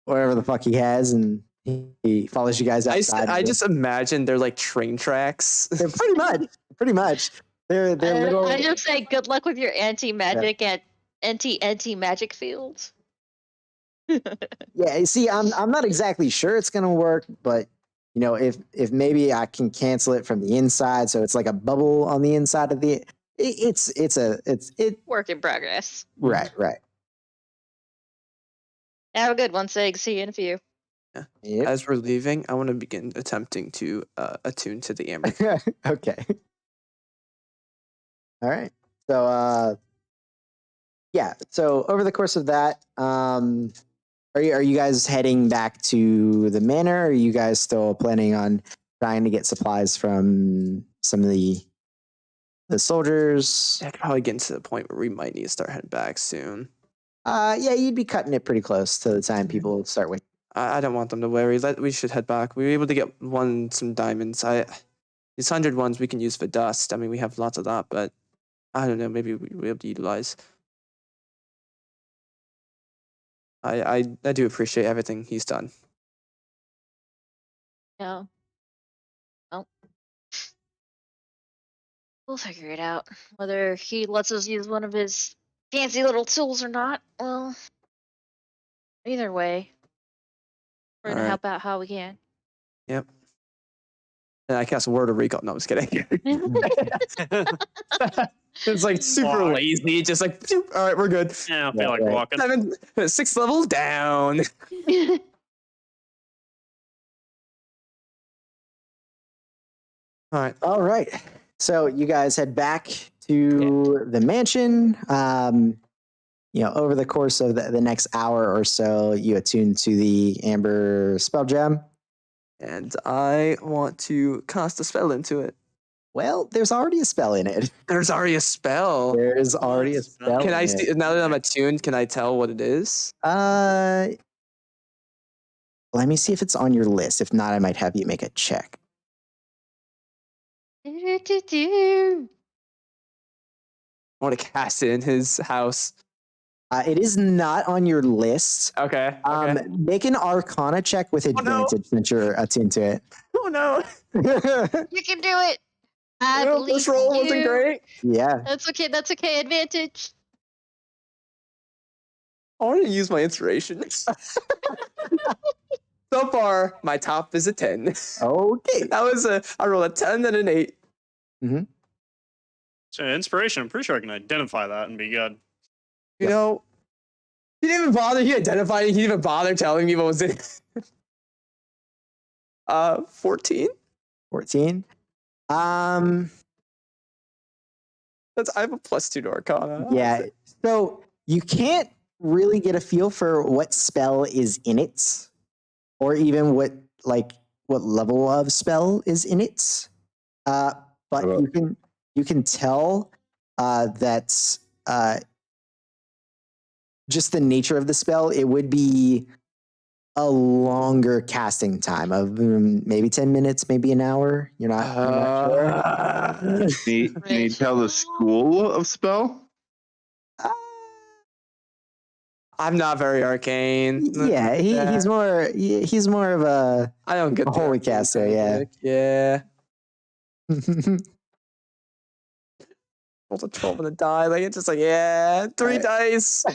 whatever the fuck he has, and he follows you guys outside. I just imagine they're like train tracks. Pretty much. They're little. I just say good luck with your anti-magic and anti-magic fields. Yeah, see, I'm not exactly sure it's gonna work, but you know, if maybe I can cancel it from the inside, so it's like a bubble on the inside of the. It Work in progress. right. Have a good one, Sig. See you in a few. Yep. As we're leaving, I want to begin attempting to attune to the amber. Okay. All right. So yeah. So over the course of that, are you guys heading back to the manor? Or are you guys still planning on trying to get supplies from some of the soldiers? Yeah, probably getting to the point where we might need to start heading back soon. Yeah, you'd be cutting it pretty close to the time people start with. I don't want them to worry. We should head back. We were able to get some diamonds. These 100 ones we can use for dust. I mean, we have lots of that, but I don't know. Maybe we'll be able to utilize. I do appreciate everything he's done. No. Well, we'll figure it out. Whether he lets us use one of his fancy little tools or not, well, either way, we're gonna Alright. help out how we can. Yep. And I cast Word of Recall. No, I'm just kidding. It's like super Why? lazy. Just like, all right, we're good. Yeah, I feel Yeah, like right. walking. 6th level down. All right. All right. So you guys head back to the mansion. You know, over the course of the next hour or so, you attune to the Amber spell gem. And I want to cast a spell into it. Well, there's already a spell in it. There's already a spell. There's already a spell. Can in I it. see, now that I'm attuned, can I tell what it is? Let me see if it's on your list. If not, I might have you make a check. I want to cast it in his house. It is not on your list. Okay. Make an Arcana check with no. advantage since you're attuned to it. Oh no. You can do it. I Well, believe this roll wasn't you. great. Yeah. That's okay. That's okay. Advantage. I want to use my inspiration. So far, my top is a 10. Okay. I rolled a 10 and an 8. So inspiration, I'm pretty sure I can identify that and be good. You know, he didn't even bother. He identified it. He didn't even bother telling me what was in it. 14. 14. I have a +2 to Arcana. Yeah. So you can't really get a feel for what spell is in it, or even what level of spell is in it. But you can tell that just the nature of the spell, it would be a longer casting time of maybe 10 minutes, maybe an hour. You're not sure. Can you tell the school of spell? I'm not very arcane. Yeah, he's more of a I don't get a holy that. caster. Yeah. Yeah. Rolled a 12 on the die. Like it's just like 3 dice. Well,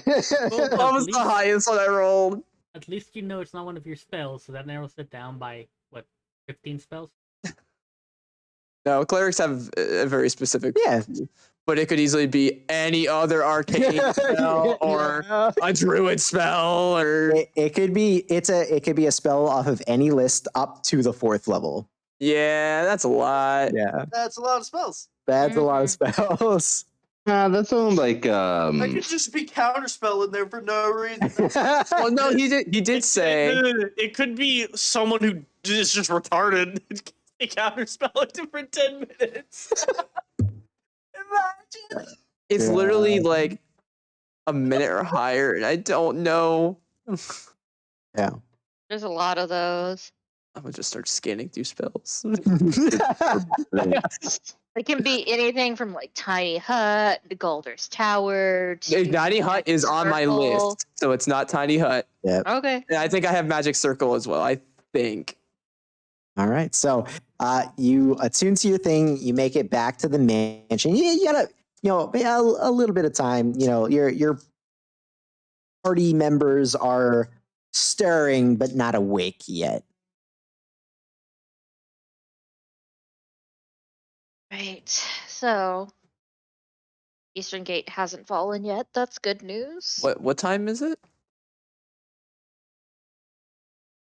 That was the highest one I rolled. At least you know it's not one of your spells, so that narrows it down by what, 15 spells? No, clerics have a very specific. Yeah. But it could easily be any other arcane spell or a druid spell or It could be it could be a spell off of any list up to the 4th level. yeah, that's a lot. Yeah, That's a lot of spells. that's a lot of spells. That sounds like I could just be counterspell in there for no reason. Well, no, he did say It could be someone who is just retarded. They counterspell it for 10 minutes. Imagine. it's Yeah. literally like a minute or higher, and I don't know. Yeah. There's a lot of those. I'm gonna just start scanning through spells. It can be anything from like Tiny Hut to Golder's Tower to Tiny Hut is on my Circle. list, so it's not Tiny Hut. Okay. And I think I have Magic Circle as well. I think. All right. So you attune to your thing. You make it back to the mansion. You gotta, a little bit of time. Your party members are stirring but not awake yet. Right. So Eastern Gate hasn't fallen yet. That's good news. What time is it?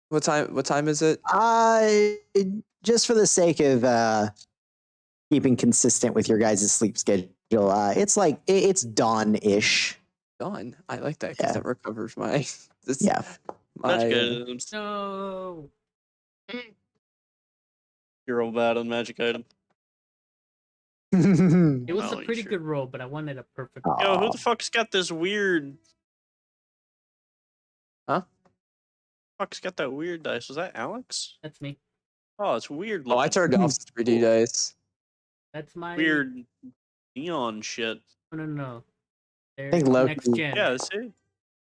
What time is it? Just for the sake of keeping consistent with your guys' sleep schedule, it's dawn-ish. Dawn. I like that because Yeah. that recovers my. Yeah. That's My, good. No. You're all bad on magic item. It was Oh, a you pretty sure? good roll, but I wanted a perfect. Aw. Yo, who the fuck's got this weird? Huh? Fuck's got that weird dice? Was that Alex? That's me. Oh, it's weird. I Looking. turned off 3D dice. That's my Weird neon shit. No. They're think Loki- next gen. Yeah, see,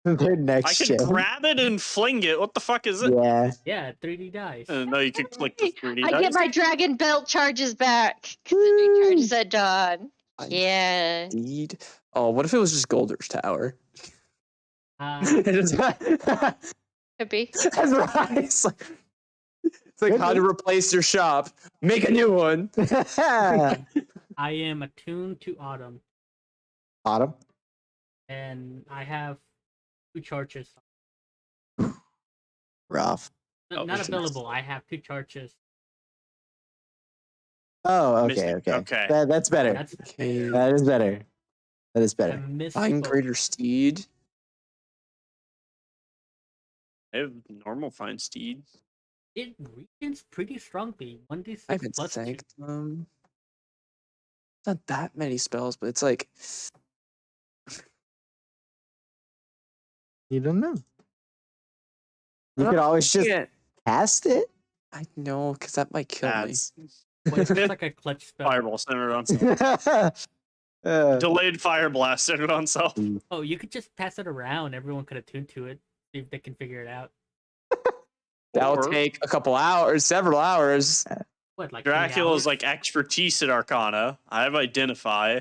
They're I next can gen. grab it and fling it. What the fuck is it? Yeah. Yeah, 3D dice. No, you can click the 3D I dice. get my dragon belt charges back. 'Cause the big charges at dawn. I- Yeah. Indeed. Oh, what if it was just Golder's Tower? Uh, Could be. That's right. It's like how to replace your shop. Make a new one. I am attuned to autumn, Autumn. and I have 2 charges. Rough. Oh, Not it's available. I have 2 charges. Oh, okay, Mystic, okay. okay. That's better. That's Okay. That is better. That is I better. Find misspoke. Greater Steed. I have normal fine steed. It regens pretty strongly. 1d6 I haven't plus 2. Sanctum. Not that many spells, but it's like You don't know. You could always just yeah. cast it. I know, because that might kill me. That's Well, it's just like a clutch spell. fireball centered on self. Uh, Delayed fire blast centered on self. Oh, you could just pass it around. Everyone could attune to it. See if they can figure it out. That'll Or take a couple hours, several hours. What, like 3 Dracula's hours? like expertise at Arcana. I have identify.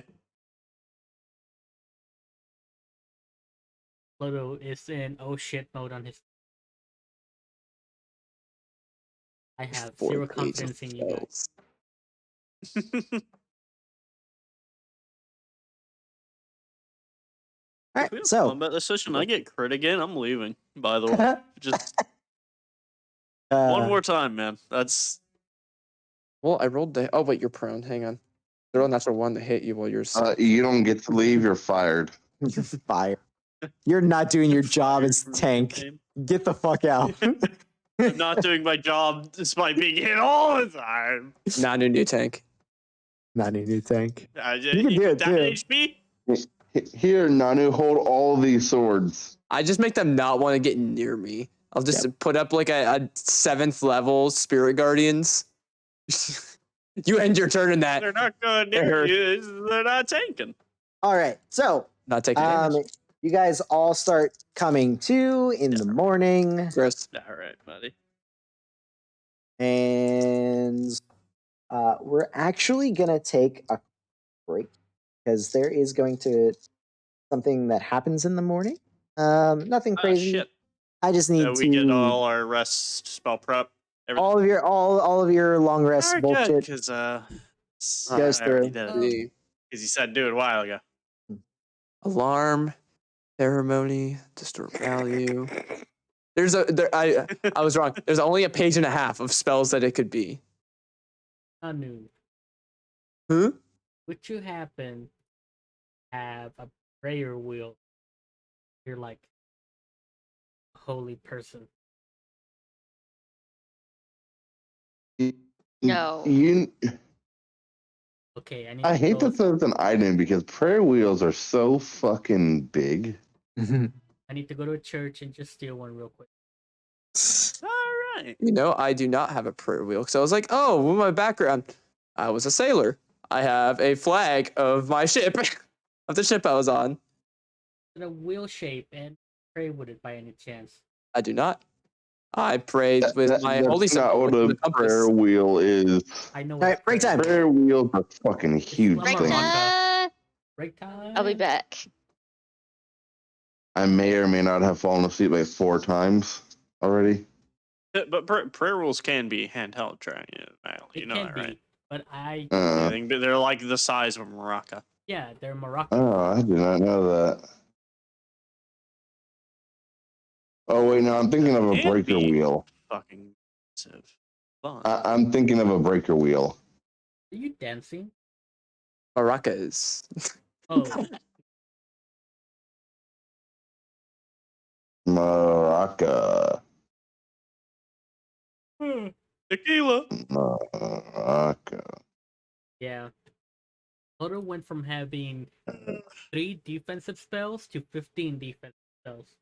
Ploto is in oh shit mode on his. I have 4 zero pages of confidence in you guys. spells. all If we right, have so combat this session, I get crit again. I'm leaving. By the way, just one more time, man. That's Well, I rolled the. Oh, wait, you're prone. Hang on. The roll natural 1 to hit you while you're. You don't get to leave. You're fired. you're fired. You're not doing your job as tank. Get the fuck out. I'm not doing my job despite being hit all the time. Not a new tank. Not a new tank. You can do it, that too. HP? Here, Nanu, hold all these swords. I just make them not want to get near me. I'll just put up like a 7th level Spirit Guardians. You end your turn in that. They're not going near you. They're not tanking. All right, so Not taking damage. you guys all start coming to in the morning, Gross. All right, buddy. and we're actually gonna take a break because there is going to something that happens in the morning. Nothing crazy. Shit. I just need We to get all our rest, spell prep, everything. all of your long rest All right, bullshit because goes I already through. did it. The Because you said do it a while ago. alarm, ceremony, distort value. I was wrong. There's only a page and a half of spells that it could be. Anu, Huh? would you happen to have a prayer wheel? You're like a holy person. No. Okay, I need I to hate go, that it's an item because prayer wheels are so fucking big. I need to go to a church and just steal one real quick. All right. You know, I do not have a prayer wheel because I was like, oh, well, my background, I was a sailor. I have a flag of my ship, of the ship I was on. In a wheel shape and pray with it by any chance. I do not. I prayed with my holy That's not symbol, what which is a a compass. prayer wheel is. I know. All right, break time. Prayer wheels are fucking huge Break Maraca. things. time. Break time. I'll be back. I may or may not have fallen asleep like 4 times already. But prayer rules can be handheld, you It know can that, be, right? but I I think they're like the size of a maraca. yeah, they're Moroccan. Oh, I did not know that. Oh wait, no, I'm thinking of a Can breaker be wheel. fucking expensive. Fun. I'm thinking of a breaker wheel. Are you dancing? Maracas. Oh, Maraca. Tequila. Maraca. yeah. Ploto went from having 3 defensive spells to 15 defensive spells.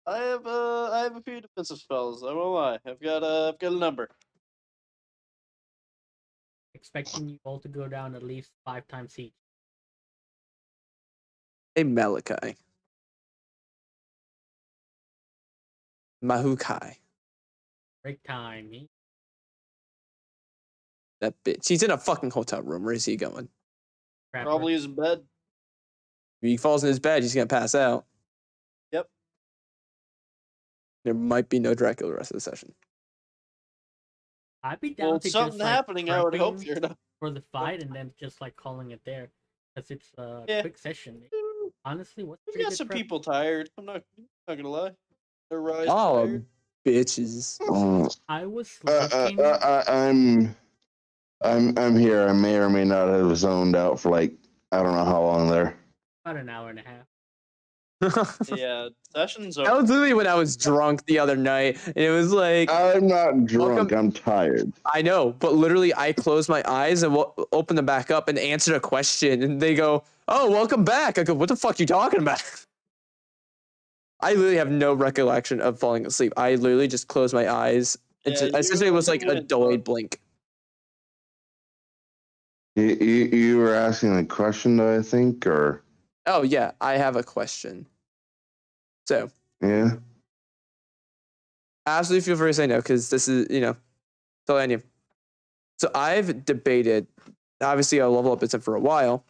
I have a few defensive spells. I won't lie. I've got a number. Expecting you all to go down at least 5 times each. A Malachi. Mahukai. Break time. Eh? That bitch. He's in a fucking hotel room. Where is he going? Crapper. Probably his bed. If he falls in his bed, he's gonna pass out. Yep. There might be no Dracula the rest of the session. I'd be down Well, to something just like happening. I would hope prepping you're not. for the fight and then just like calling it there, because it's a Yeah. quick session. Honestly, what's We've pretty got good some prep? people tired. I'm not gonna lie. They're rising Oh, tired. bitches. I was live streaming. I'm here. I may or may not have zoned out for like I don't know how long there. About an hour and a half. Yeah, sessions That over. was literally when I was drunk the other night, and it was like, I'm not drunk. Welcome- I'm tired. I know, but literally, I closed my eyes and opened them back up and answered a question, and they go, "Oh, welcome back." I go, "What the fuck you talking about?" I literally have no recollection of falling asleep. I literally just closed my eyes. Yeah, Essentially, it was like a delayed blink. You were asking a question though, I think, or Oh yeah, I have a question. So, yeah. absolutely feel free to say no, because this is, totally on you. So I've debated, obviously I'll level up it for a while.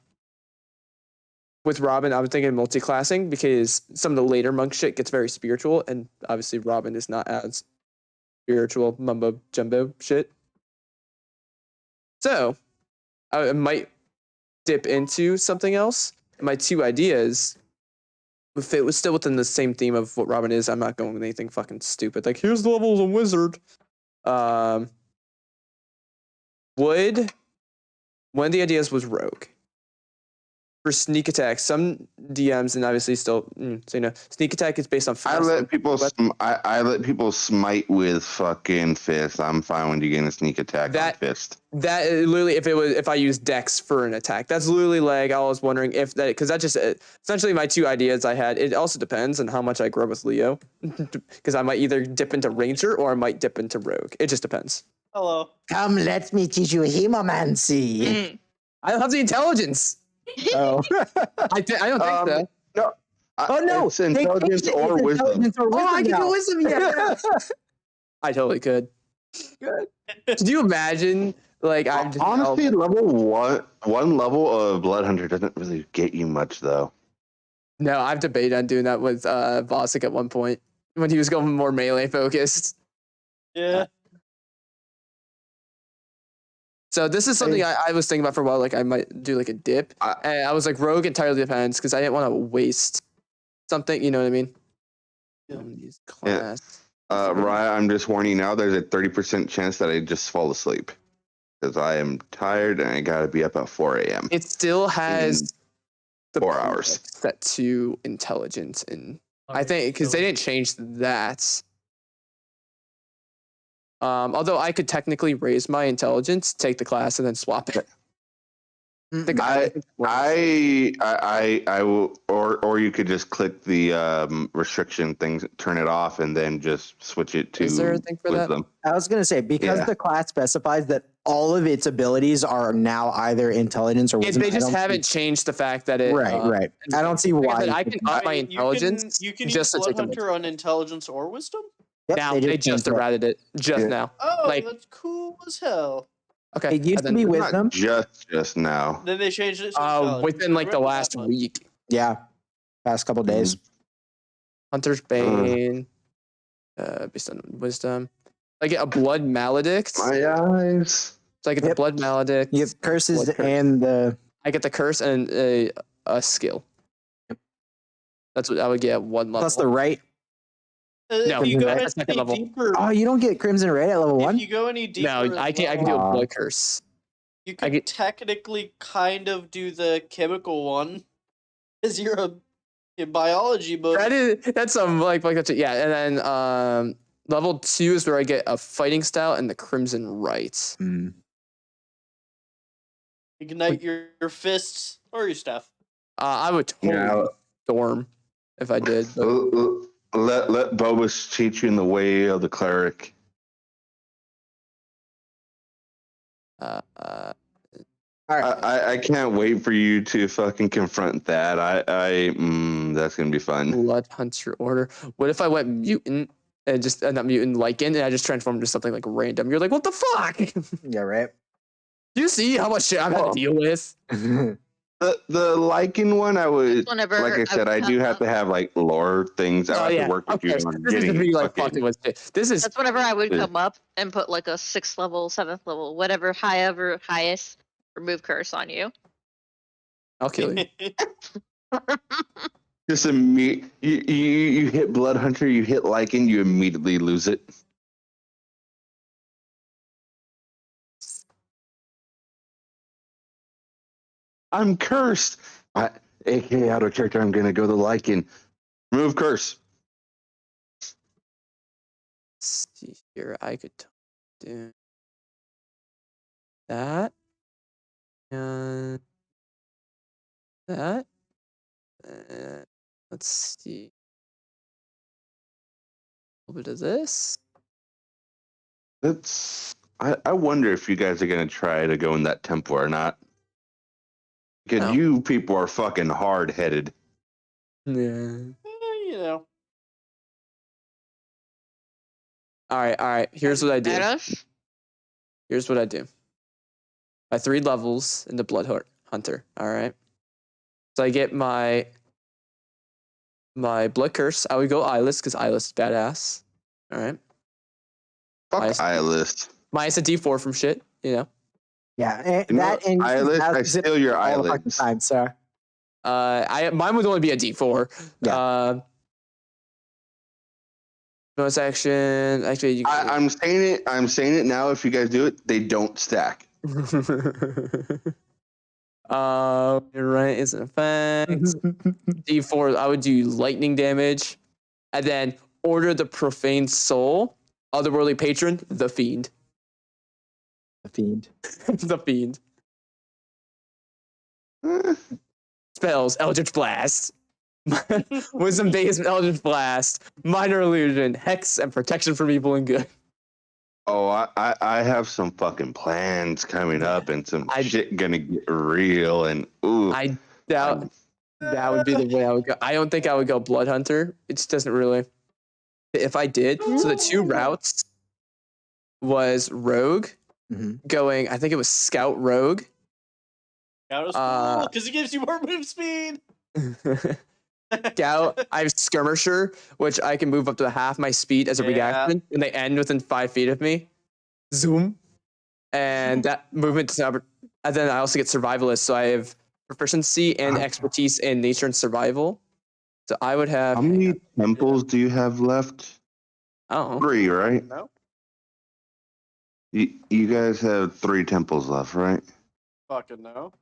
With Robin, I was thinking multi-classing because some of the later monk shit gets very spiritual, and obviously Robin is not as spiritual mumbo jumbo shit. So I might dip into something else. My 2 ideas, if it was still within the same theme of what Robin is, I'm not going with anything fucking stupid. Like, here's the level of a wizard. One of the ideas was rogue. For sneak attack, some DMs, and obviously still, sneak attack is based on I fast. let people smite with fucking fist. I'm fine when you get a sneak attack on fist. That literally, if I use Dex for an attack, that's literally like I was wondering if that, because that just essentially my 2 ideas I had. It also depends on how much I grow with Leo, because I might either dip into Ranger or I might dip into Rogue. It just depends. Hello. Come, let me teach you hemomancy. I don't have the intelligence. Oh. I don't think so. No. Oh no! It's intelligence or wisdom. I can now. do wisdom. Yeah. I totally could. Good. Could you imagine? Like, I'm just Honestly, one level of Blood Hunter doesn't really get you much though. No, I've debated on doing that with Vosik at one point when he was going more melee focused. Yeah. So this is something I was thinking about for a while. Like, I might do like a dip. And I was like, rogue entirely depends, because I didn't want to waste something. You know what I mean? Class. Raya, I'm just warning you now. There's a 30% chance that I just fall asleep because I am tired and I gotta be up at 4 a.m. It still has the 4 hours set to intelligence, and I think because they didn't change that. Although I could technically raise my intelligence, take the class, and then swap it. I will, or you could just click the restriction things, turn it off, and then just switch it to Is there a thing for wisdom. I was gonna say, because the class specifies that all of its abilities are now either intelligence or wisdom. They I just don't haven't changed the fact that it. Right. I don't see Like I why. said, I can up my intelligence You can just use to take the Bloodhunter on intelligence or wisdom. Yep, Now they just changed it. errated it just Yeah. now. Oh, Like that's cool as hell. okay, It used to be Not wisdom. just now. Then they changed it to intelligence. within like the Remember last that much. week. Yeah, past couple days. Hunter's Bane, based on wisdom. I get a blood maledict. My eyes. So I get the Yep. blood maledict. You get curses Blood curse. and the I get the curse and a skill. That's what I would get at one level. plus the right. No, If you go that's any a second level. deeper, Oh, you don't get crimson red at level if 1? you go any deeper, No, as I can well, do a Aw. blood curse. you I could get- technically kind of do the chemical one, because you're a biology book. That's some like that's yeah, and then level 2 is where I get a fighting style and the crimson rights. Hmm. Ignite your fists or your staff. I would totally Yeah. storm if I did. But Let Bobus teach you in the way of the cleric. uh, All right. I can't wait for you to fucking confront that. That's gonna be fun. blood hunter order. What if I went mutant and just not mutant lichen and I just transformed into something like random? You're like, what the fuck? Do Yeah, right. you see how much shit I've had to deal with? The lichen one, I would Whenever like I said, I do have to have like lore things. I have to work with you on This is getting me like fucking- fucking with shit. This is That's whenever I would Yeah. come up and put like a 6th level, 7th level, whatever, highest, remove curse on you. I'll kill you. just you hit blood hunter, you hit lichen, you immediately lose it. I'm cursed. AK out of character. I'm gonna go the lichen. Remove curse. Let's see here. I could do that and that. Let's see. A little bit of this. That's. I wonder if you guys are gonna try to go in that temple or not. Because No. you people are fucking hard headed. Yeah. You know. All right. Here's what I do. Badass? Here's what I do. My 3 levels into Blood Hunter. All right. So I get my Blood Curse. I would go Eyeless because Eyeless is badass. All right. Fuck Nice. eyelist. Minus a D4 from shit, you know. Yeah, and You know that what? and Eyelist, I that's it steal your all the fucking eyelids. time, so Mine would only be a D4. Yeah. Bonus action. Actually, you I'm saying it. I'm saying it now. If you guys do it, they don't stack. You're right. It's an effect. D4. I would do lightning damage, and then order the profane soul, otherworldly patron, the fiend, the fiend. the fiend. Eh, Spells: Eldritch Blast, Wisdom based Eldritch Blast, Minor Illusion, Hex, and Protection from Evil and Good. Oh, I have some fucking plans coming up and some shit gonna get real and ooh. I doubt that would be the way I would go. I don't think I would go Blood Hunter. It just doesn't really. If I did, so the 2 routes was Rogue going. I think it was Scout Rogue. That was cool because it gives you more move speed. Scout. I have Skirmisher, which I can move up to half my speed as a reaction, and they end within 5 feet of me. Zoom, and that movement. And then I also get Survivalist, so I have proficiency and expertise in nature and survival. So I would have. How many temples do you have left? I don't know. 3, right? No. You guys have 3 temples left, right? Fucking no.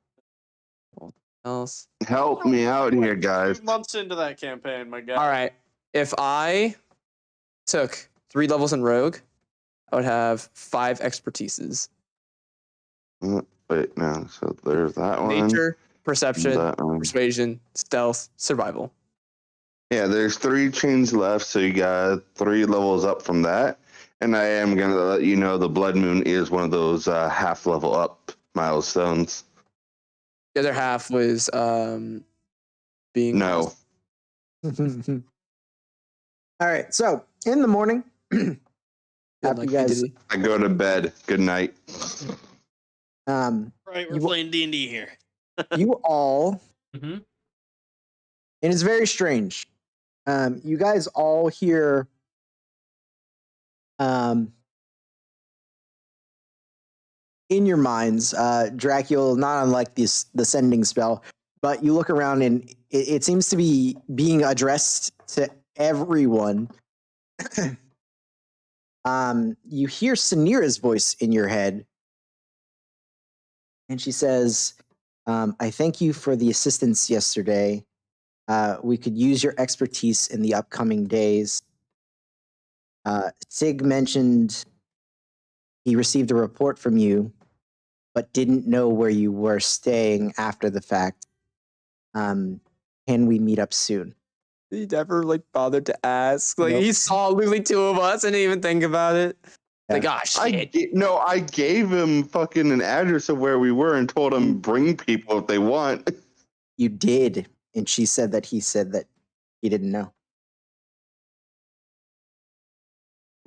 Else. Help me out here, Like, guys. 2 months into that campaign, my guy. All right. If I took 3 levels in Rogue, I would have 5 expertises. Wait, no. So there's that one. Nature, perception, That one. persuasion, stealth, survival. Yeah, there's 3 chains left, so you got 3 levels up from that. And I am gonna let you know the blood moon is one of those half level up milestones. The other half was being No. All right. So in the morning, feeling after like you guys, diddy. I go to bed. Good night. um, Right, we're You- playing D&D here. you all, Mm-hmm. and it's very strange. You guys all hear, in your minds, Dracula, not unlike the sending spell, but you look around and it seems to be being addressed to everyone. You hear Sanira's voice in your head, and she says, I thank you for the assistance yesterday. We could use your expertise in the upcoming days. Sig mentioned he received a report from you, but didn't know where you were staying after the fact. Can we meet up soon? He never like bothered to ask. Like Nope. he saw literally two of us and didn't even think about it. Like, Yeah. ah, shit. I gave him fucking an address of where we were and told him bring people if they want. You did, and she said that he said that he didn't know.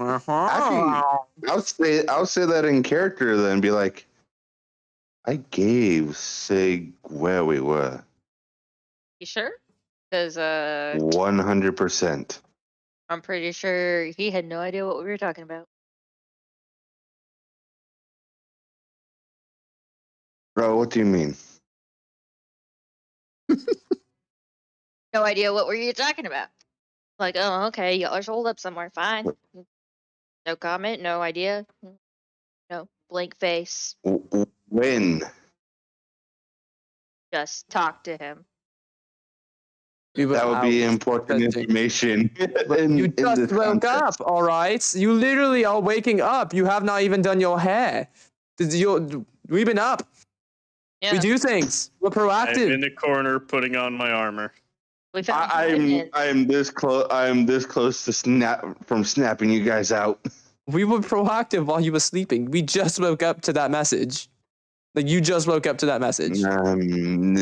Actually, I'll say that in character then. Be like, I gave Sig where we were. You sure? Because 100%. I'm pretty sure he had no idea what we were talking about. Bro, what do you mean? No idea what were you talking about. Like, oh, okay, y'all are sold up somewhere. Fine. No comment, no idea. No, blank face. When? Just talk to him. We were That would be out important fetching. information. You just woke up, all right? You literally are waking up. You have not even done your hair. We've been up. Yeah, We do things. We're I'm proactive. in the corner putting on my armor. we found I'm this close. I'm this close to snapping you guys out. We were proactive while you were sleeping. We just woke up to that message. Like you just woke up to that message. I'm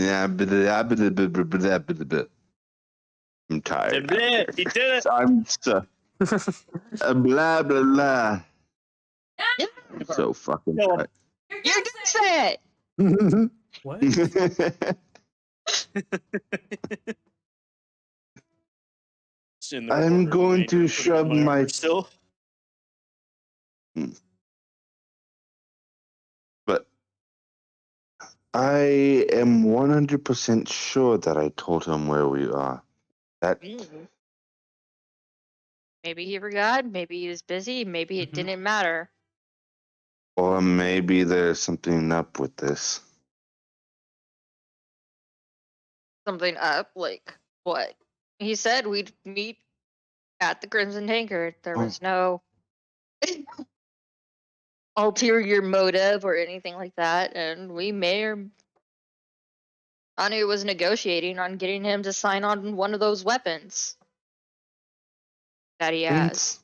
tired. He did it. I'm so, blah blah blah. Yeah. So fucking Kill him. tired. You did say it. What? It's in the I'm corner, going made to me put shove on my- armor still. But I am 100% sure that I told him where we are. That Maybe he forgot. Maybe he was busy. Maybe it Mhm. didn't matter. or maybe there's something up with this. Something up. Like what? He said we'd meet at the Crimson Tankard. There was no ulterior motive or anything like that, and we may or Anu was negotiating on getting him to sign on one of those weapons that he has.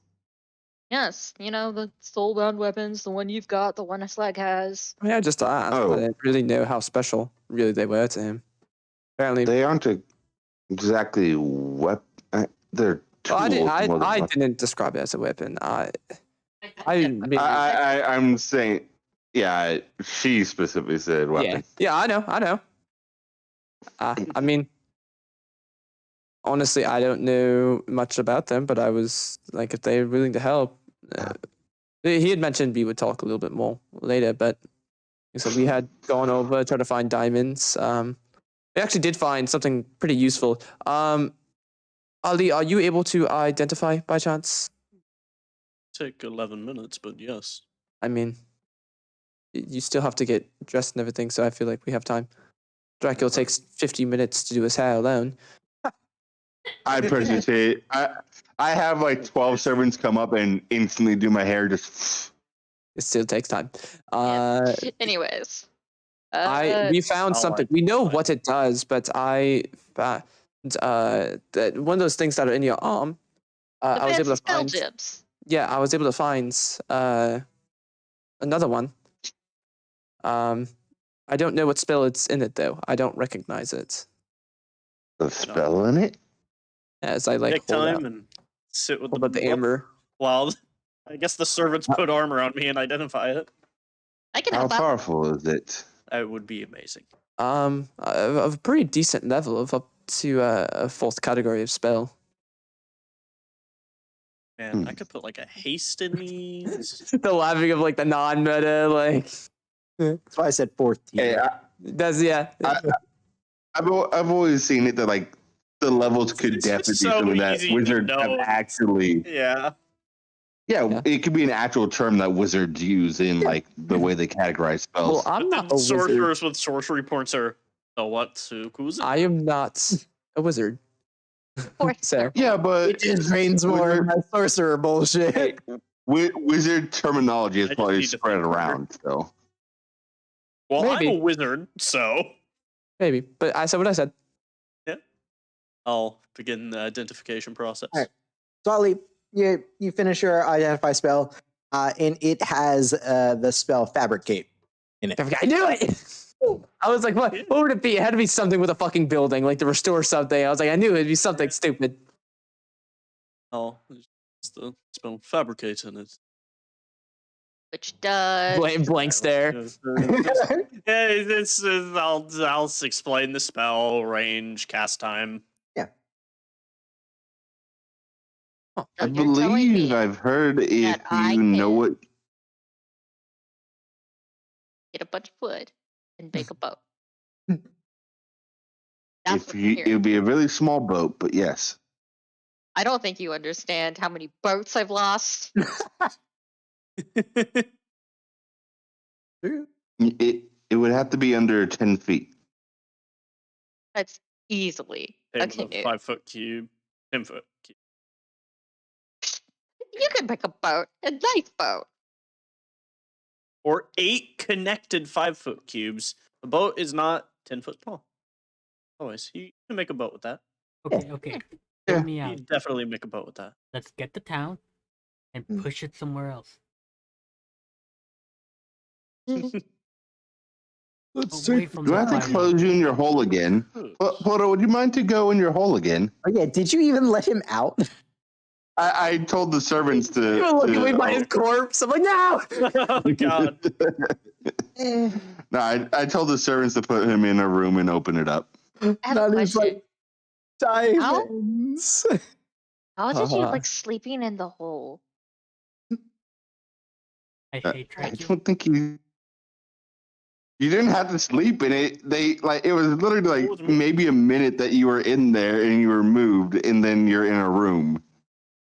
Yes, you know, the soulbound weapons, the one you've got, the one Slag has. Yeah, just to ask. Oh. But I didn't really know how special really they were to him. Apparently, They aren't exactly they're tools. well, more than I weapons. didn't describe it as a weapon. Maybe, I'm saying, yeah. She specifically said weapon. yeah, I know. I mean, honestly, I don't know much about them, but I was like, if they're willing to help, he had mentioned we would talk a little bit more later, but so we had gone over, tried to find diamonds. We actually did find something pretty useful. Ali, are you able to identify by chance? Take 11 minutes, but yes. I mean, you still have to get dressed and everything, so I feel like we have time. Dracula takes 50 minutes to do his hair alone. I personally say I have like 12 servants come up and instantly do my hair. Just It still takes time. Anyways. We found I'll something. like We know it. what it does, but I found that one of those things that are in your arm. the I was able fancy to spell find. gems. yeah, I was able to find another one. I don't know what spell it's in it though. I don't recognize it. The spell in it? As I like Take hold time out, and sit with hold out the amber. While I guess the servants put armor on me and identify it. I can How help out. powerful is it? That would be amazing. Of a pretty decent level of up to a fourth category of spell. Man, I could put like a haste in these. The laughing of like the non-meta, like That's why I said fourth Hey, tier. that's I've always seen it that like the levels could It's definitely be so something that easy to wizards have know. actually. Yeah. Yeah, it could be an actual term that wizards use in like the way they categorize spells. well, I'm But not then a wizard. sorcerers with sorcery points are what? Who's it? I am not a wizard. Fourth So Yeah, but It just drains more of my sorcerer bullshit. hey, wizard terminology is I just probably need to spread think harder. around still. Well, maybe. I'm a wizard, so maybe, but I said what I said. I'll begin the identification process. Alright. So Ollie, you finish your identify spell, and it has the spell fabricate in it. I knew it. I was like, what? What would it be? It had to be something with a fucking building, like to restore something. I was like, I knew it'd be something stupid. Oh, it's the spell fabricate in it. Which does. Blank stare. Yeah, I'll explain the spell, range, cast time. So I you're telling believe me I've heard if that I you know can- what. get a bunch of wood and make a boat. If That's you, it would be a really small boat, but yes, I don't think you understand how many boats I've lost. it would have to be under 10 feet. That's easily a Same with a canoe. 5 foot cube, 10 foot cube. You can make a boat, a nice boat. Or 8 connected 5 foot cubes. The boat is not 10 foot tall. Always. You can make a boat with that. Okay. Yeah. Hear me You out. can definitely make a boat with that. Let's get the town and push it somewhere else. Away from Do the I have to fighting. close you in your hole again? Ploto, would you mind to go in your hole again? Oh yeah, did you even let him out? I told the servants to. You were looking away by his corpse. I'm like, no. Oh, God. No, I told the servants to put him in a room and open it up. I have a Not even question. diamonds. How did you Uh-huh. like sleeping in the hole? I hate I Dracula. don't think you. You didn't have to sleep in it. They like it was literally like maybe a minute that you were in there and you were moved, and then you're in a room.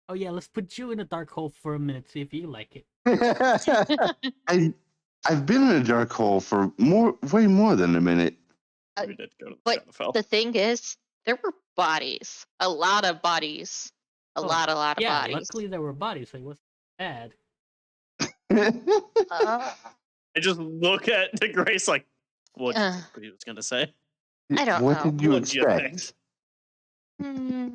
Oh yeah, let's put you in a dark hole for a minute, see if you like it. I've been in a dark hole for way more than a minute. We did go to the But Shadowfell. the thing is, there were bodies. A lot of bodies. A Oh, lot of Yeah, bodies. luckily there were bodies, so it wasn't bad. Uh, I just look at the Grace like, what Uh. he was gonna say. I don't What know. did you What do you expect? think? Hmm,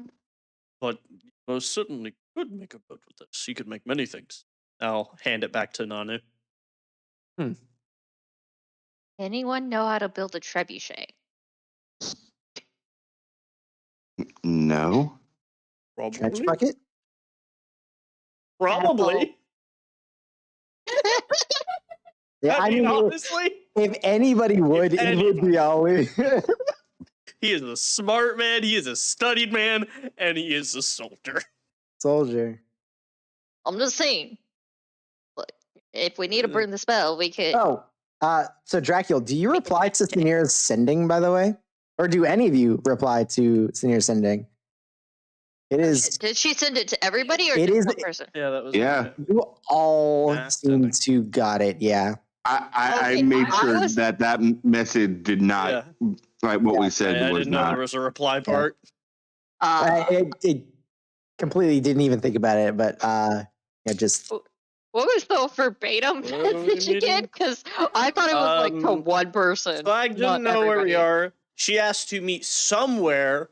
But you most certainly could make a boat with this. You could make many things. I'll hand it back to Nanu. anyone know how to build a trebuchet? No. Catch Probably. bucket? Probably. Yeah, I mean, if, honestly, if anybody would, it would be Ollie. he is a smart man, he is a studied man, and he is a soldier. Soldier. I'm just saying. Look, if we need to burn the spell, we could. Oh, so Dracula, do you reply to Sanira's sending, by the way? Or do any of you reply to Sanira's sending? It is. Did she send it to everybody or It just is- one person? Yeah, that was Yeah. You all Mass seem sending. to got it, yeah. I Okay, made I sure was- that message did not Yeah. like what we I said was didn't know not. there was a reply part. It completely didn't even think about it, but yeah, just What was the verbatim What are we message again? meeting? Because I thought it was like to one person. Flag not didn't know where we everybody. are. She asked to meet somewhere.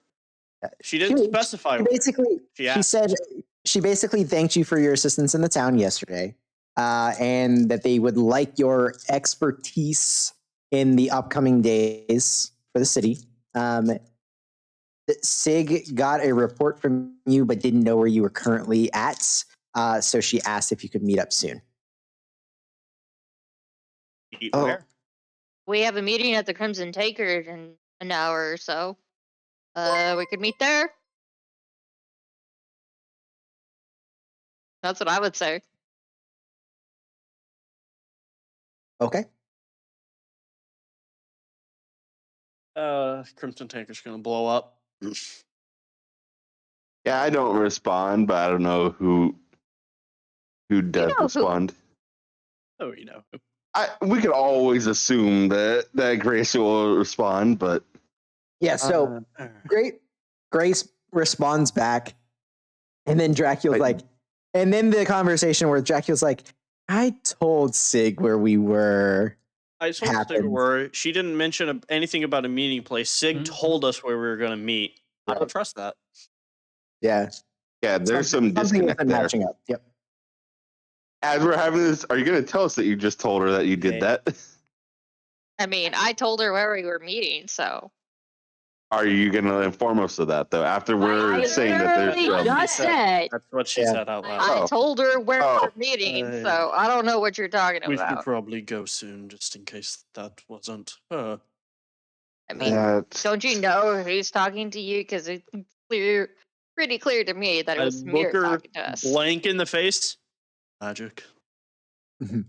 She didn't She- specify she where. basically She she asked. said she basically thanked you for your assistance in the town yesterday, and that they would like your expertise in the upcoming days for the city. Sig got a report from you, but didn't know where you were currently at. So she asked if you could meet up soon. Eat Oh. where? We have a meeting at the Crimson Tankard in an hour or so. We could meet there. That's what I would say. Okay. Crimson Tanker's gonna blow up. Yeah, I don't respond, but I don't know who does know who. respond. Oh, you know. We could always assume that Grace will respond, but Yeah. So Grace responds back, and then Dracula's like, and then the conversation where Dracula's like, I told Sig where we were. I told Sig happened. where she didn't mention anything about a meeting place. Sig told us where we were gonna meet. I don't trust that. Yeah. yeah, there's some Something disconnect isn't there. matching up. Yep. As we're having this, are you going to tell us that you just told her that you did Yeah. that? I mean, I told her where we were meeting, so. Are you going to inform us of that though? After we're I saying that there's literally some- just said That's what she Yeah. said out loud. I Oh. told her where Oh. we're meeting, Uh, so I don't know what you're talking We should about. probably go soon, just in case that wasn't her. I mean, That's- don't you know who's talking to you? Because it's pretty clear to me that it I was look Samir her talking to us. blank in the face. Magic. And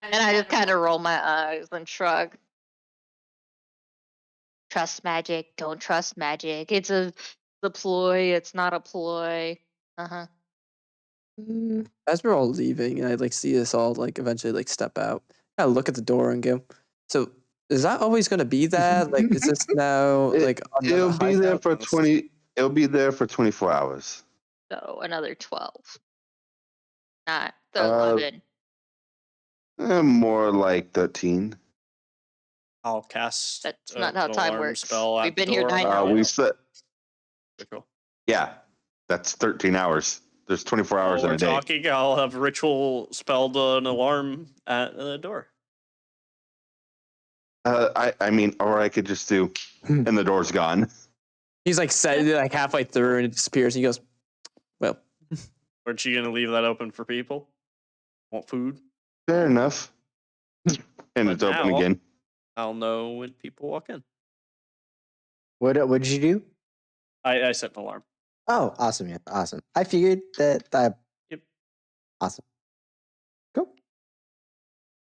I just kind of roll my eyes and shrug. Trust magic. Don't trust magic. It's a ploy. It's not a ploy. Uh-huh. As we're all leaving, and I like see us all like eventually like step out, I look at the door and go, "So is that always going to be that? Like, is this now like on the it'll high be there note? for 20 it'll be there for 24 hours. So another 12. Not the Uh, 11. More like 13. I'll cast. That's not how an time alarm works. Spell at We've been the here door 9 on hours. the We door. said Cool. yeah. That's 13 hours. There's 24 hours While in we're a day. talking, I'll have ritual spelled an alarm at the door. I mean, or I could just do, and the door's gone. He's like said it like halfway through and it disappears. And he goes, "Well, Aren't you gonna leave that open for people? Want food? Fair enough. And But it's open now- again. I'll know when people walk in. What did you do? I set an alarm. Oh, awesome. Yeah, awesome. I figured that. Yep. Awesome. Cool.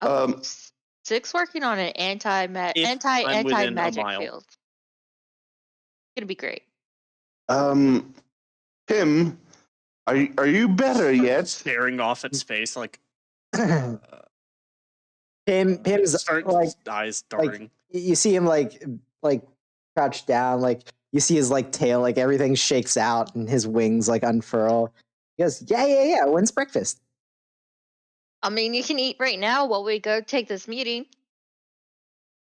Um, Six working on an If I'm within a anti-magic mile. field. Gonna be great. Tim, are you better yet? Staring off at space like Pim's start like eyes darting. you see him like crouched down, like you see his like tail, like everything shakes out and his wings like unfurl. He goes, yeah. When's breakfast? I mean, you can eat right now while we go take this meeting.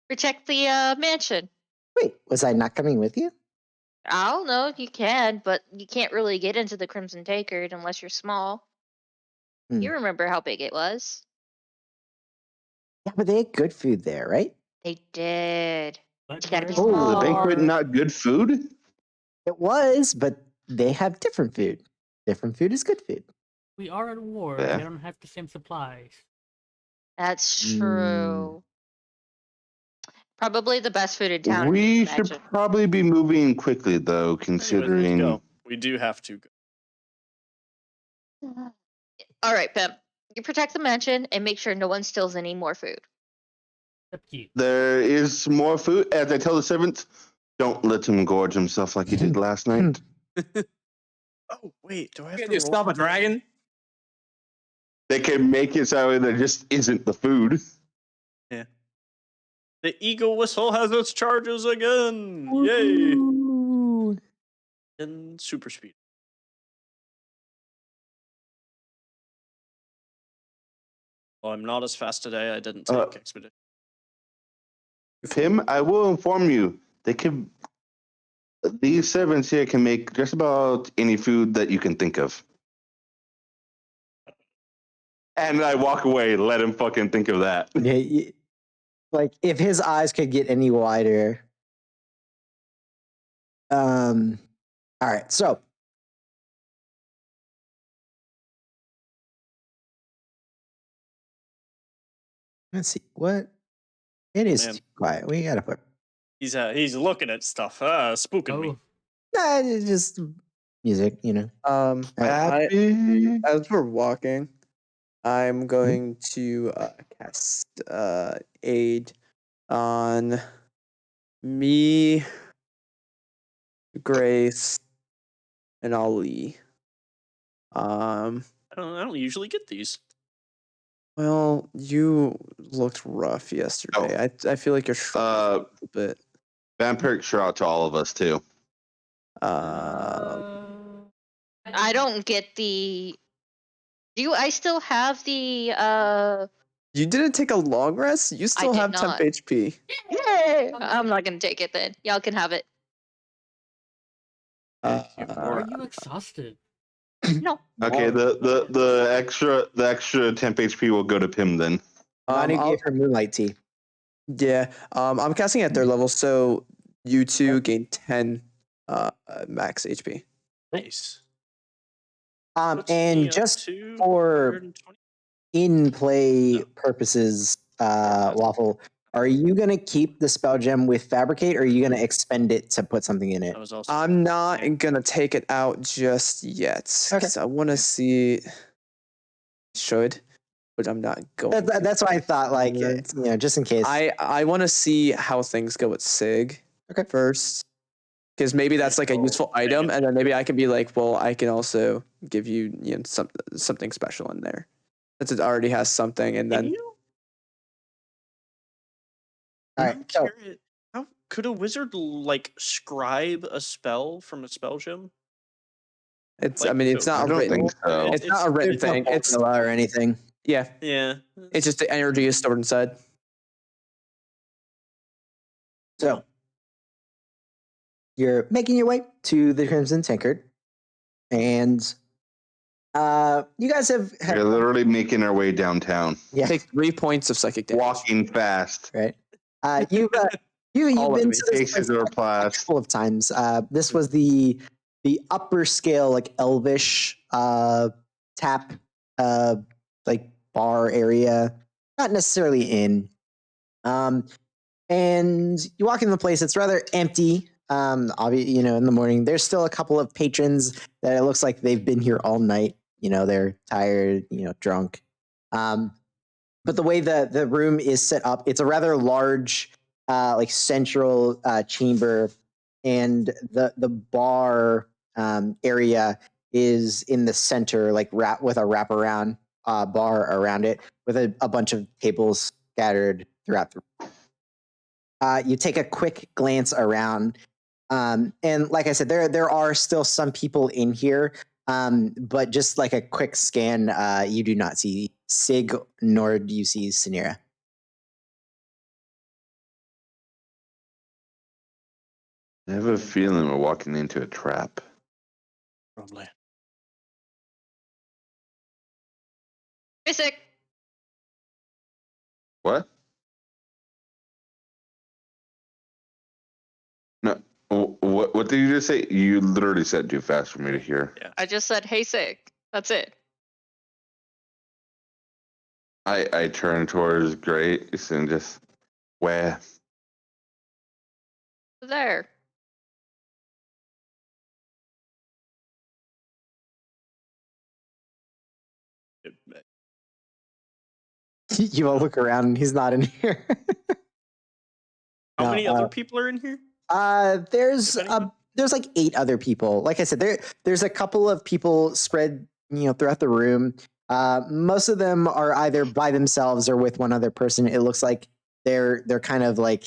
Protect the mansion. Wait, was I not coming with you? I don't know. You can, but you can't really get into the Crimson Tankard unless you're small. Hmm. You remember how big it was? Yeah, but they had good food there, right? They did. But You gotta be we're at Oh, the banquet war. not good food? It was, but they have different food. Different food is good food. We are at war. Yeah. They don't have the same supplies. That's Mm. true. Probably the best food in town. We I should imagine. probably be moving quickly though, Anyways, let's considering go. We do have to go. All right, Pimp. You protect the mansion and make sure no one steals any more food. Except you. there is more food. As I tell the servants, don't let him gorge himself like he did last night. Oh wait, do I have can to you roll? stop a dragon?" They can make it so there just isn't the food. The eagle whistle has its charges again! Yay! Ooh. And super speed. Well, I'm not as fast today. I didn't take expedition. Tim, I will inform you. They can. These servants here can make just about any food that you can think of. And I walk away, let him fucking think of that. Yeah, like if his eyes could get any wider. All right, so let's see what it is. Man. Too quiet. We gotta put. He's looking at stuff. Spooking me. Oh, Nah, it's just music, you know. Happy. As we're walking, I'm going to cast aid on me, Grace, and Ali. I don't usually get these. Well, you looked rough yesterday. I feel like you're Uh, a little bit. Vampiric shout to all of us too. I don't get the. I still have the. You didn't take a long rest. You still did have not. 10 HP. Yay! I'm not gonna take it then. Y'all can have it. why are you exhausted? No. Okay, the extra temp HP will go to Pim then. Nani I'll- gave her moonlight tea. Yeah, I'm casting at their level, so you two gain 10 max HP. Nice. Puts And me up just to for 120. in play purposes, Waffle, are you gonna keep the spell gem with Fabricate, or are you gonna expend it to put something in it? That was also. I'm not gonna take it out just yet. Okay. 'Cause I want to see. Should, but I'm not going. to. That's why I thought, like, Yeah. just in case. I want to see how things go with Sig first, because maybe that's like a useful item, and then maybe I can be like, well, I can also give you, something special in there, since it already has something, and then All right, I'm so curious. How could a wizard like scribe a spell from a spell gem? it's. Like, I mean, it's so- I not a don't written. think so. It's not a written there's no thing. It's formula or anything. yeah. Yeah. It's just the energy is stored inside. So you're making your way to the Crimson Tankard, and you guys have We're literally making our way downtown, yeah, Take 3 points of psychic damage. walking fast. right. You've you've All of been me. to this Faces place are a blast. couple of times. This was the upper scale, like elvish tap like bar area, not necessarily inn. And you walk in the place; it's rather empty. Obviously, in the morning, there's still a couple of patrons that it looks like they've been here all night. They're tired, drunk. But the way the room is set up, it's a rather large, like central chamber, and the bar area is in the center, like with a wraparound bar around it, with a bunch of tables scattered throughout the room. You take a quick glance around, and like I said, there are still some people in here, but just like a quick scan, you do not see Sig, nor do you see Sinira. I have a feeling we're walking into a trap. Probably. Basic. What? No. What did you just say? You literally said too fast for me to hear. Yeah. I just said, "Hey, sick." That's it. I turn towards Grace and just where? There. You all look around, and he's not in here. How No, many other people are in here? There's If anyone? there's like 8 other people. Like I said, there's a couple of people spread throughout the room. Most of them are either by themselves or with one other person. It looks like they're kind of like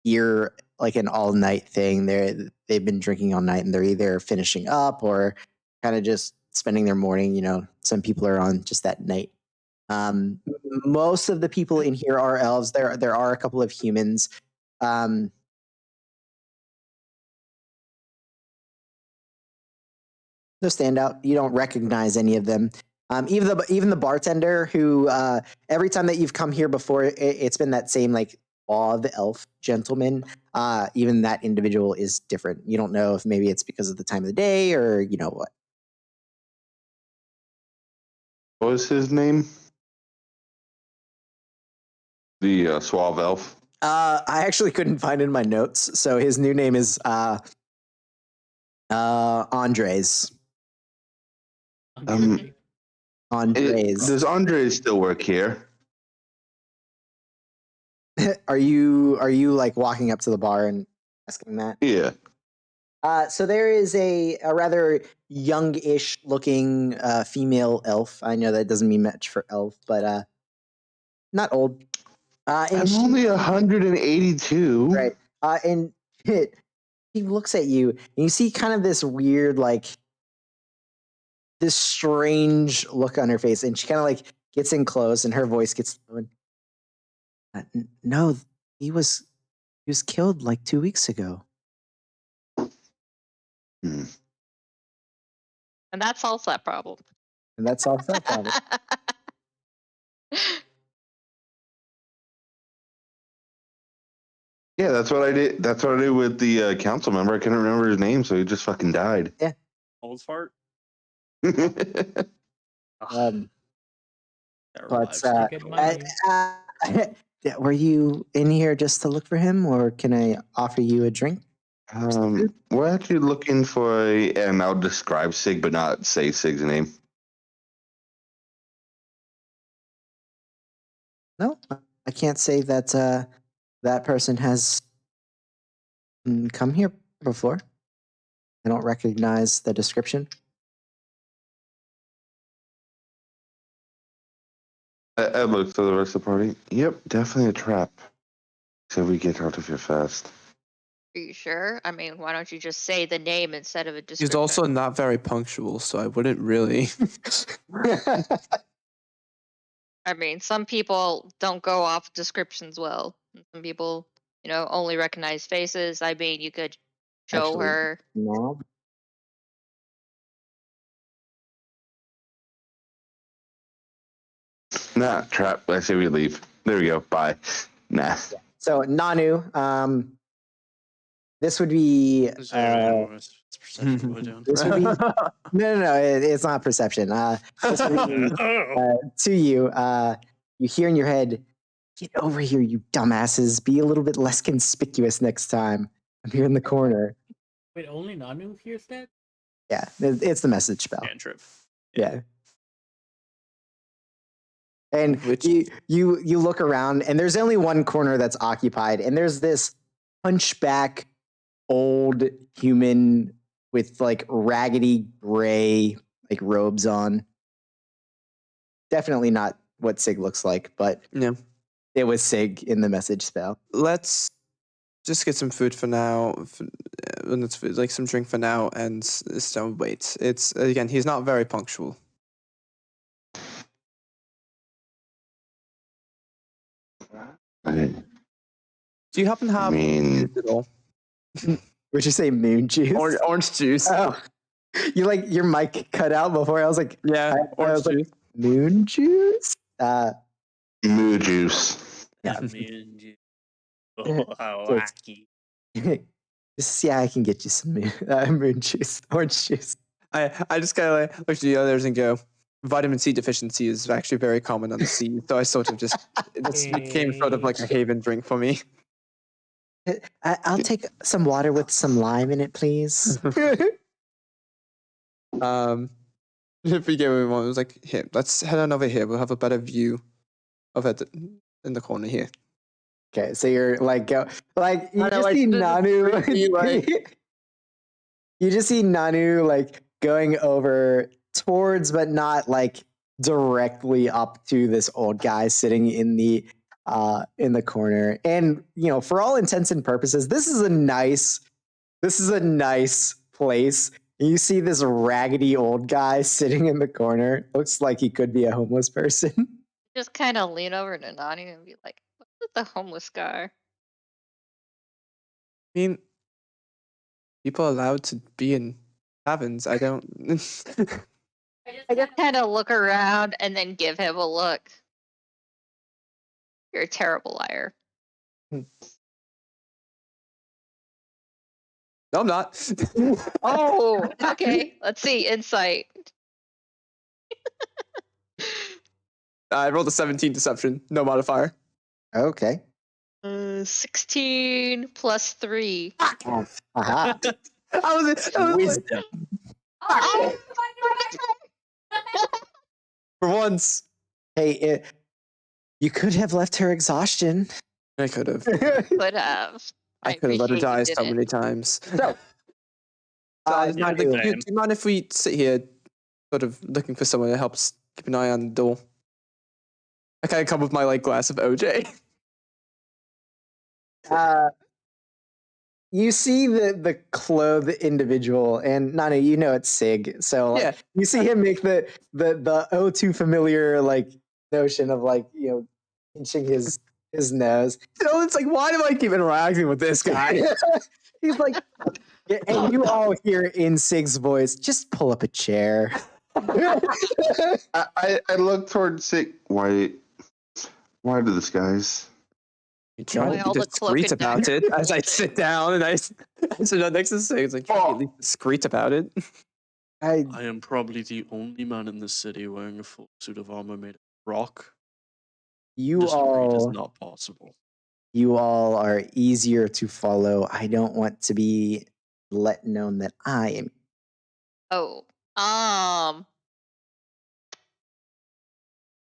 here like an all night thing. They've been drinking all night, and they're either finishing up or kind of just spending their morning. Some people are on just that night. Most of the people in here are elves. There are a couple of humans. no standout. You don't recognize any of them. Even the bartender who every time that you've come here before, it's been that same like suave elf gentleman. Even that individual is different. You don't know if maybe it's because of the time of the day or you know what. What was his name? The suave elf. I actually couldn't find it in my notes, so his new name is Andres. Andres. Does Andres still work here? Are you like walking up to the bar and asking that? Yeah. So there is a rather youngish looking female elf. I know that doesn't mean much for elf, but not old. And I'm she, only 182. right. And he looks at you, and you see kind of this weird, like this strange look on her face, and she kind of like gets in close, and her voice gets low. No, he was killed like 2 weeks ago. Hmm. And that solves that problem. And that solves that problem. Yeah, that's what I did. That's what I did with the council member. I couldn't remember his name, so he just fucking died. Old fart. Um, Terrible but lives. Good money. yeah, were you in here just to look for him, or can I offer you a drink? We're actually looking for and I'll describe Sig, but not say Sig's name. No, I can't say that that person has come here before. I don't recognize the description. I looked to the rest of the party. Yep, definitely a trap. So we get out of here fast. Are you sure? I mean, why don't you just say the name instead of a description? He's also not very punctual, so I wouldn't really. I mean, some people don't go off descriptions well. Some people, only recognize faces. I mean, you could show Actually, her. no. Nah, trap. I say we leave. There we go. Bye. Nah. So Nanu, this would be It's perception. What are we doing? this would be no, it's not perception. This would be to you. You hear in your head, "Get over here, you dumbasses! Be a little bit less conspicuous next time. I'm here in the corner." Wait, only Nanu hears that? Yeah, it's the message spell. Cantrip. Yeah. And Which- you look around, and there's only one corner that's occupied, and there's this hunchback old human with like raggedy gray like robes on. Definitely not what Sig looks like, but Yeah. it was Sig in the message spell. Let's just get some food for now. Let's like some drink for now, and don't wait. It's again, he's not very punctual. I Do you happen to have mean, juice at all? Would you say moon juice? Orange juice. Oh, you like your mic cut out before. I was like, Yeah, I orange was like, juice. moon juice. moo juice. Yeah. Oh, how wacky. Just yeah, I can get you some moon juice, orange juice. I just kind of like look at the others and go, vitamin C deficiency is actually very common on the sea. So I sort of just, this became sort of like a haven drink for me. I'll take some water with some lime in it, please. If we get what we want, it was like, here, let's head on over here. We'll have a better view of it in the corner here. Okay, so you're like you I know, just like, see this is Nanu creepy, like- you just see Nanu like going over towards, but not like directly up to this old guy sitting in the corner. And for all intents and purposes, this is a nice place. You see this raggedy old guy sitting in the corner. Looks like he could be a homeless person. Just kind of lean over to Nani and be like, "What's with the homeless guy?" I mean, people are allowed to be in happens. I don't. I just kind of look around and then give him a look. You're a terrible liar. No, I'm not. Oh, okay. Let's see. Insight. I rolled a 17 deception, no modifier. Okay. 16 plus 3. Aha. I was like, Wisdom. Oh, for once. Hey, you could have left her exhaustion. I could have. but I could have let her appreciate you die so didn't. many times. So, Guys, yeah, mind if- same. do you mind if we sit here, sort of looking for someone that helps keep an eye on the door? I kind of come with my like glass of OJ. you see the clothed individual, and Nana, you know it's Sig. So like, Yeah. you see him make the oh too familiar like notion of like pinching his nose. So it's like, why do I keep interacting with this guy? He's like, yeah, and you all hear in Sig's voice, just pull up a chair. I look towards Sig. Why do this, guys? You try Why to all be the cloak discreet and about dagger it as I bullshit? sit down and I sit down next to Sig. It's like, try to be at least discreet about it. I I am probably the only man in this city wearing a full suit of armor made of rock. you Discreet is all not possible. you all are easier to follow. I don't want to be let known that I am. Oh,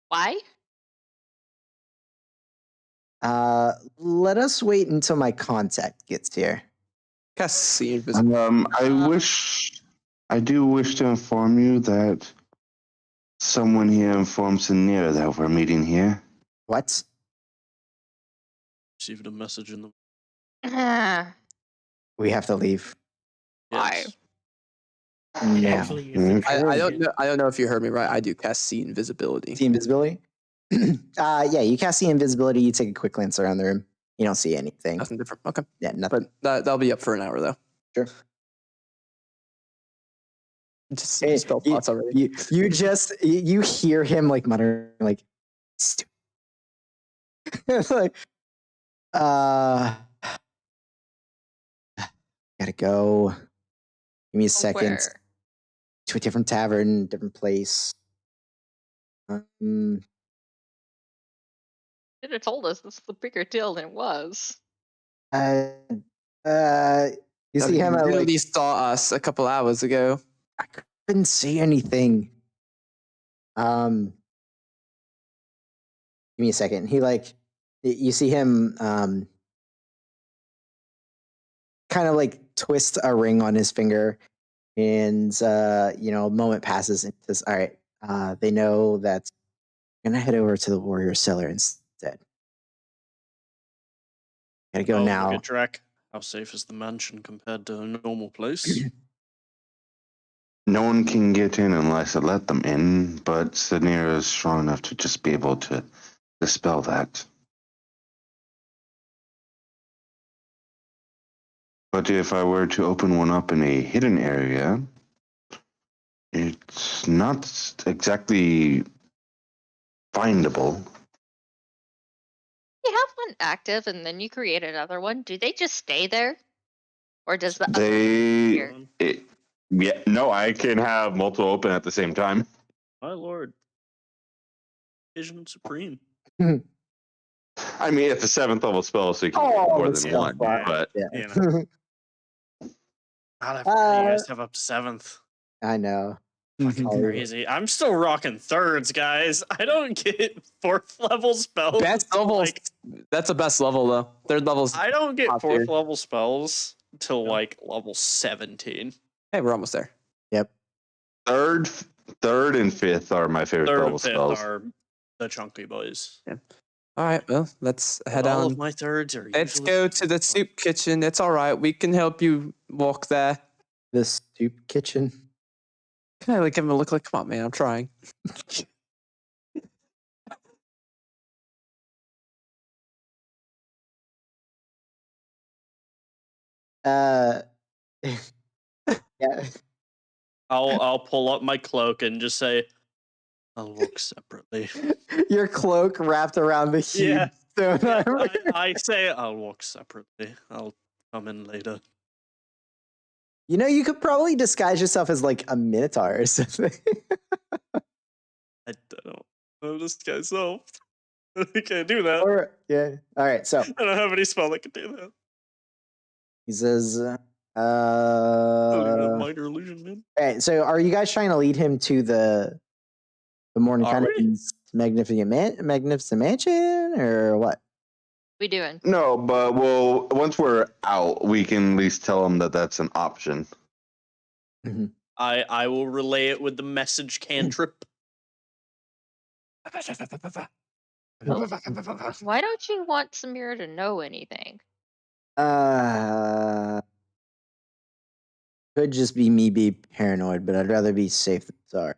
why? Let us wait until my contact gets here. Cast see invisible. I do wish to inform you that someone here informed Sanira that we're meeting here. What? Received a message in the We have to leave Why? yes. now. Actually, is it I don't urgent? know. I don't know if you heard me right. I do cast see invisibility. See invisibility? Yeah, you cast see invisibility. You take a quick glance around the room. You don't see anything. Nothing different. Okay, Yeah, nothing. but that'll be up for an hour though. Sure. Just Hey, spell thoughts already. you just you hear him like muttering like, "Stupid." It's like, gotta go. Give me a second. Where? To a different tavern, different place. Should have told us this is the bigger deal than it was. Uh, you see him at literally like, saw us a couple hours ago. I couldn't see anything. Give me a second. He like, you see him kind of like twist a ring on his finger, and a moment passes, and says, "All right, they know that I'm gonna head over to the warrior cellar instead. Gotta go Oh, now." look at Drac. How safe is the mansion compared to a normal place? No one can get in unless I let them in, but Sanira is strong enough to just be able to dispel that. But if I were to open one up in a hidden area, it's not exactly findable. You have one active and then you create another one. Do they just stay there? Or does the other disappear? No, I can have multiple open at the same time. My lord. Vision Supreme. I mean, it's a 7th level spell, so you can Oh, do more that's than so one. fun. But Yeah. You know. God, I forgot you guys have up 7th. I know. Fucking Oh, crazy. I'm still rocking 3rds, guys. I don't get 4th level spells. Best until, level. like, That's the best level though. 3rd level's. I don't get top 4th tier. level spells till Yeah. like level 17. Hey, we're almost there. Yep. third and 5th are my favorite 3rd level and 5th spells. are the chunky boys. All right. Well, let's head All on. of my 3rds are Let's usually go to the soup kitchen. It's all right. We can help you walk there. The soup kitchen. Can I like give him a look? Like, come on, man. I'm trying. Uh, yeah. I'll pull up my cloak and just say, I'll walk separately. Your cloak wrapped around the huge Yeah. stone Yeah, armor. I say I'll walk separately. I'll come in later. You know, you could probably disguise yourself as like a minotaur or something. I don't know this guy's self. I can't do that. Or yeah. All right. So I don't have any spell that can do that. he says, I don't even have all minor illusion, man. right. So are you guys trying to lead him to the morning Are kind we? of magnificent mansion or what? We doing? No, but once we're out, we can at least tell them that that's an option. I will relay it with the message cantrip. Why don't you want Samira to know anything? Could just be me being paranoid, but I'd rather be safe than sorry.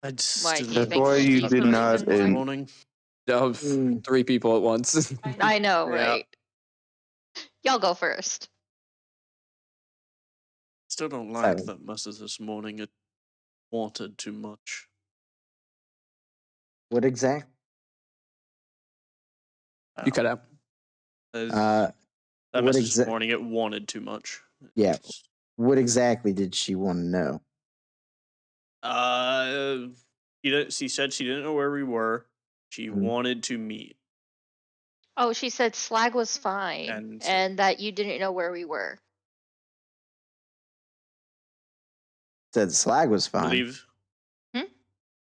I just Why, didn't do you That's think why you she's did the not. reason why? this morning. Of 3 people at once. I know, Yeah. right? Y'all go first. Still don't like Seven. that message this morning. It wanted too much. What exactly? You cut out. That what message this exa- morning, it wanted too much. Yeah. It's- What exactly did she want to know? She said she didn't know where we were. She Mhm. wanted to meet. Oh, she said Slag was fine and that you didn't know where we were. Said Slag was I fine. believe.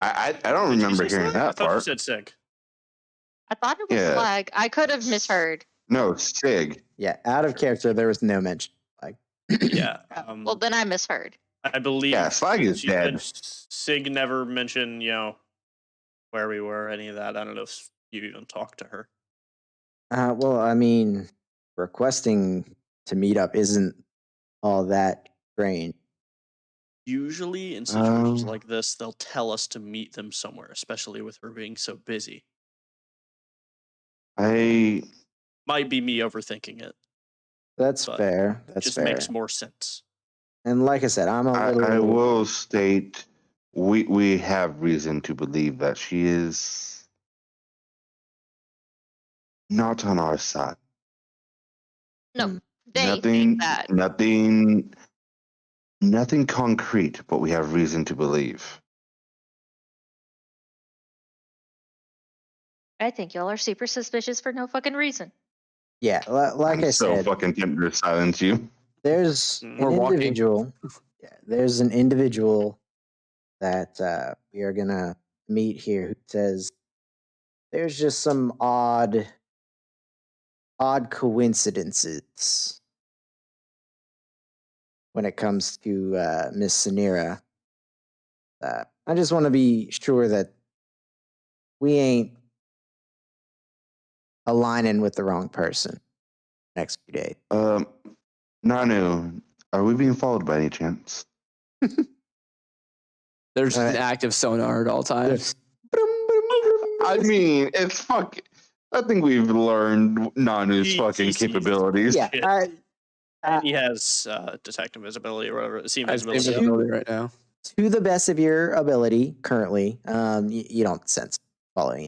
I don't Did you remember say hearing Slag? I that thought you part. said Sig. I thought it was Yeah. Slag. I could have misheard. No, Sig. Yeah, out of Sure. character, there was no mention. Like, Yeah. Well, then I misheard. I believe. Yeah, Slag is she dead. said Sig never mentioned, where we were, any of that. I don't know if you even talked to her. well, I mean, requesting to meet up isn't all that strange. Usually in situations Um, like this, they'll tell us to meet them somewhere, especially with her being so busy. I Might be me overthinking it. That's But fair. It That's just fair. makes more sense. And like I said, I'm a little. I will state we have reason to believe that she is not on our side. No, they think that. Nothing concrete, but we have reason to believe. I think y'all are super suspicious for no fucking reason. Yeah, like I'm I so said, fucking tempted to silence you. there's Mm. an We're walking. individual. Yeah, there's an individual that we are gonna meet here who says there's just some odd coincidences when it comes to Miss Sanira. I just want to be sure that we ain't aligning with the wrong person next few days. Nanu, are we being followed by any chance? There's Alright. an active sonar at all times. I mean, it's fuck. I think we've learned Nanu's fucking He sees capabilities. Yeah, shit. And he has detective visibility or whatever. See I have visibility. visibility right now. to the best of your ability currently, you don't sense following.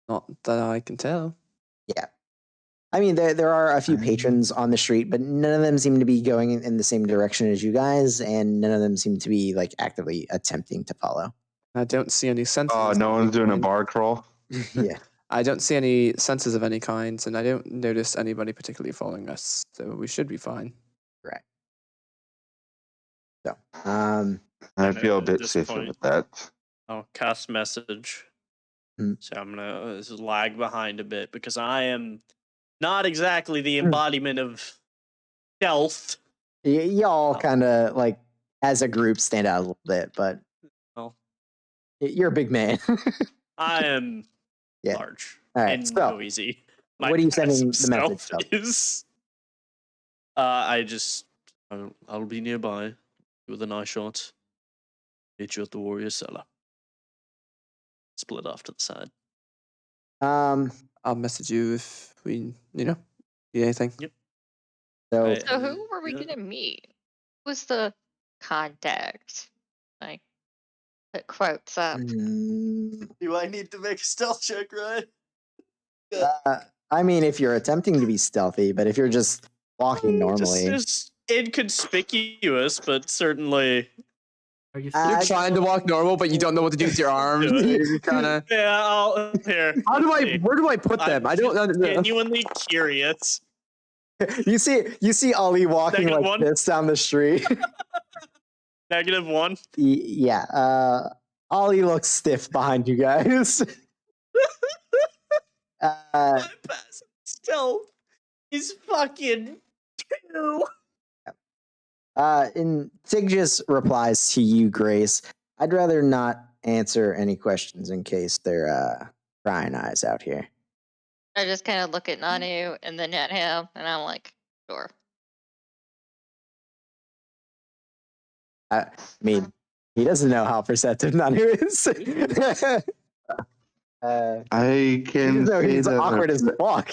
Not that I can tell. Yeah. I mean, there are a few patrons on the street, but none of them seem to be going in the same direction as you guys, and none of them seem to be like actively attempting to follow. I don't see any senses. Oh, no one's doing a bar crawl. Yeah. I don't see any senses of any kind, and I don't notice anybody particularly following us, so we should be fine. Right. So, I And feel a at bit this safer point- with that. I'll cast message. Hmm. So I'm gonna this is lag behind a bit because I am not exactly the Hmm. embodiment of stealth. y'all Oh. kind of like as a group stand out a little bit, but Well, you're a big man. I am Yeah. large All right, and so, noisy. what are you sending passive the message stealth of? is I'll be nearby with a nice shot. Hit you at the warrior cellar. Split off to the side. I'll message you if we, need anything. Yep. So So who were we Yeah. gonna meet? Who's the contact? Like, put quotes up. Do I need to make a stealth check, right? I mean, if you're attempting to be stealthy, but if you're just walking normally, Just inconspicuous, but certainly. Are you You're still trying to walk normal, but you don't know what to do with your arms. Do it. You're kind of. Yeah, I'll here. How do let's I? see. Where do I put them? I don't know. Genuinely curious. you see Ollie walking Negative like one. this down the street. -1. Yeah. Ollie looks stiff behind you guys. My passive stealth is fucking 2. And Sig just replies to you, Grace. I'd rather not answer any questions in case they're prying eyes out here. I just kind of look at Nanu and then at him, and I'm like, sure. I mean, he doesn't know how perceptive Nanu is. I he can doesn't know say he's that awkward as fuck.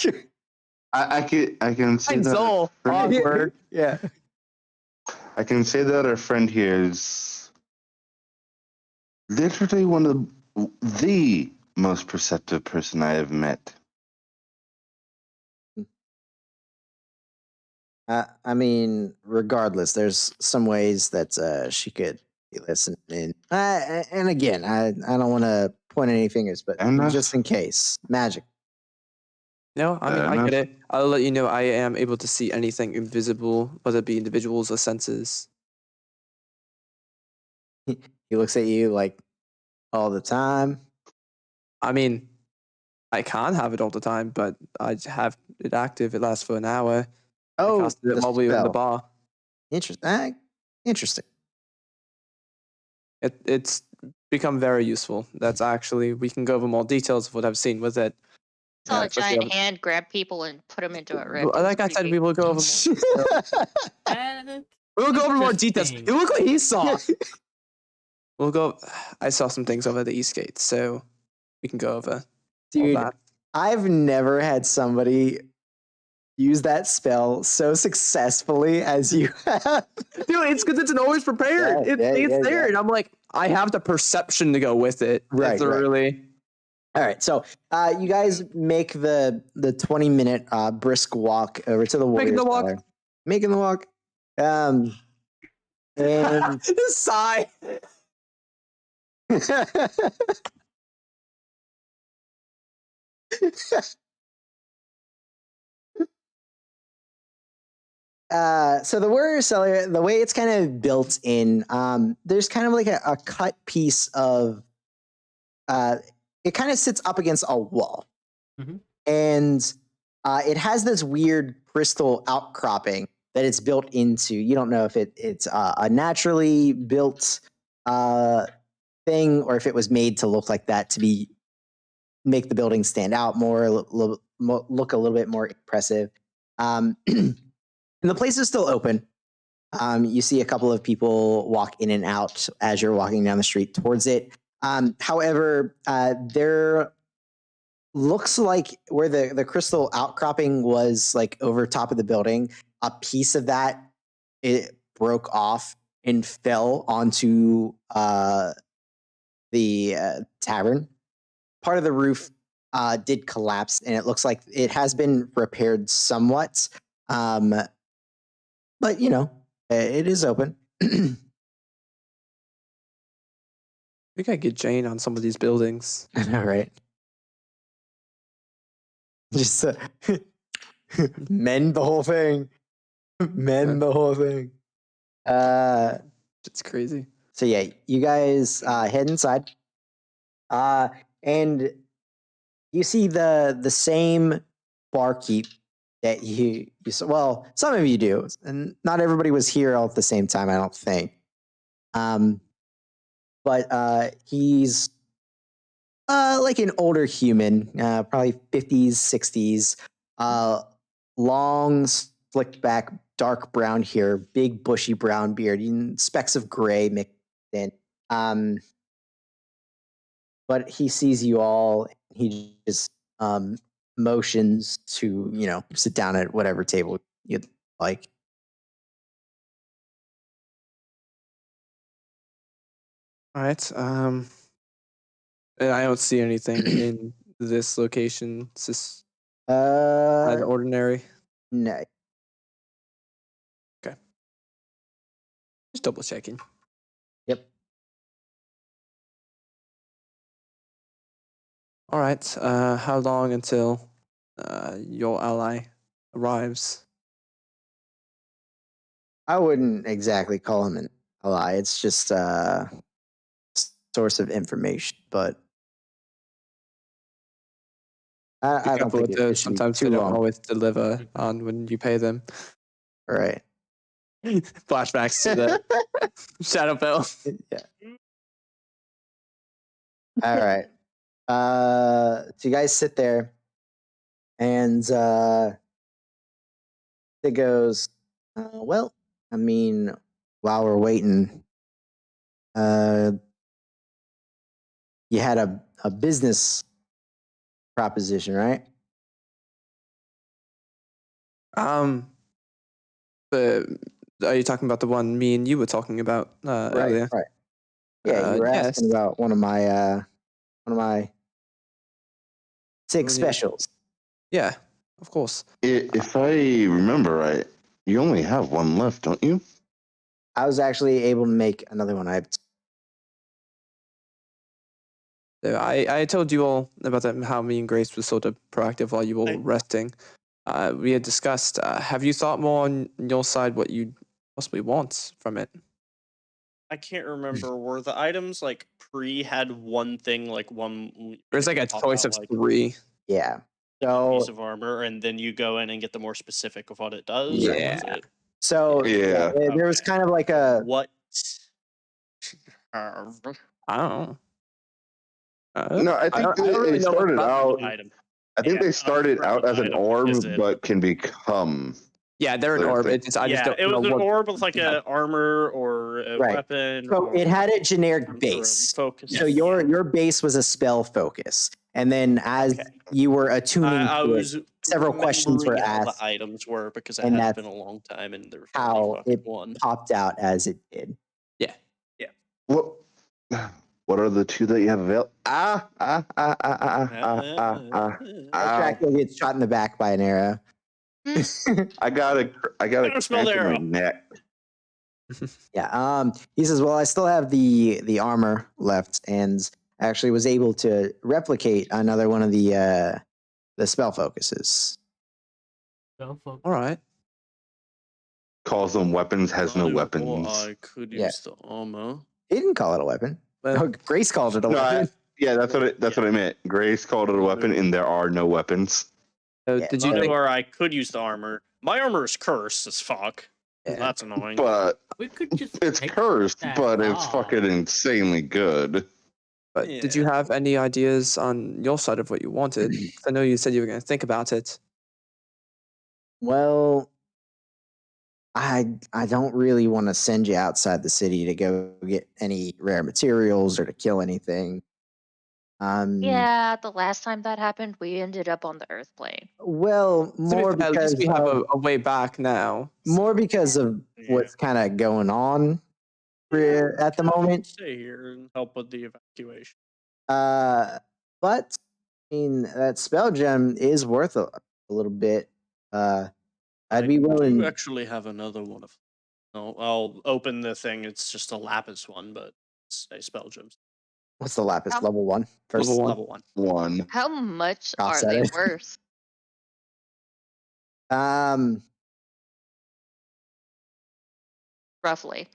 I can say Mine's that all awkward. Yeah. I can say that our friend here is literally one of the most perceptive person I have met. I mean, regardless, there's some ways that she could be listening. And again, I don't want to point any fingers, but Enough. just in case, magic. No, I mean, I enough. get it. I'll let you know I am able to see anything invisible, whether it be individuals or senses. He looks at you like all the time. I mean, I can't have it all the time, but I have it active. It lasts for an hour. I Oh, casted it the while we were in the spell. bar. Interesting. It's become very useful. That's actually, we can go over more details of what I've seen with it. Saw a especially giant on- hand grab people and put them into a rip. Well, like I said, we will go over more. And We'll go over more details. Interesting. You look what he saw. We'll go. I saw some things over the Eastgate, so we can go over all Dude, that. I've never had somebody use that spell so successfully as you have. Dude, it's because it's an always prepared. Yeah, It's there, yeah. and I'm like, I have the perception to go with it. Right, It's right. really. All right, so you guys make the 20-minute brisk walk over to the Warriors. Making the walk. Cellar. Making the walk. And This sigh. So the Warrior Cellar, the way it's kind of built in, there's kind of like a cut piece of, it kind of sits up against a wall. Mhm. And it has this weird crystal outcropping that it's built into. You don't know if it's a naturally built thing or if it was made to look like that to make the building stand out more, look a little bit more impressive. And the place is still open. You see a couple of people walk in and out as you're walking down the street towards it. However, there looks like where the crystal outcropping was like over top of the building, a piece of that, it broke off and fell onto the tavern. Part of the roof did collapse, and it looks like it has been repaired somewhat. But, you know, it is open. We gotta get Jane on some of these buildings. I know, right? Just mend the whole thing. Mend the whole thing. It's crazy. So, yeah, you guys head inside. And you see the same barkeep that you saw. Well, some of you do, and not everybody was here all at the same time, I don't think. But he's like an older human, probably 50s, 60s, long, slicked back, dark brown hair, big bushy brown beard, and specks of gray mixed in. But he sees you all. He just motions to, you know, sit down at whatever table you'd like. All right. And I don't see anything in this location. It's just out of the ordinary. No. Just double checking. Yep. All right. How long until your ally arrives? I wouldn't exactly call him an ally. It's just a source of information, but I don't think it should be sometimes too they don't long. always deliver on when you pay them. All right. Flashbacks to the Shadowfell. Yeah. All right. So you guys sit there, and it goes. Well, I mean, while we're waiting, you had a business proposition, right? The are you talking about the one me and you were talking about earlier? Right. Yeah, you were yes. asking about one of my six When you- specials. Yeah, of course. If I remember right, you only have one left, don't you? I was actually able to make another one. So I told you all about that, how me and Grace were sort of proactive while you were all resting. We had discussed. Have you thought more on your side what you possibly want from it? I can't remember. Were the items like had one thing, like one? There's like a pop choice out, of like, 3. Yeah. a So piece of armor, and then you go in and get the more specific of what it does. Or was Yeah. it So Yeah. there was Okay. kind of like a what? I don't know. No, I think don't really they know much started about out. Item. I think Yeah, they started what out as an item orb, is it? but can become. Yeah, they're an Other orb. thing. It's just, I just Yeah, don't it was know an what. orb with like a armor or a Right. weapon. So or it had a generic some sort of base. focus. So your base was a spell focus, and then as Okay. you were attuning I to was it, several questions were remembering how asked, the items were because it and has that's been a long time and there's only how fucking it one. popped out as it did. What? What are the 2 that you have available? Dracula gets shot in the back by an arrow. I got a Better spell crack in my arrow. neck. Yeah. He says, "Well, I still have the armor left, and actually was able to replicate another one of the spell focuses." Go focus. All right. Calls them weapons, has no Bloody weapons. I could Yeah. use the armor. He didn't call it a weapon. Well, Oh, Grace called it a No, weapon. yeah, that's what I meant. Grace called it a weapon, and there are no weapons. so Yeah, did you Bloody think? or I could use the armor. My armor is cursed as fuck. Yeah. That's annoying. But We could just it's take cursed, that but it's off. fucking insanely good. But did you have any ideas on your side of what you wanted? 'Cause I know you said you were going to think about it. Well, I don't really want to send you outside the city to go get any rare materials or to kill anything. Yeah, the last time that happened, we ended up on the Earth plane. Well, To be more fair, at because least we have of, a way back now. more because of what's kind of going on at the moment. Stay here and help with the evacuation. But I mean, that spell gem is worth a little bit. I'd be I willing. do actually have another one of. No, I'll open the thing. It's just a lapis one, but it's a spell gem. What's the lapis? How- Level 1? First Level 1. Level 1. One. How much Cost are they center. worth? Roughly.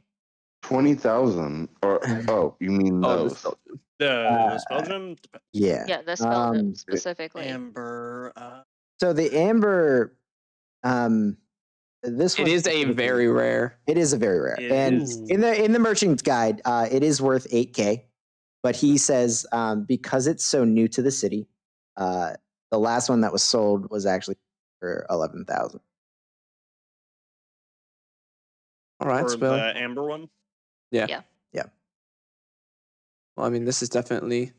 20,000. Or oh, you mean Oh, those? this spell gem. The spell gem? Yeah. Yeah, the spell gem specifically. Amber. So the amber, this It one is a very rare. It is a very rare, It and is. in the merchant's guide, it is worth 8K. But he says because it's so new to the city, the last one that was sold was actually for 11,000. All right, Or well, the amber one? yeah. Yeah. Well, I mean, this is definitely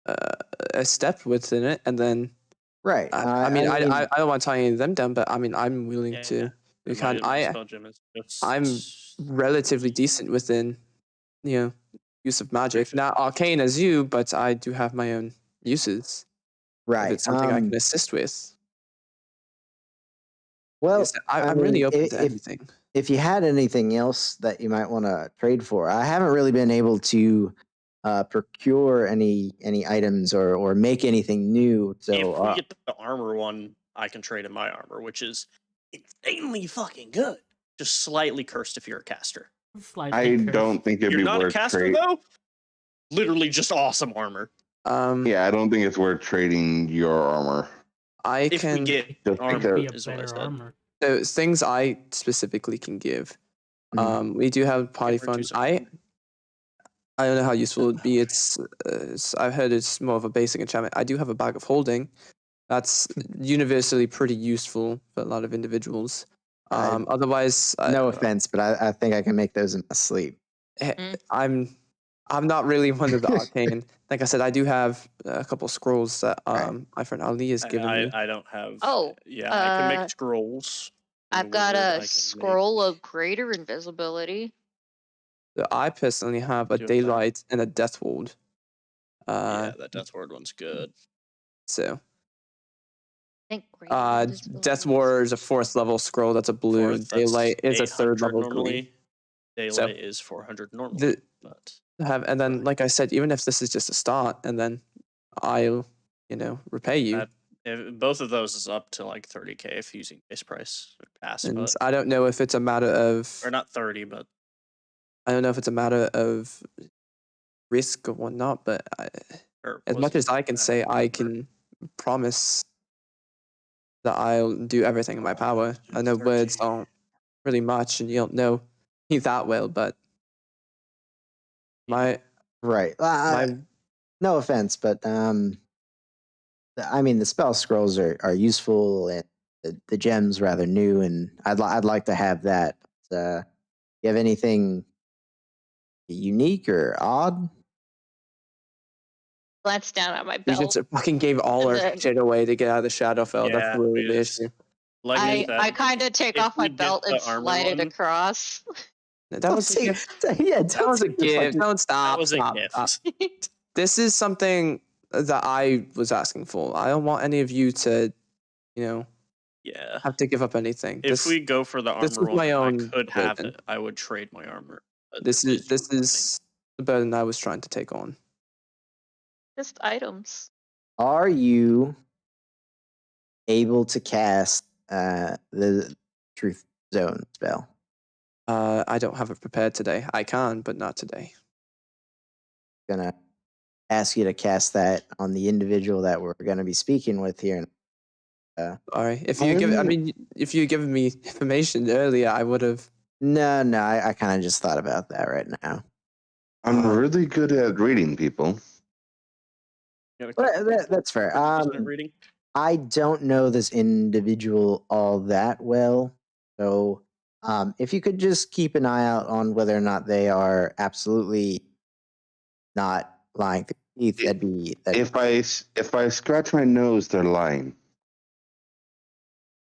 a step within it, and then Right. I don't want to tie any of them down, but I mean, I'm willing to. And Because my spell gem is just I'm relatively decent within, you know, use of magic. Not arcane as you, but I do have my own uses. If Right. it's something I can assist with. Well, Yes, I'm really open to anything. if you had anything else that you might want to trade for, I haven't really been able to procure any items or make anything new. So If we get the armor one, I can trade in my armor, which is insanely fucking good. Just slightly cursed if you're a caster. Slightly I cursed. don't think it'd You're be not a worth caster trade. though. Literally just awesome armor. Yeah, I don't think it's worth trading your armor. I If we can. get Just armor, because- Be a is what I better said. armor. So things I specifically can give. Mhm. We do have party We're fund. choosing I don't know how useful it'd be. I've heard it's more of a basic enchantment. I do have a bag of holding. That's universally pretty useful for a lot of individuals. Otherwise, no offense, but I think I can make those in my sleep. I'm not really one of the arcane. Like I said, I do have a couple scrolls that my friend Ali has given me. I don't have. Oh, yeah, I can make scrolls. in I've the got wizard, I a can scroll make- of greater invisibility. So I personally have a Do have that. daylight and a death ward. Yeah, that Death Ward one's good. So I think greater invisibility Death Ward is a 4th level scroll. That's a blue. Fourth, that's Daylight is a 3rd 800 level green. normally. Daylight So, is 400 normally. But And then, like I said, even if this is just a start, and then I'll, repay you. both of those is up to like 30k if using base price or pass, And but I don't know if it's a matter of. or not 30, but I don't know if it's a matter of risk or whatnot, but or as was much it? as I can don't say, I remember. can promise that I'll do everything in my power. I know 30. words aren't really much, and you don't know me that well, but my Right. No offense, but I mean the spell scrolls are useful and the gems rather new, and I'd like to have that. You have anything unique or odd? Glance down at my we belt. just fucking gave all And our then- shit away to get out of the Shadowfell. Yeah, That's really we the just- issue. Like I said, kind of take if off my we get belt and the armor slide it one- across. That was a Don't gift. say- yeah, That was a don't say it's like gift. Don't stop. that was a stop, gift. stop. This is something that I was asking for. I don't want any of you to, Yeah. have to give up anything. If we go for the this armor is my one, own I could have burden. it. I would trade my armor. but This it is the burden I was trying to take on. Just items. Are you able to cast the Truth Zone spell? I don't have it prepared today. I can, but not today. Gonna ask you to cast that on the individual that we're gonna be speaking with here. Sorry. If you had given me information earlier, I would have. No, I kind of just thought about that right now. I'm really good at reading people. You got a Well, couple that's fair. decent at reading. I don't know this individual all that well, so if you could just keep an eye out on whether or not they are absolutely not lying through teeth, that'd be. If I scratch my nose, they're lying.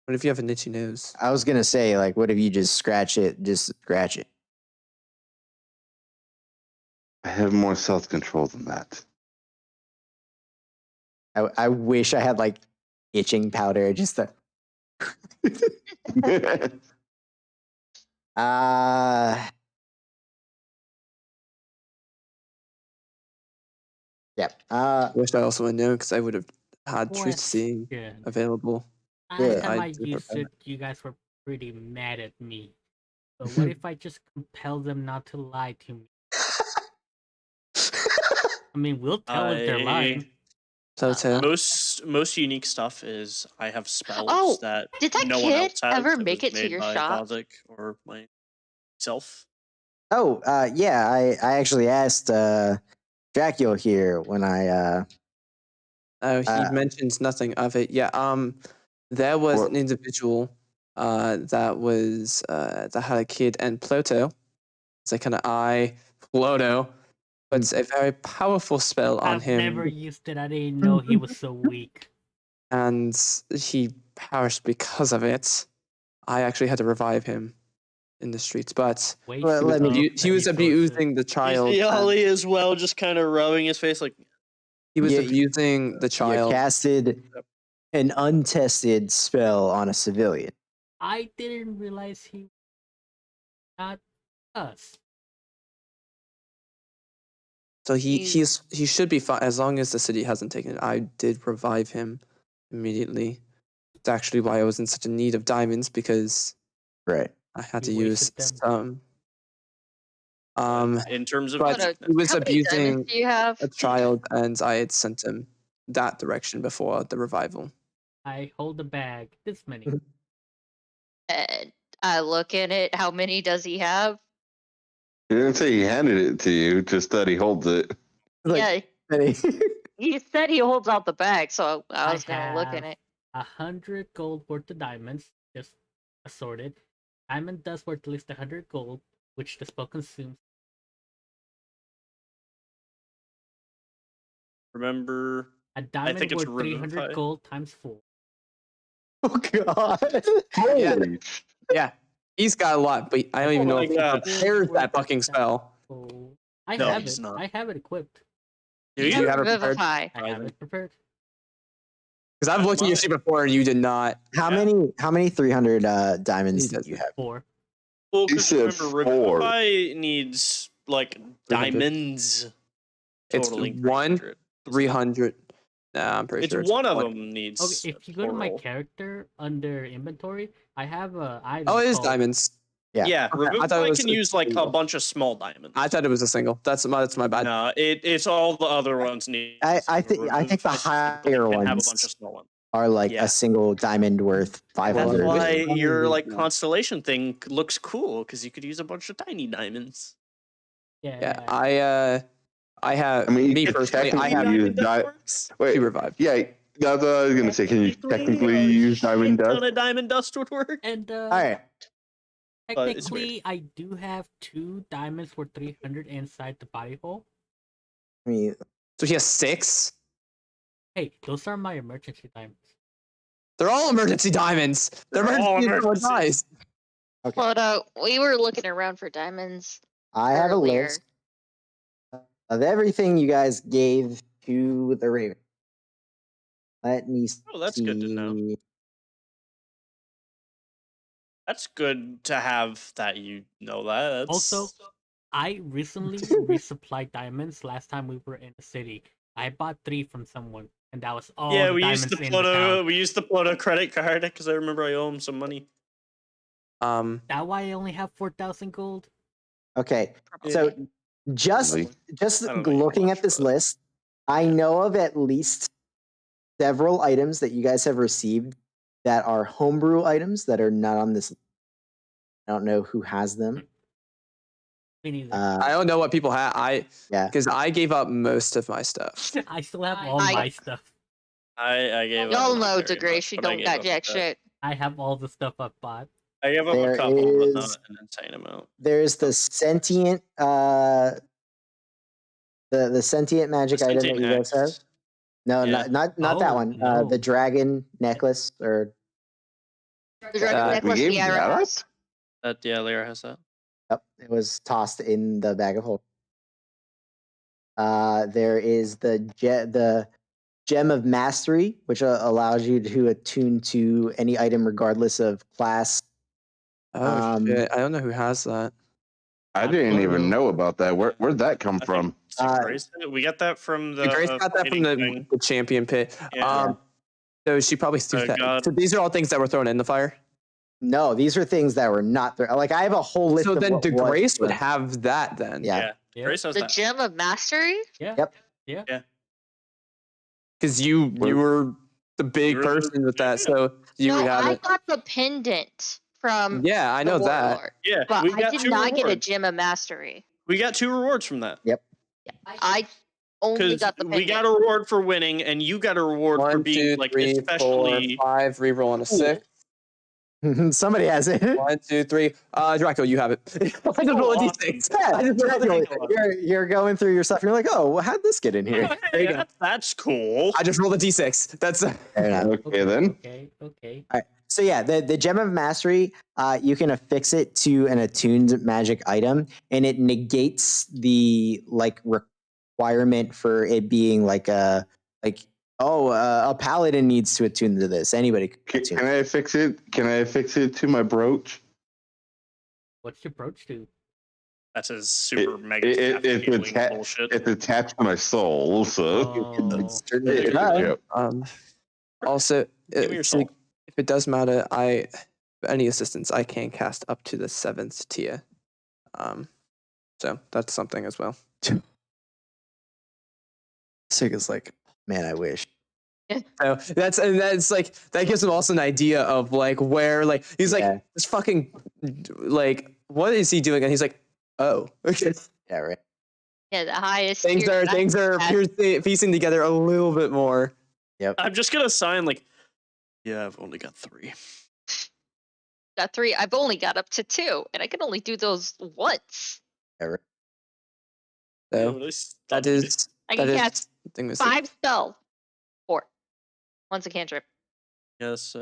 What if you have an itchy nose? I was gonna say, like, what if you just scratch it? Just scratch it. I have more self-control than that. I wish I had like itching powder. Just to. Yeah. I wish I also would know because I would have had truth seeing Question. available. Last Yeah. time I I do used prefer it, you guys were pretty mad at me. So what if I just compel them not to lie to me? I mean, we'll tell if they're lying. Ploto. Most unique stuff is I have spells Oh, that did that no one kid else has. ever It make was it to made your by shop? Vazik or myself. Oh, yeah. I actually asked Dracula here when I. Oh, he mentions nothing of it. Yeah. There was an individual that was that had a kid, and Ploto. It's like an Ploto puts a very powerful spell on I've him, never used it. I didn't know he was so weak. and he perished because of it. I actually had to revive him. in the streets, but Waste Well, let me- of he was resources. abusing the child. He's and Ollie as well, just kind of rubbing his face like, He was Yeah, abusing the You child. casted an untested spell on a civilian. I didn't realize he was not us. So he You- he should be fine as long as the city hasn't taken it. I did revive him immediately. It's actually why I was in such a need of diamonds because Right. I had to You use wasted them. some. in terms of. But he was How many diamonds abusing do you have? a child, and I had sent him that direction before the revival. I hold the bag. This many. And I look in it. How many does he have? He didn't say he handed it to you, just that he holds it. Yeah, Any- he said he holds out the bag, so I I was gonna look in have it. 100 gold worth of diamonds, just assorted. Diamond dust worth at least 100 gold, which the spell consumes. Remember, A diamond think it's worth 300 Revivify. gold times 4. Oh god. Yeah. Holy Yeah, he's got a lot, but I don't even know my if he God. prepares that fucking spell. Oh, I No, have he's it. not. I have it equipped. do You you? have it prepared? Revivify. I have it prepared. Because I've looked at your Mine. shit before and you did not. How Yeah. many 300 diamonds He do does. you have? 4. Well, You because said remember, 4. Revivify needs like 300. diamonds. It's Totaling 1, 300. Nah, I'm pretty It's sure one of one. them needs. Okay, if you go to my plural. character under inventory, I have a item. Oh, it is called- diamonds. Yeah. Yeah, Okay, I thought it Revivify was can a use like a single. bunch of small diamonds. I thought it was a single. That's my bad. No, it's all the other ones need. I think the Revivify higher can have a bunch ones of small ones. are like Yeah. a single diamond worth That's 500. why Which one your is like that? constellation thing looks cool because you could use a bunch of tiny diamonds. Yeah, Yeah. I have. I mean, you me could personally, I technically have use Diamond dust di- works? Wait, two revive. yeah, that's what I was gonna say. Can you technically a use diamond shit ton dust? of diamond dust would work. And All right. But it's weird. technically, I do have 2 diamonds worth 300 inside the body hole. I mean, So he has 6. Hey, those are my emergency diamonds. They're all emergency diamonds. They're They're all emergency if someone emergencies. dies. But we were looking around for diamonds I have a earlier. list of everything you guys gave to the Raven. Let me Oh, that's good to know. see. That's good to have that you know that. That's... Also, I recently resupplied diamonds last time we were in the city. I bought 3 from someone, and that was all yeah, the we diamonds used the in the Ploto. town. We used the Ploto credit card because I remember I owe him some money. That why I only have 4,000 gold. Okay, so just Really? just I don't know you looking much at this for that. list, I know of at least several items that you guys have received that are homebrew items that are not on this. I don't know who has them. Me neither. I don't know what people have. Yeah. Because I gave up most of my stuff. I still have all I- my stuff. I gave up. Y'all not know very Degrace, much, she but I don't gave got up jack that. shit. I have all the stuff I bought. I gave up There a couple, but is- not an insane amount. There's the sentient the sentient magic item that Sentient you guys have. X. No, Yeah. not that Oh, one. no. The dragon necklace or The dragon we necklace gave Liara that up? has. Yeah, Lyra has that. Yep, it was tossed in the bag of holding. There is the gem of mastery, which allows you to attune to any item regardless of class. Oh shit! I don't know who has that. I didn't Ploto. even know about that. Where'd that come I from? think Grace did it. We got that from the. Grace got that from fighting thing. the champion pit. Yeah. So she probably threw that. God. So these are all things that were thrown in the fire. No, these are things that were not there. Like I have a whole list. So of then what was DeGrace would there. have that then. Yeah. Yeah. Grace has The that. gem of mastery? Yeah. Yep. Yeah. Because you were the big You were- person with that, so you No, would have I it. got the pendant from Yeah, I the know that. warlord, Yeah, but we I got did two not get a rewards. gem of mastery. We got 2 rewards from that. I only Because got the pendant. we got a reward for winning, and you got a reward for 1, being 2, like 3, 4, especially. 5. Reroll on a 6. Somebody has it. 1, 2, 3. Draco, you have it. I just rolled a d6. Yeah, I just rolled a exactly. d6. You're going through your stuff. And you're like, oh, well, how'd this get in here? There you go. That's cool. I just rolled a d6. That's Fair enough. Okay then. Okay. Okay. So yeah, the gem of mastery, you can affix it to an attuned magic item, and it negates the like requirement for it being like a paladin needs to attune to this. Anybody can attune. Can I fix it? Can I fix it to my brooch? What's your brooch do? That's his super It- mega it- staff it's healing atta- bullshit. It's attached to my soul, so Oh, Certainly There try. you go. Also, Give me your so soul. if it does matter, any assistance I can cast up to the 7th tier. So that's something as well. Sigga's like, man, I wish. So that's like that gives him also an idea of like where like he's like Yeah. this fucking like what is he doing? And he's like, oh, okay. Yeah, right. Yeah, the highest. things tier are that I things are had. piecing together a little bit more. I'm just gonna sign like, yeah, I've only got 3. Got 3. I've only got up to 2, and I can only do those once. Yeah, right. So that is I can cast the thing with 5 spells. 4. One's a cantrip. Yes.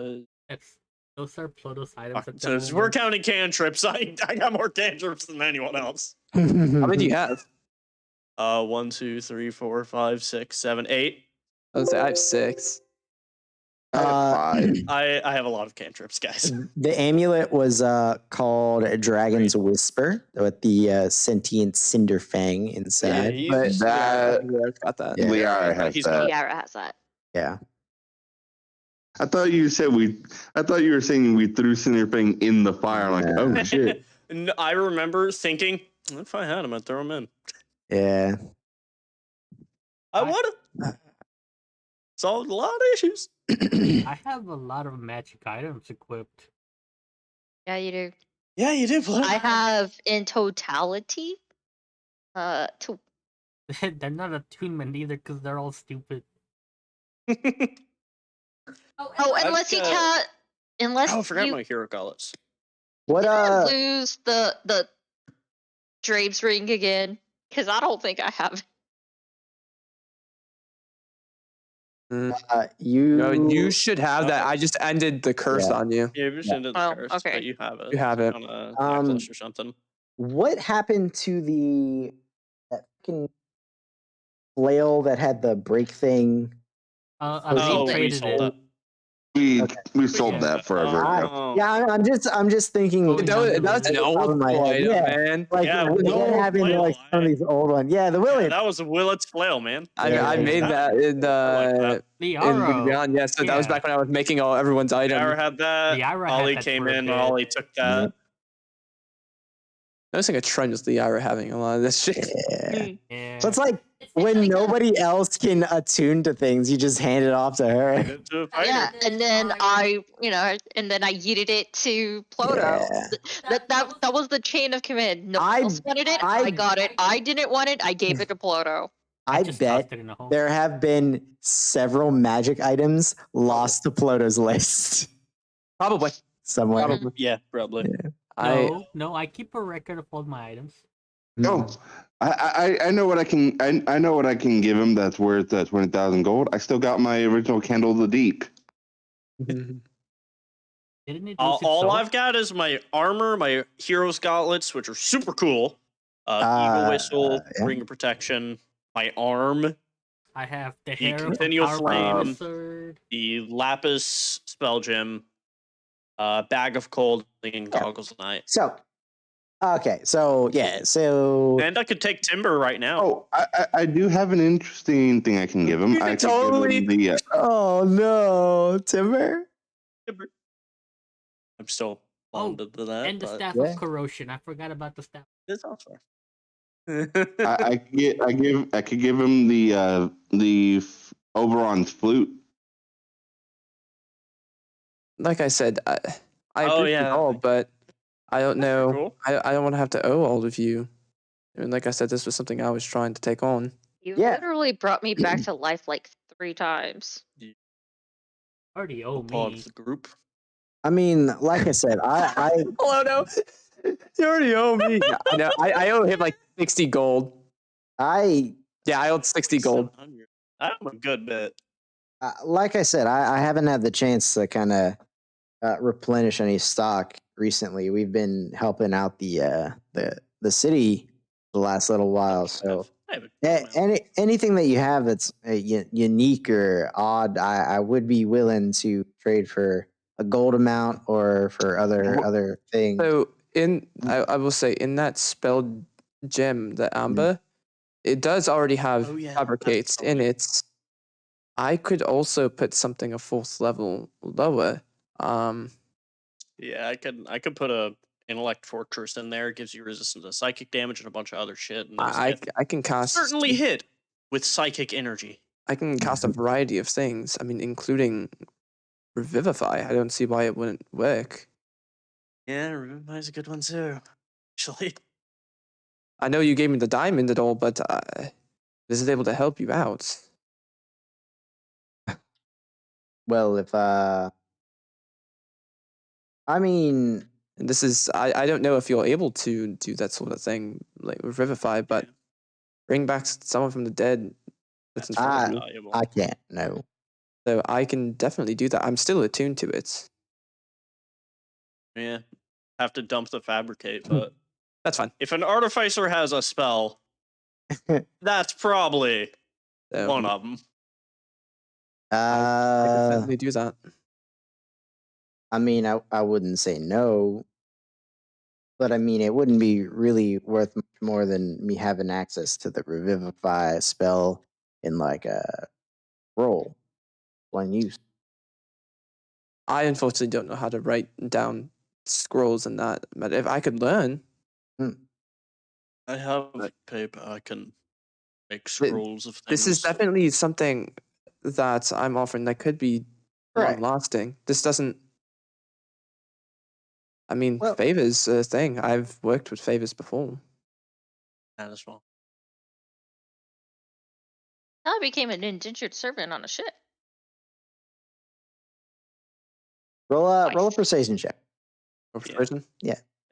those are Ploto's items. At the So we're moment. counting cantrips. I got more cantrips than anyone else. How many do you have? 1, 2, 3, 4, 5, 6, 7, 8. I would say I have 6. I have 5. I have a lot of cantrips, guys. The amulet was called Dragon's Whisper with the sentient cinder fang inside. But That- Liara's got that. Yeah. Liara has He's that. Yara has that. Yeah. I thought you were saying we threw Cinderfang in the fire. I'm like, oh shit. No, I remember thinking, if I had him, I'd throw him in. Yeah. I would have solved a lot of issues. I have a lot of magic items equipped. Yeah, you do. Yeah, you did. I have in totality, 2. They're not attunement either because they're all stupid. Oh, unless you can't, unless Oh, I forgot you my hero gauntlets. What can't lose the Drape's ring again, because I don't think I have. you No, you should have that. I just ended the curse Yeah. on you. Yeah, we should do the Oh, curse, okay. but you have it. You have it. on a Um, necklace or something. what happened to that fucking flail that had the break thing? I Oh, we traded sold it. that. We sold Yeah. that forever ago. Oh. Yeah, I'm just thinking. Oh, That's an Top of old my head, item, yeah. man. Like Yeah, what Will happened to Flail, like some of these old ones? Yeah, the Yeah, William. that was a Willet's flail, man. I Yeah. made that in I in Liaro. Beyond. Yeah, so that was Yeah. back when I was making all everyone's item. Yara had that. Liara had Ollie that came for a in. bit. Ollie took that. I was like a trend with Liara having a lot of this shit. Yeah. Yeah. So it's like when nobody else can attune to things, you just hand it off to her. Give it to a fighter. Yeah, and then I yeeted it to Ploto. Yeah. That was the chain of command. No I- one else wanted it. I got it. I didn't want it. I gave it to Ploto. I just bet tossed it in a hole. there have been several magic items lost to Ploto's list Probably. somewhere. Probably. Yeah, probably. No, I keep a record of all my items. No, I know what I can. I know what I can give him. That's worth 20,000 gold. I still got my original Candle of the Deep. Didn't it lose All its soul? I've got is my armor, my hero's gauntlets, which are super cool. Eagle whistle, yeah. ring of protection, my arm, I have the The hair of a continual powerful flame. wizard. the lapis spell gem, bag of cold, and goggles of night. So, okay, so yeah, so And I could take timber right now. Oh, I do have an interesting thing I can give him. You I can can totally- give him the. oh no, Timber. Timber. I'm still Oh, bonded to that. And the but staff yeah. of corrosion. I forgot about the staff. It's also I could give him the Oberon's flute. Like I said, I Oh, appreciate yeah. all, but I don't know. cool. I don't want to have to owe all of you. And like I said, this was something I was trying to take on. You Yeah. literally brought me back to life like 3 times. Already owe Part me. of the group. I mean, like I said, I Oh no, you already owe me. I know. I owe him like 60 gold. I Yeah, I owed 60 gold. 700. I'm a good bit. like I said, I haven't had the chance to kind of replenish any stock recently. We've been helping out the city the last little while. So I have a good amount. anything that you have that's unique or odd, I would be willing to trade for a gold amount or for other things. So I will say in that spelled gem, the amber, it does already have Oh, yeah, that's fabricates in probably- it. I could also put something a 4th level lower. Yeah, I could put a intellect fortress in there. It gives you resistance to psychic damage and a bunch of other shit. And those I can cast certainly hit with psychic energy. I can cast a variety of things. I mean, including revivify. I don't see why it wouldn't work. Yeah, Revivify is a good one too. Actually, I know you gave me the diamond and all, but this is able to help you out. Well, if I mean, And this is I don't know if you're able to do that sort of thing like with revivify, but Yeah. bring back someone from the dead. That's That's really incredible. valuable. I can't. No. So I can definitely do that. I'm still attuned to it. Yeah, have to dump the fabricate, but That's fine. if an artificer has a spell, that's probably So one of them. I can certainly do that. I mean, I wouldn't say no, but I mean, it wouldn't be really worth much more than me having access to the revivify spell in like a roll, one use. I unfortunately don't know how to write down scrolls and that, but if I could learn, I have But- paper. I can make scrolls of things. this is definitely something that I'm offering that could be Right. long lasting. This doesn't. I mean, Well- favors a thing. I've worked with favors before. that as well. I became an indentured servant on a ship. Roll a Nice. persuasion check. Or Yeah. person.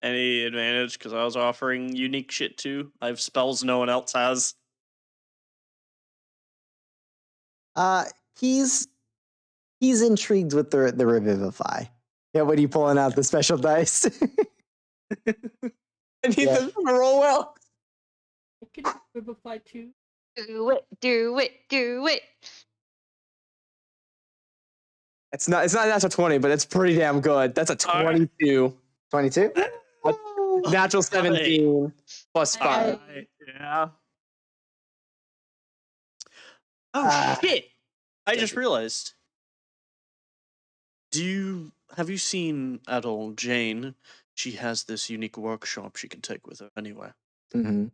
Any advantage because I was offering unique shit too. I have spells no one else has. He's intrigued with the revivify. Yeah, what are you pulling out the special dice? And he Yeah. doesn't roll well. I can revivify too. Do it, do it, do it. It's not a natural 20, but it's pretty damn good. That's a Alright. 22. 22? Natural 17 plus 5. Yeah. Oh shit! I just realized. Have you seen at all Jane? She has this unique workshop she can take with her anywhere. Mm-hmm.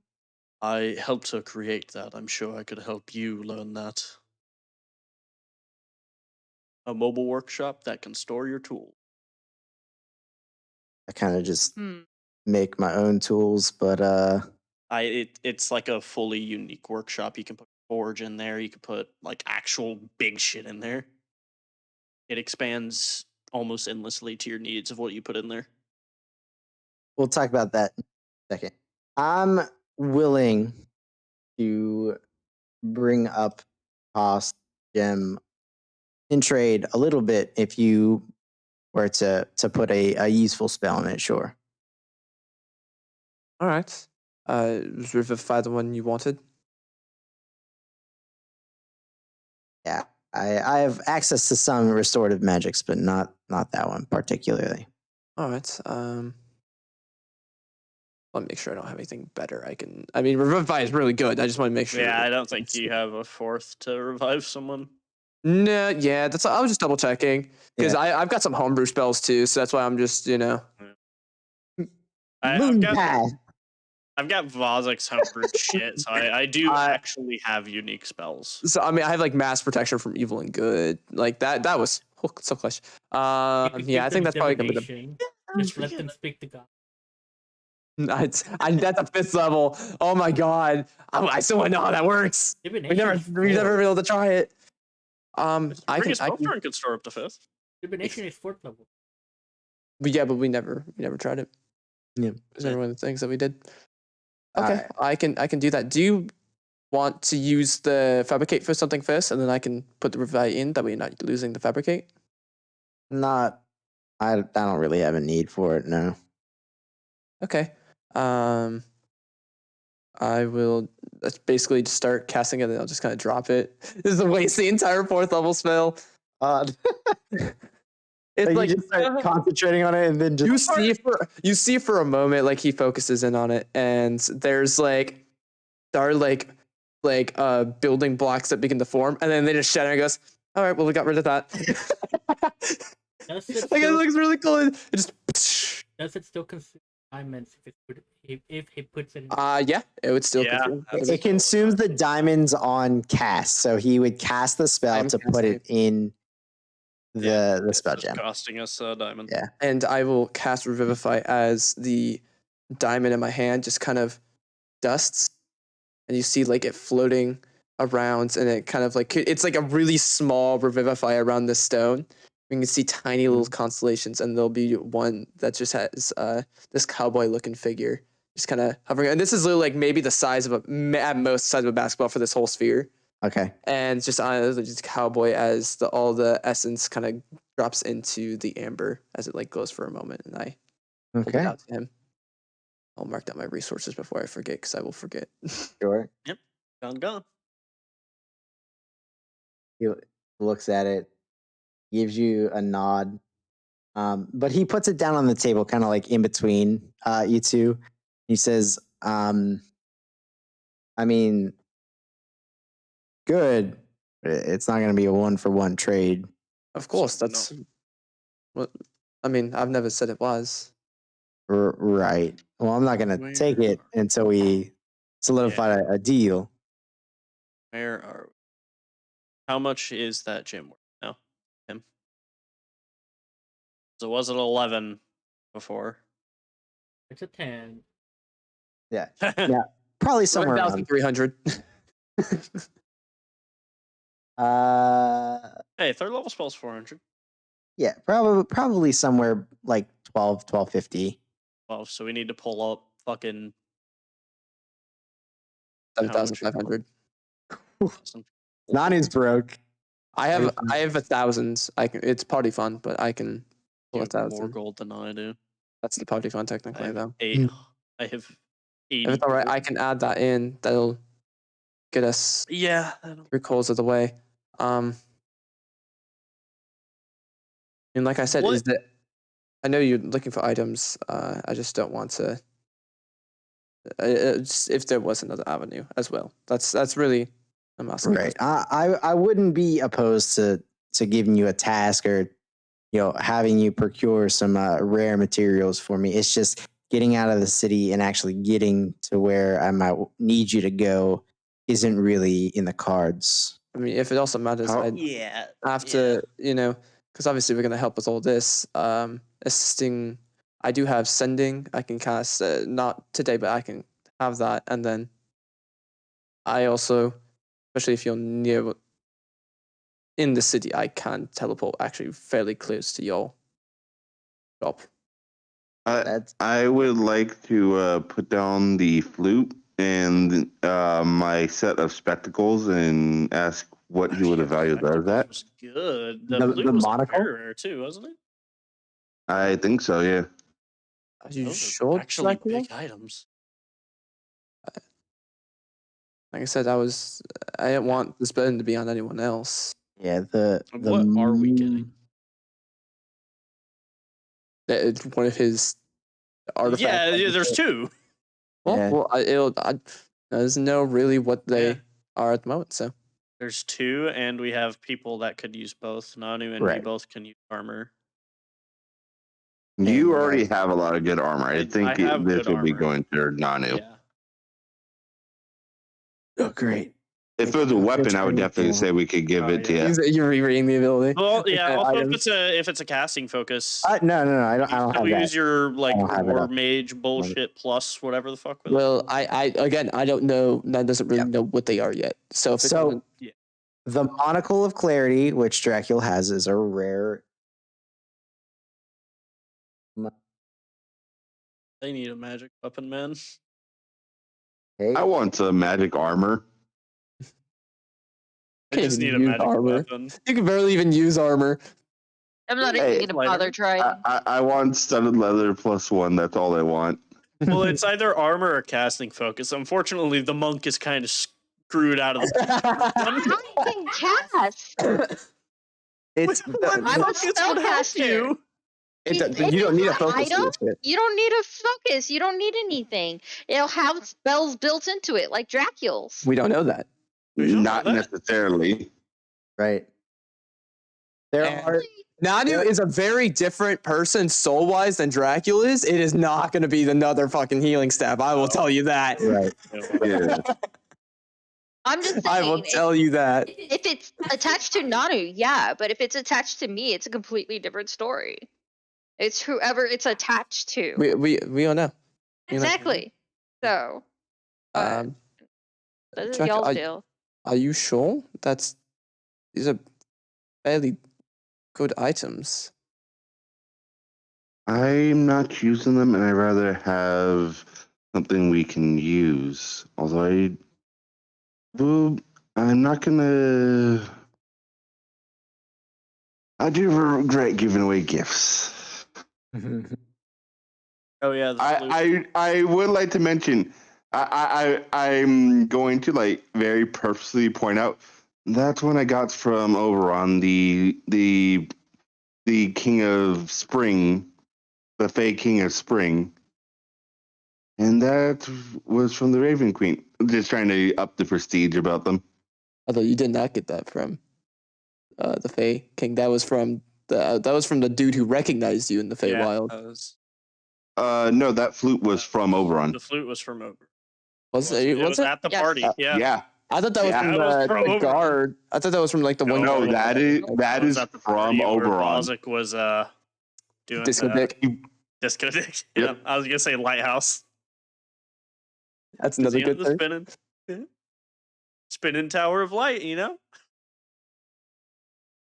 I helped her create that. I'm sure I could help you learn that. A mobile workshop that can store your tools. I kind of just Hmm. make my own tools, but It's like a fully unique workshop. You can put forge in there. You can put like actual big shit in there. It expands almost endlessly to your needs of what you put in there. we'll talk about that in a second. I'm willing to bring up cost gem in trade a little bit if you were to put a useful spell in it, sure. All right. Was Revivify the one you wanted? Yeah. I have access to some restorative magics, but not that one particularly. All right. Let me make sure I don't have anything better. I mean, Revivify is really good. I just want to make sure. Yeah, I don't think you have a fourth to revive someone. No, yeah, I was just double checking because Yeah. I've got some homebrew spells too, so that's why I'm just Moon path. I've got Vazik's homebrewed shit, so I do I- actually have unique spells. So I mean, I have like mass protection from evil and good, like that. That was so clutch. You could Yeah, I give think them that's probably gonna be the. divination. Just let them speak to God. That's a 5th level. Oh my god, I still want to know how that works. Divination is We never fourth. been able to try it. I Bring can, a I spell can, turn could store up to 5th. Divination is 4th level. but yeah, but we never tried it. Yeah. It was never one of the things that we did. Okay, Alright. I can do that. Do you want to use the fabricate for something first, and then I can put the revive in? That way, you're not losing the fabricate. Not I don't really have a need for it. No. Okay. I will basically just start casting it, and I'll just kind of drop it. This is a waste the entire 4th level spell. Odd. It's Like, you just start concentrating on it, and then just you see for a moment like he focuses in on it, and there's like building blocks that begin to form, and then they just shatter and goes, all right, well, we got rid of that. Does Like, it it still, looks really cool. It just does it still consume diamonds if he puts it in? yeah, it would still Yeah, consume. that's it consumes the diamonds on cast. So he would cast the spell Diamond to put casting. it in the It's spell just gem. costing us a diamond. Yeah. And I will cast Revivify as the diamond in my hand just kind of dusts, and you see like it floating around, and it kind of like it's like a really small Revivify around the stone. You can see tiny little constellations, and there'll be one that just has this cowboy looking figure just kind of hovering. And this is literally like maybe the size of at most size of a basketball for this whole sphere. Okay. And just cowboy as all the essence kind of drops into the amber as it like glows for a moment, and I hold it Okay. out to him. I'll mark down my resources before I forget, because I will forget. Sure. Gone. He looks at it, gives you a nod, but he puts it down on the table, kind of like in between you two. He says, I mean, good. It's not going to be a 1-for-1 trade. Of course, Certainly that's what I mean. I've never said it was. Right. Well, I'm not going to take it until we solidify a deal. Where are we? How much is that gym worth now? Him. So was it 11 before? It's a 10. Yeah. Yeah. Probably somewhere around. 1,300. Hey, 3rd level spell's 400. Yeah, probably somewhere like 1250. Well, so we need to pull up fucking 7,500. Nanu's broke. I have 1,000. It's party fun, but I can pull You have more 1,000. gold than I do. That's the party fun I technically, have though. 8. I have 80. If it's all right, I gold. can add that in. That'll get us Yeah. 3 calls of the way. And like I said, What- is that I know you're looking for items. I just don't want to. If there was another avenue as well, that's really I'm asking. Right. I wouldn't be opposed to giving you a task or having you procure some rare materials for me. It's just getting out of the city and actually getting to where I might need you to go isn't really in the cards. I mean, if it also matters, I Yeah. have to, because obviously we're going to help with all this. Assisting, I do have sending. I can cast, not today, but I can have that. And then I also, especially if you're near in the city, I can teleport actually fairly close to your shop. I would like to put down the flute and my set of spectacles and ask what he would evaluate those at. Was good. The flute was monocle? very rare too, wasn't it? I think so, yeah. Are you Those are sure? actually Dracula? big items. Like I said, I didn't want this burden to be on anyone else. Yeah, the What are we getting? It's one of his artifacts. Yeah, there's 2. Well, Yeah. well, I doesn't know really what they Yeah. are at the moment. So There's 2, and we have people that could use both. Nanu and me Right. both can use armor. You And, already have a lot of good armor. I think have this good would be armor. going to Nanu. Yeah. Oh, great. If it was a weapon, I would definitely Yeah. say we could give Oh, it to yeah. you. you're rereading the ability. Well, yeah. Also, items. if it's a casting focus, No, I don't you have still that. use your I don't have it war up. mage bullshit plus whatever the fuck. With Well, I again, I don't know. That doesn't really know what they are yet. So if it So doesn't- the Monocle of Clarity, which Dracula has, is a rare. they need a magic weapon, man. Hey, I want some magic armor. I just even need a use magic armor. weapon. You can barely even use armor. I'm not Hey, even gonna bother trying. I want studded leather +1. That's all I want. Well, it's either armor or casting focus. Unfortunately, the monk is kind of screwed out of the. I can cast. It's I'm a spellcaster. you don't need a focus item. for this shit. You don't need a focus. You don't need anything. It'll have spells built into it, like Dracula's. We don't know that. Not necessarily. Right. There And- are Nanu is a very different person soul-wise than Dracula is. It is not going to be another fucking healing staff. I will tell you that. right. Yeah. I'm just saying. I will tell you that. If it's attached to Nanu, yeah, but if it's attached to me, it's a completely different story. It's whoever it's attached to. We don't know. You know? Exactly. So, Um, this is Jack, y'all's deal. are you sure these are fairly good items? I'm not using them, and I'd rather have something we can use. Although I'm not gonna. I do regret giving away gifts. Oh yeah, the flute. I would like to mention. I'm going to like very purposely point out that's when I got from Oberon the King of Spring, the Fey King of Spring, and that was from the Raven Queen. Just trying to up the prestige about them. Although you did not get that from the Fey King. That was from the dude who recognized you in the Feywild. No, that flute was from Oberon. The flute was from Oberon. Was It it? was at the Yes. party. Yeah. Yeah. I thought that was Yeah. from That was the from guard. I thought that was from like the one. No, guard. that is It was at the party from where Oberon. Bozic was doing Disco Dick. Disco Dick. Yep. Yeah, I was gonna say Lighthouse. That's another You know, good the thing. spinning Tower of Light. You know.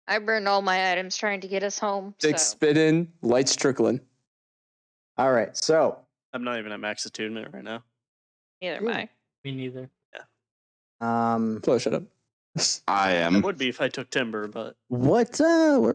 I burned all my items trying to get us home. Dick So. spitting, lights trickling. All right. So, I'm not even at max attunement right now. Neither am I. Me neither. Flo, shut up. I I am. would be if I took timber, but what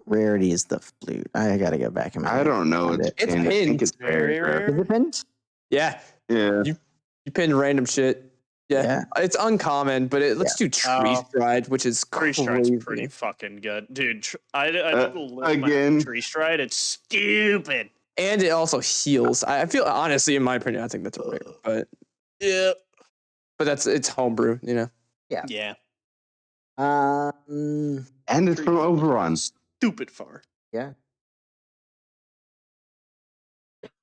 rarity is the flute? I gotta go back in my. I don't know. Find It's it. pinned. I think it's very rare. Is it pinned? Yeah, Yeah. you pin random shit. Yeah. It's uncommon, but let's do tree stride, which is tree crazy. stride's pretty fucking good, dude. I did a little again. tree stride. It's stupid. And it also heals. I feel honestly, in my opinion, I think that's a rare, but Yeah. but it's homebrew, you know. Yeah. Um. And it's from Oberon. Stupid far. Yeah.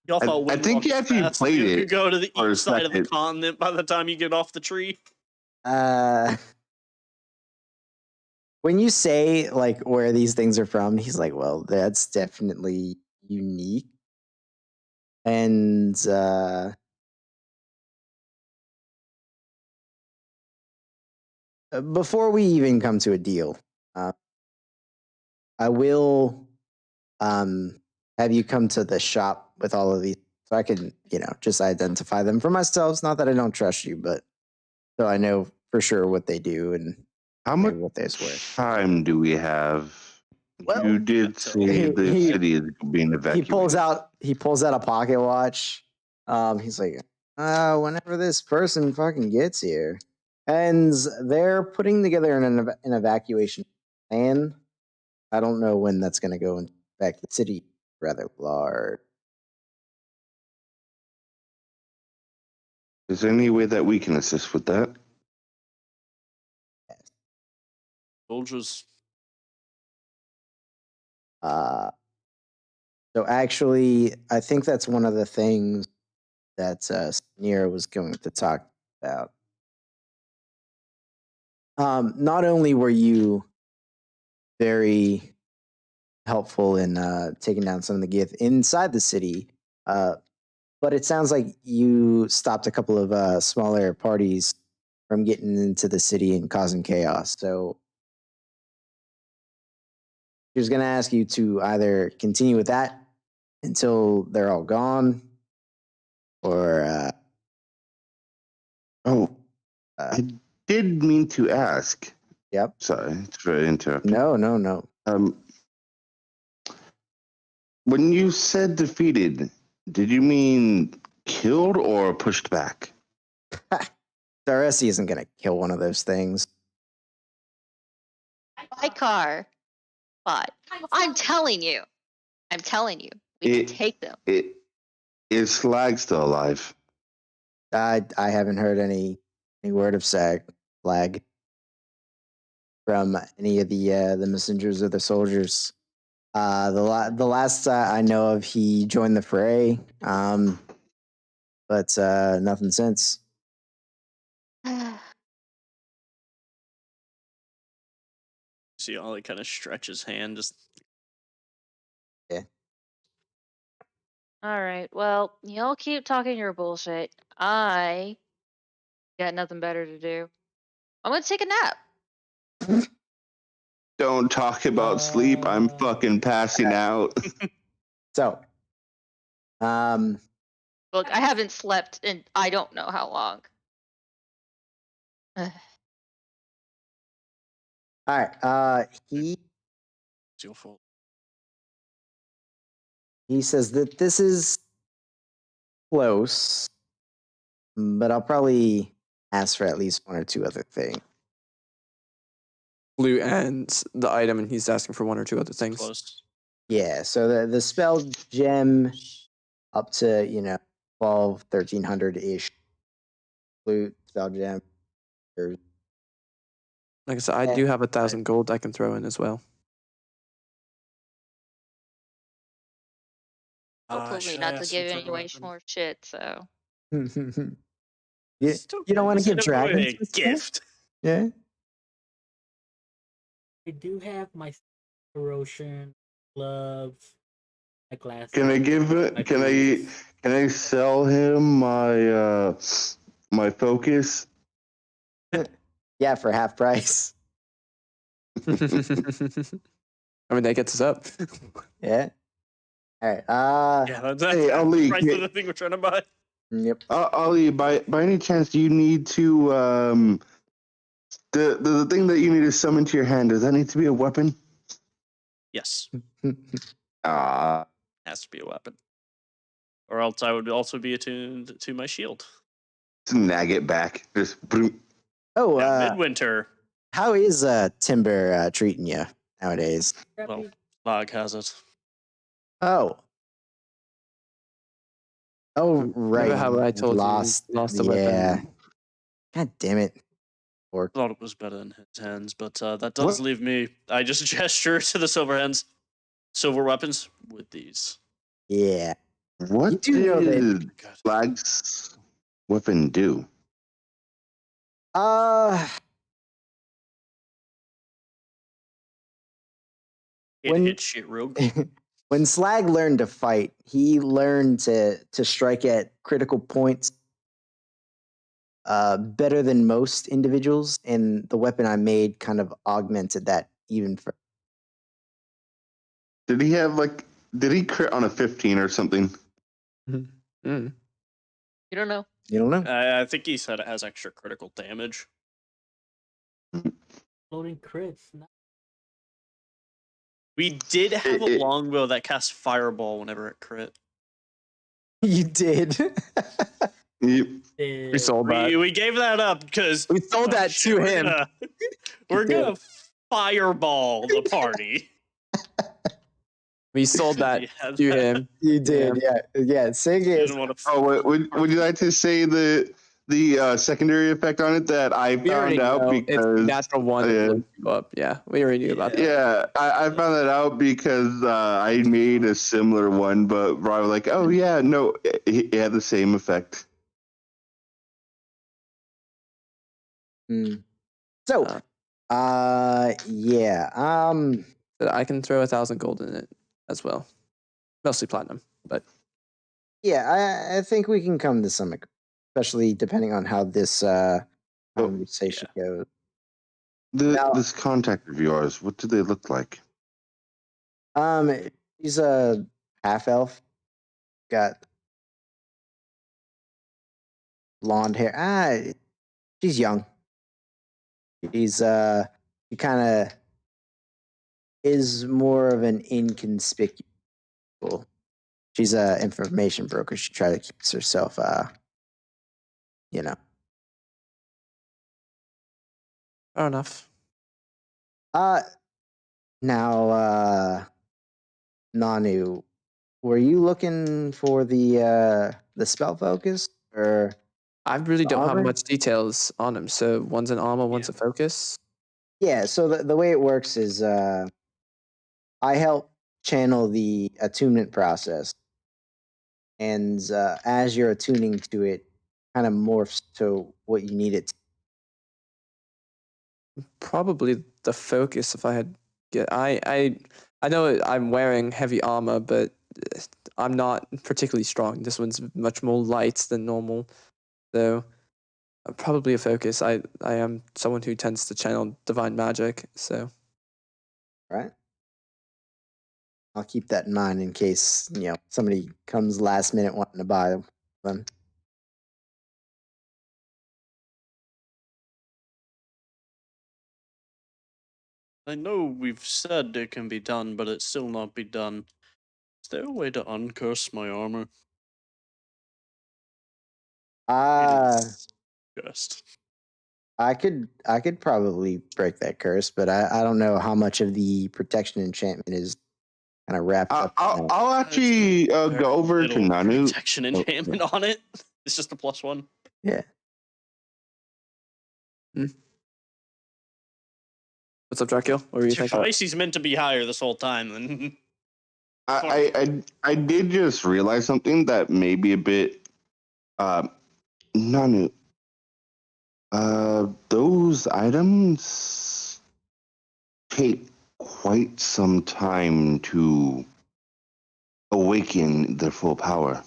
Y'all thought I think you actually played you it could go to the for a east side of the second. continent by the time you get off the tree. When you say like where these things are from, he's like, well, that's definitely unique. And before we even come to a deal, I will have you come to the shop with all of these so I can, just identify them for myself. It's not that I don't trust you, but so I know for sure what they do and How much what they're worth. time do we have? Well, You did say the city is being evacuated. He pulls out a pocket watch. He's like, whenever this person fucking gets here. And they're putting together an evacuation plan. I don't know when that's going to go into effect. The city rather large. Is there any way that we can assist with that? Soldiers. So actually, I think that's one of the things that Nero was going to talk about. Not only were you very helpful in taking down some of the Gith inside the city, but it sounds like you stopped a couple of smaller parties from getting into the city and causing chaos. So he was going to ask you to either continue with that until they're all gone, or I did mean to ask. Yep. Sorry, it's very interrupting. No. When you said defeated, did you mean killed or pushed back? Darcy isn't gonna kill one of those things. My car. But I'm telling you, we can It, take them. it is Slag still alive? I haven't heard any word of flag from any of the messengers or the soldiers. The last I know of, he joined the fray, but nothing since. See, Ollie kind of stretch his hand, just All right. Well, y'all keep talking your bullshit. I got nothing better to do. I'm gonna take a nap. Don't talk about sleep. I'm Uh, fucking passing out. So, Look, I haven't slept in I don't know how long. all right. He says that this is close, but I'll probably ask for at least one or two other things. Blue and the item, and he's asking for one or two other things. close. Yeah, so the spell gem up to 1300 ish. Blue spell gem. Or, Like I said, I do have 1,000 gold I can throw in as well. Told me not to give any away more shit, so you don't want to give dragons a gift. Yeah. I do have my erosion gloves, my glasses. Can I give it? my Can boots. I sell him my my focus? Yeah, for half price. I mean, that gets us up. Yeah. All right. Yeah, that's Hey, the Ali, price of the thing we're trying to buy. Yep. Ali, by any chance, do you need to the thing that you need to summon to your hand? Does that need to be a weapon? Yes, Ah, has to be a weapon, or else I would also be attuned to my shield. snag it back. Just Oh, Now, midwinter, how is Timber treating you nowadays? well, Log has it. Oh. Oh, right. Remember how I told lost, you lost the yeah. weapon? God damn it. Or Thought it was better in his hands, but that does leave me. I just gesture to the silver weapons with these. yeah. what You do know that- did Flag's weapon do? It When- hit shit real good. when Slag learned to fight, he learned to strike at critical points better than most individuals, and the weapon I made kind of augmented that even further. Did he have Did he crit on a 15 or something? Mm. you don't know. You don't know. I think he said it has extra critical damage. Floating crits. We did have a It- longbow that casts fireball whenever it crit. You did. You- We sold that. We gave that up because We sold that to him. We're gonna fireball the party. We sold that Yeah, to him. You did, yeah. Sig is. Didn't want to. Oh, would you like to say the secondary effect on it that I We already found out know because it's natural one yeah. to lift you up. Yeah, we already knew about that. Yeah, I found that out because I made a similar one, but Rob was like, "Oh yeah, no, it had the same effect." So, Uh, yeah. But I can throw 1,000 gold in it as well, mostly platinum. But Yeah, I think we can come to some, especially depending on how this conversation goes. Now- This contact of yours, what do they look like? He's a half elf. Got blonde hair. She's young. He kind of is more of an inconspicuous Cool. She's a information broker. She tries to keep herself, you know. Fair enough. Now, Nanu, were you looking for the spell focus or I really don't have armor? much details on him. So one's an armor, one's a focus. Yeah. So the way it works is, I help channel the attunement process, and as you're attuning to it, kind of morphs to what you need it to. Probably the focus. If I had, I know I'm wearing heavy armor, but I'm not particularly strong. This one's much more light than normal, so probably a focus. I am someone who tends to channel divine magic, so Right. I'll keep that in mind in case somebody comes last minute wanting to buy them. I know we've said it can be done, but it still not be done. Is there a way to uncurse my armor? It is cursed. I could probably break that curse, but I don't know how much of the protection enchantment is kind of wrapped up. in that. I'll actually Very go over to little Nanu. protection enchantment on it. It's just a +1. Yeah. what's up, Dracula? What were you thinking? Spicy's meant to be higher this whole time. Then I did just realize something that may be a bit Nanu. Those items take quite some time to awaken their full power.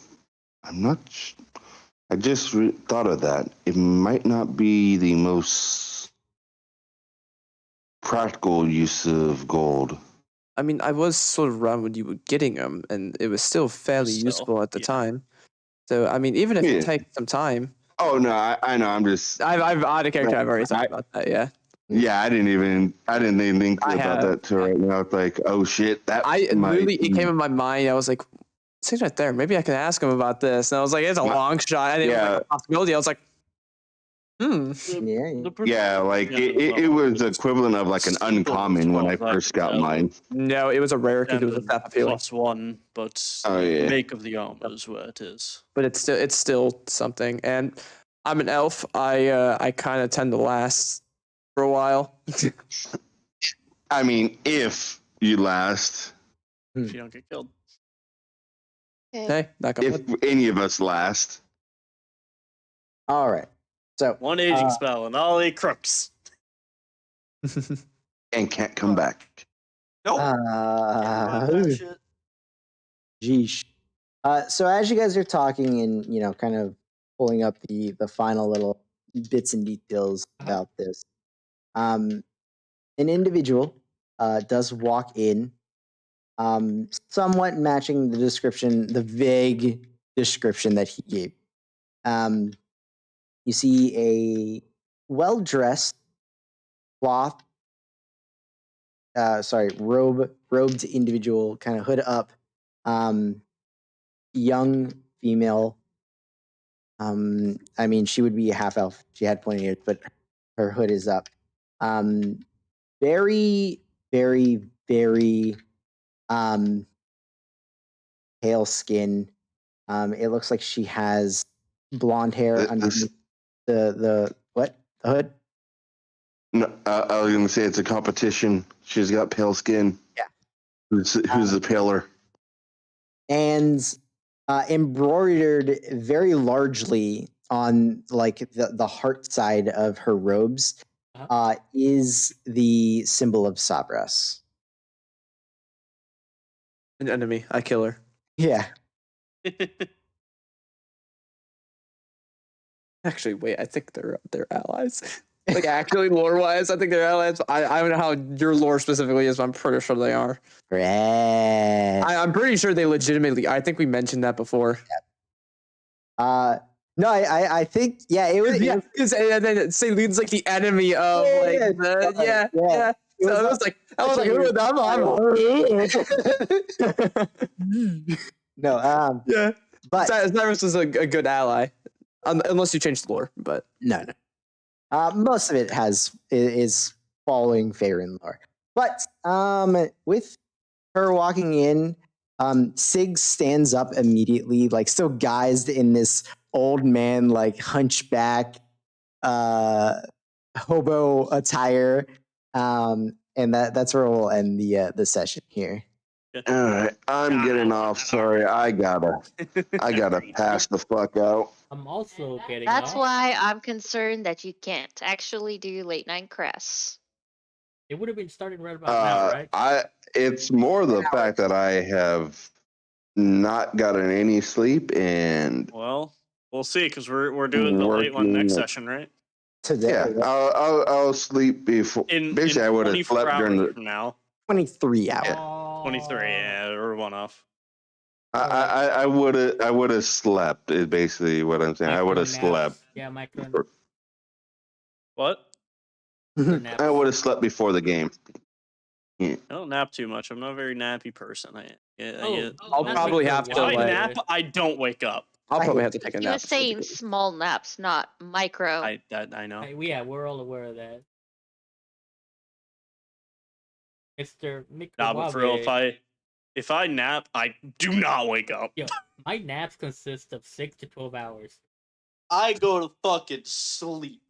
I'm not. I just thought of that. It might not be the most practical use of gold. I mean, I was sort of around when you were getting them, and it was still fairly useful at the time. So, I mean, even if it takes some time. Oh no, I know. I'm just. I've out of character. I've already thought about that. Yeah. Yeah, I didn't even think about that till right now. It's like, oh shit, that really it came in my mind. I was like, "It's right there. Maybe I can ask him about this." And I was like, "It's a long shot." I didn't like a possibility. I was like, Yeah, like it was equivalent of like an uncommon when I first got mine. No, it was a rare because it was a Staff of Healing. +1, but the make of the armor is where it is. But it's still something. And I'm an elf. I kind of tend to last for a while. I mean, if you last. If you don't get killed. Hey, if any of us last. All right. So one aging spell and all 8 crooks. And can't come back. Nope. Geesh. So as you guys are talking and kind of pulling up the final little bits and details about this, an individual does walk in, somewhat matching the vague description that he gave. You see a well-dressed robed individual, kind of hood up, young female. I mean, she would be a half elf. She had pointy ears, but her hood is up. Very, very, very pale skin. It looks like she has blonde hair underneath the hood. No, I was gonna say it's a competition. She's got pale skin. Yeah. Who's the paler? And embroidered very largely on like the heart side of her robes is the symbol of Sabras. An enemy. I kill her. Yeah. Actually, wait. I think they're allies. Like actually, lore wise, I think they're allies. I don't know how your lore specifically is, but I'm pretty sure they are. I'm pretty sure they legitimately. I think we mentioned that before. No, I think it was. Yeah, and then Salin's like the enemy of I was like, No, yeah. but Cyrus was a good ally, unless you change the lore. But no. Most of it is following Faerun lore. But with her walking in, Sig stands up immediately, like still guised in this old man, like hunchback, hobo attire. And that's where we'll end the session here. All right, I'm getting off. Sorry, I gotta pass the fuck out. I'm also getting That's off. why I'm concerned that you can't actually do late night crests. It would have been starting right about now, right? It's more the fact that I have not gotten any sleep and Well, we'll see because we're doing the late one next working- session, right? Today, yeah, I'll sleep before. Basically, I would have 24 slept during hours the. from now. 23 hours. Oh, 23, yeah, or one off. I would have slept. Is basically what I'm saying. I would have micro naps. slept. Yeah, micro What? naps. I would have slept before the game. Yeah. I don't nap too much. I'm not a very nappy person. I'll probably have If to, I like- nap, I don't wake up. I'll probably have to take a He nap. was saying small naps, not micro. I know. Yeah, we're all aware of that. Mr. Nah, but for real, Microwave. if I nap, I do not wake up. Yo, my naps consist of 6 to 12 hours. I go to fucking sleep.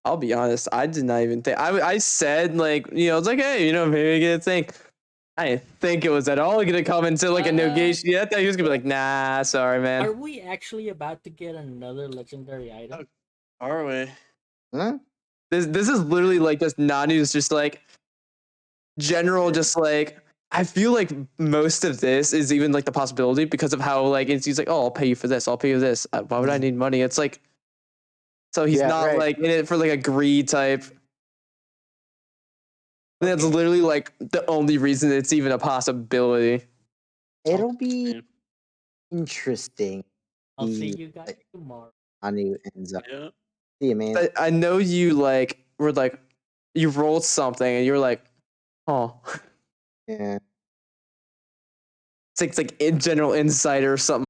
I'll be honest. I did not even think. I said, like, it's like, hey, maybe get a thing. I didn't think it was at all gonna come into like a negation. Yeah, I thought he was gonna be like, nah, sorry, man. Are we actually about to get another legendary item? Are we? Huh? This is literally like just Nanu's just like general, just like I feel like most of this is even like the possibility because of how like he's like, oh, I'll pay you for this, I'll pay you this. Why would I need money? It's like, so he's Yeah, not right. like in it for like a greed type. And that's literally like the only reason it's even a possibility. It'll be interesting. I'll see you guys tomorrow. Anu ends up. Yeah. See you, man. I know you like were like you rolled something and you're like, oh, Yeah. it's like in general insight or something.